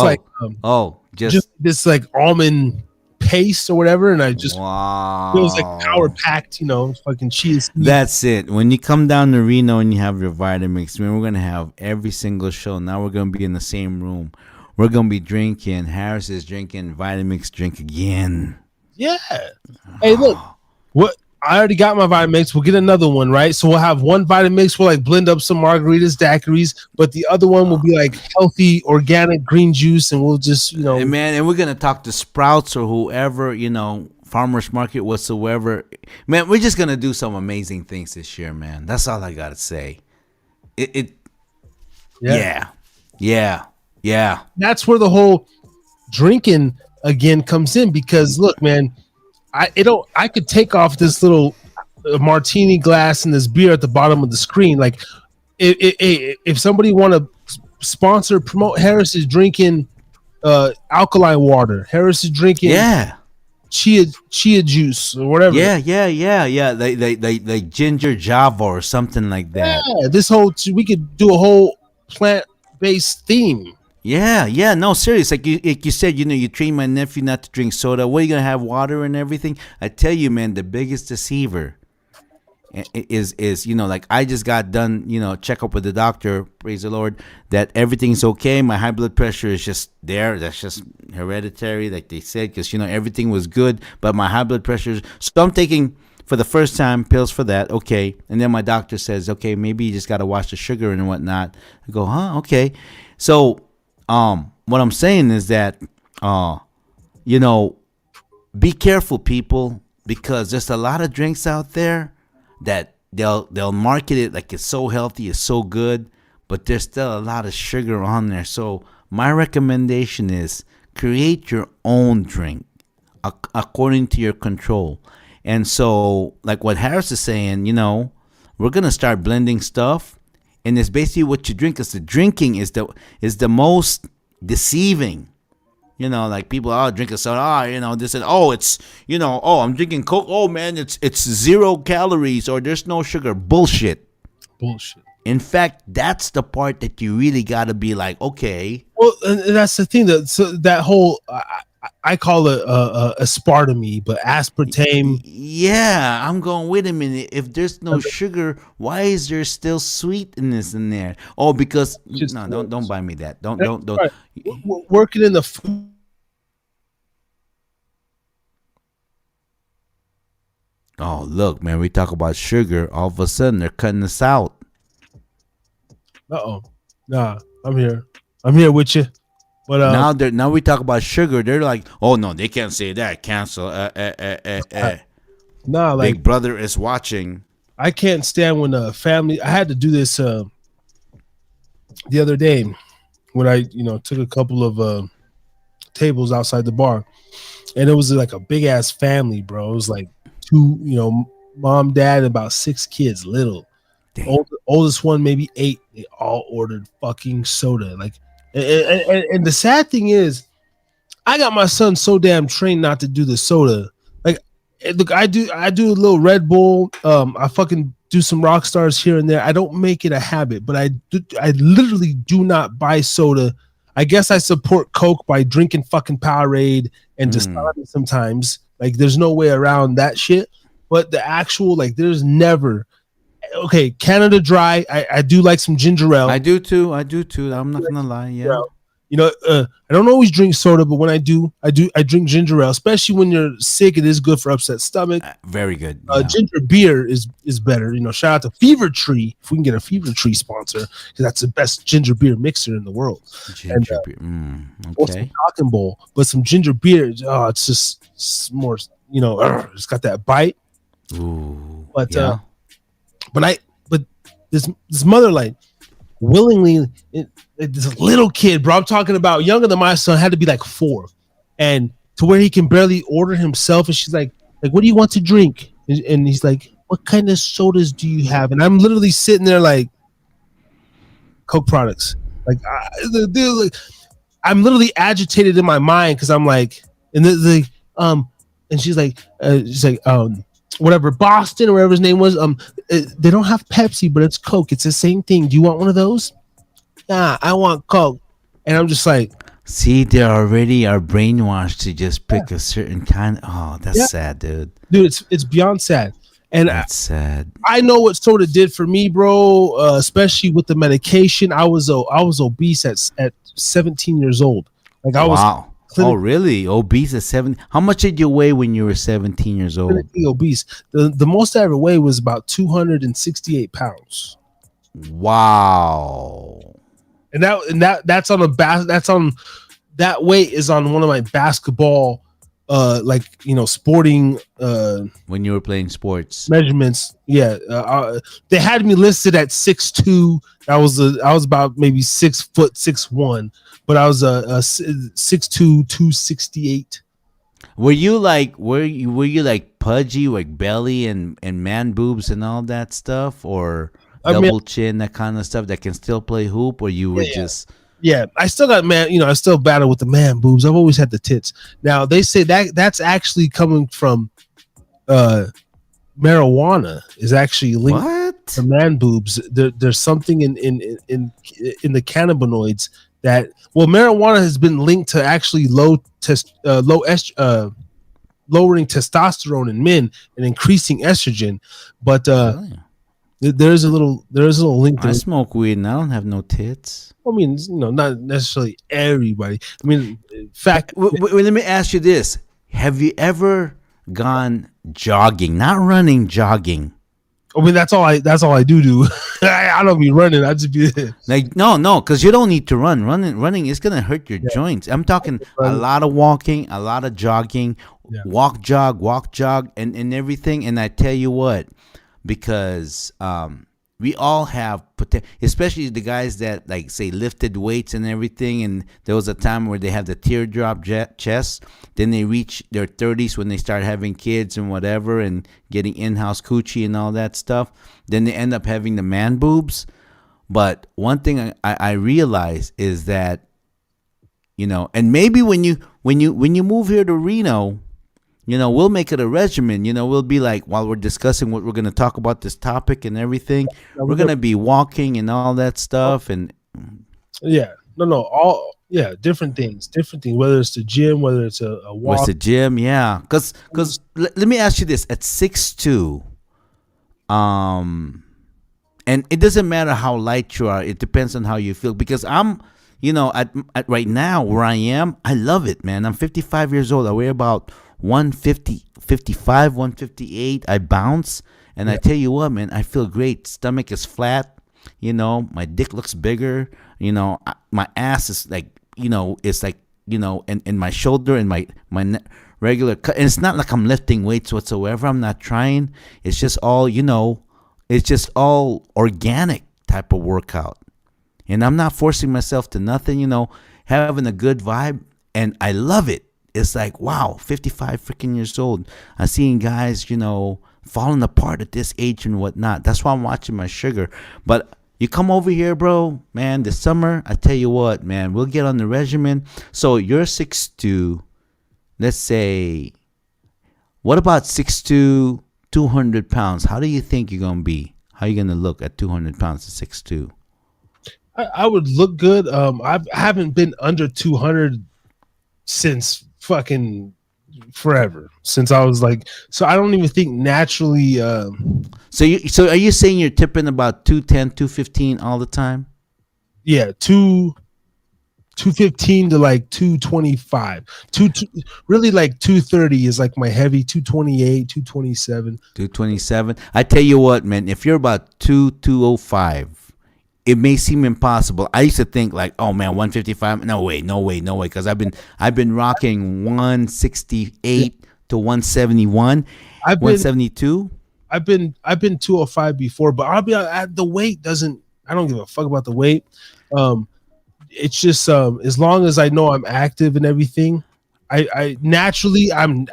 just this like almond paste or whatever, and I just it was like power packed, fucking cheese. That's it. When you come down to Reno and you have your Vitamix, man, we're gonna have every single show. Now we're gonna be in the same room. We're gonna be drinking. Harris is drinking Vitamix drink again. Yeah. Hey, look, what? I already got my Vitamix. We'll get another one, right? So we'll have one Vitamix. We'll like blend up some margaritas, daiquiris, but the other one will be like healthy, organic green juice, and we'll just, Hey, man, and we're gonna talk to Sprouts or whoever, farmers market whatsoever. Man, we're just gonna do some amazing things this year, man. That's all I gotta say. Yeah. That's where the whole drinking again comes in, because look, man. I could take off this little martini glass and this beer at the bottom of the screen. Like, if somebody want to promote, Harris is drinking alkaline water. Harris is drinking chia juice or whatever. Yeah. They ginger java or something like that. Yeah, we could do a whole plant-based theme. Yeah, no, serious. Like you said, you train my nephew not to drink soda. What are you gonna have, water and everything? I tell you, man, the biggest deceiver is like I just got done, check up with the doctor. Praise the Lord that everything's okay. My high blood pressure is just there. That's just hereditary, like they said, because everything was good, but my high blood pressure. So I'm taking for the first time pills for that. Okay, and then my doctor says, okay, maybe you just got to watch the sugar and whatnot. I go, okay, so. What I'm saying is that, be careful, people, because there's a lot of drinks out there that they'll market it like it's so healthy, it's so good, but there's still a lot of sugar on there. So my recommendation is create your own drink according to your control. And so, like what Harris is saying, we're gonna start blending stuff. And it's basically what you drink, because the drinking is the most deceiving. Like people, drink a soda, this and it's, I'm drinking Coke. Oh man, it's 0 calories or there's no sugar. Bullshit. In fact, that's the part that you really got to be like, okay. Well, and that's the thing that whole. I call it aspartame, but aspartame. Yeah, I'm going, wait a minute. If there's no sugar, why is there still sweetness in there? Oh, because don't buy me that. Don't. Right. Working in the food. Oh, look, man, we talk about sugar. All of a sudden, they're cutting us out. Nah, I'm here. I'm here with you. But now we talk about sugar. They're like, oh no, they can't say that. Cancel. Nah, like Big Brother is watching. I can't stand when a family. I had to do this the other day when I took a couple of tables outside the bar, and it was like a big ass family, bro. It was like 2, mom, dad, and about 6 kids, little. Oldest one maybe 8. They all ordered fucking soda, like. And the sad thing is, I got my son so damn trained not to do the soda. Like, look, I do a little Red Bull. I fucking do some rock stars here and there. I don't make it a habit, but I literally do not buy soda. I guess I support Coke by drinking fucking Powerade and Dasani sometimes. Like there's no way around that shit. But the actual like there's never okay, Canada Dry. I do like some ginger ale. I do too. I'm not gonna lie. Yeah. You know, I don't always drink soda, but when I drink ginger ale, especially when you're sick. It is good for upset stomach. Very good. Ginger beer is better. You know, shout out to Fever Tree if we can get a Fever Tree sponsor because that's the best ginger beer mixer in the world. Ginger beer. Or some cock and bowl, but some ginger beer. Oh, it's more. You know, it's got that bite. Ooh. But this mother like willingly this little kid, bro. I'm talking about younger than my son, had to be like 4, and to where he can barely order himself. And she's like, what do you want to drink? And he's like, what kind of sodas do you have? And I'm literally sitting there like, Coke products. Like, I'm literally agitated in my mind because I'm like, and she's like, whatever, Boston or whatever his name was. They don't have Pepsi, but it's Coke. It's the same thing. Do you want one of those? Yeah, I want Coke. And I'm just like, see, they already are brainwashed to just pick a certain kind. Oh, that's sad, dude. Dude, it's beyond sad. And that's sad. I know what soda did for me, bro. Especially with the medication. I was obese at 17 years old. Like I was. Wow. Oh, really? Obese at 7? How much did you weigh when you were 17 years old? Obese. The most I ever weighed was about 268 pounds. Wow. And that's on that weight is on one of my basketball sporting when you were playing sports measurements. They had me listed at 6'2". I was about maybe 6 foot 6'1", but I was 6'2", 268. Were you like pudgy, like belly and man boobs and all that stuff, or double chin, that kind of stuff that can still play hoop, or you were just? Yeah, I still got I still battle with the man boobs. I've always had the tits. Now they say that's actually coming from marijuana is actually linked to man boobs. There's something in the cannabinoids that marijuana has been linked to actually lowering testosterone in men and increasing estrogen, but there's a little link. I smoke weed and I don't have no tits. I mean, not necessarily everybody. I mean, in fact, let me ask you this: have you ever gone jogging? Not running, jogging. I mean, that's all I do. I don't be running. I just be like no, because you don't need to run. Running is gonna hurt your joints. I'm talking a lot of walking, a lot of jogging, walk jog, and everything. And I tell you what, because we all have potential, especially the guys that like say lifted weights and everything. And there was a time where they have the teardrop chest. Then they reach their 30s when they start having kids and whatever and getting in-house coochie and all that stuff. Then they end up having the man boobs. But one thing I realize is that, and maybe when you move here to Reno, we'll make it a regimen. We'll be like, while we're discussing what we're going to talk about this topic and everything, we're going to be walking and all that stuff. And different things, whether it's the gym, whether it's a walk. What's the gym? Yeah. Because let me ask you this: at 6'2", and it doesn't matter how light you are. It depends on how you feel. Because I'm, at right now where I am, I love it, man. I'm 55 years old. I weigh about 150, 55, 158. I bounce, and I tell you what, man, I feel great. Stomach is flat. My dick looks bigger. My ass is like, it's like, and my shoulder and my regular cut. And it's not like I'm lifting weights whatsoever. I'm not trying. It's just all, it's just all organic type of workout. And I'm not forcing myself to nothing, having a good vibe. And I love it. It's like, wow, 55 freaking years old. I'm seeing guys, falling apart at this age and whatnot. That's why I'm watching my sugar. But you come over here, bro, man, this summer, I tell you what, man, we'll get on the regimen. So you're 6'2", let's say, what about 6'2", 200 pounds? How do you think you're going to be? How are you going to look at 200 pounds at 6'2"? I would look good. I haven't been under 200 since fucking forever since I was like. So I don't even think naturally. So are you saying you're tipping about 210, 215 all the time? Yeah, 215 to like 225. Really like 230 is like my heavy. 228, 227. 227. I tell you what, man. If you're about 205. It may seem impossible. I used to think like, oh man, 155. No way. Because I've been rocking 168 to 171. 172. I've been 205 before, but I'll be the weight doesn't. I don't give a fuck about the weight. It's just as long as I know I'm active and everything. I naturally I'm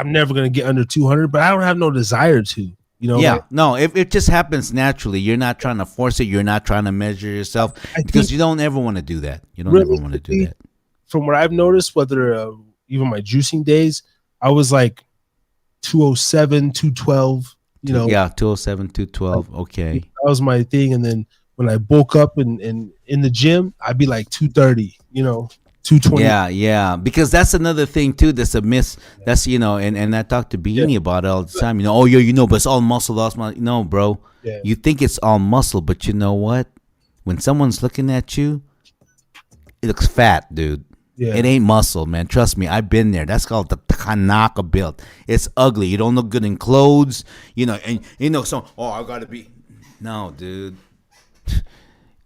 never gonna get under 200, but I don't have no desire to. Yeah, no, if it just happens naturally, you're not trying to force it. You're not trying to measure yourself because you don't ever want to do that. You don't ever want to do that. From what I've noticed, whether even my juicing days, I was like 207, 212. Yeah, 207, 212. Okay, that was my thing. And then when I bulk up and in the gym, I'd be like 230. 220. Yeah, because that's another thing too. That's a miss. That's and I talk to Beanie about it all the time. But it's all muscle loss. No, bro. Yeah. You think it's all muscle, but you know what? When someone's looking at you, it looks fat, dude. Yeah. It ain't muscle, man. Trust me, I've been there. That's called the Kanaka build. It's ugly. You don't look good in clothes. I gotta be. No, dude.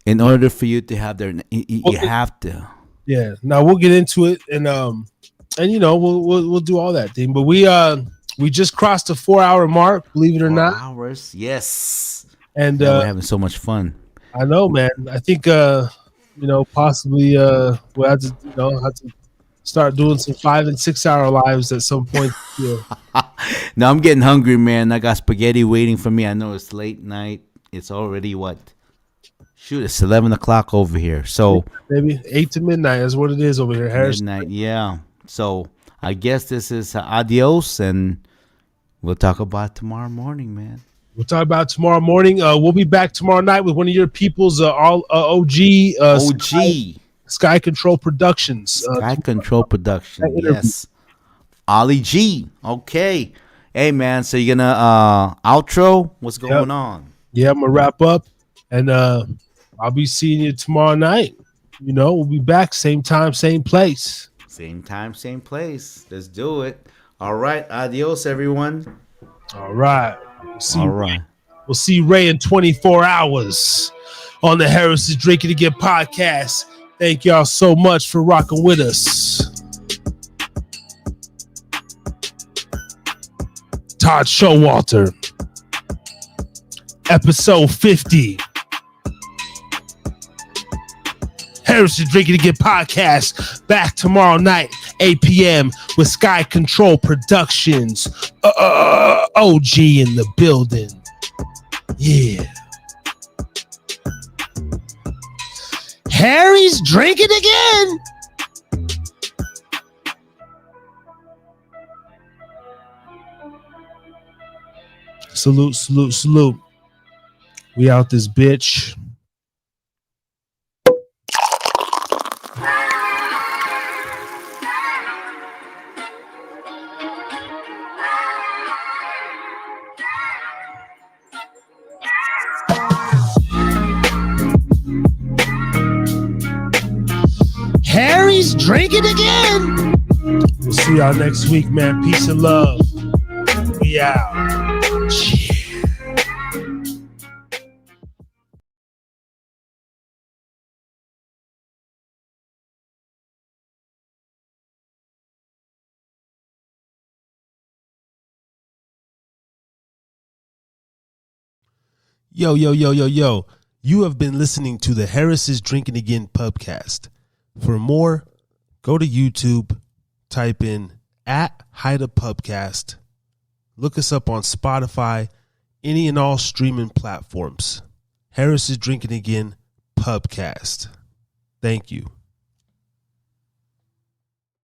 In order for you to have you have to. Yeah, now we'll get into it, and we'll do all that thing. But we just crossed the 4-hour mark, believe it or not. 4 hours, yes. And we're having so much fun. I know, man. I think possibly we'll have to start doing some 5 and 6 hour lives at some point. Now I'm getting hungry, man. I got spaghetti waiting for me. I know it's late night. It's already what? Shoot, it's 11 o'clock over here. So maybe 8 to midnight is what it is over here, Harris. Midnight, yeah. So I guess this is adios, and we'll talk about tomorrow morning, man. We'll talk about tomorrow morning. We'll be back tomorrow night with one of your people's OG Sky Control Productions. Sky Control Productions, yes. Ollie G. Okay. Hey, man, so you're going to outro? What's going on? Yeah, I'm going to wrap up, and I'll be seeing you tomorrow night. We'll be back same time, same place. Same time, same place. Let's do it. All right. Adios, everyone. All right. We'll see Ray in 24 hours on the Harris is Drinking Again podcast. Thank y'all so much for rocking with us. Todd Schowalter. Episode 50. Harris is Drinking Again podcast. Back tomorrow night, 8 p.m. with Sky Control Productions. OG in the building. Yeah. Harry's drinking again. Salute, salute, salute. We out this bitch. Harry's drinking again. We'll see y'all next week, man. Peace and love. We out. Yeah. Yo. You have been listening to the Harris is Drinking Again pubcast. For more, go to YouTube, type in @HideaPubcast. Look us up on Spotify, any and all streaming platforms. Harris is Drinking Again pubcast. Thank you.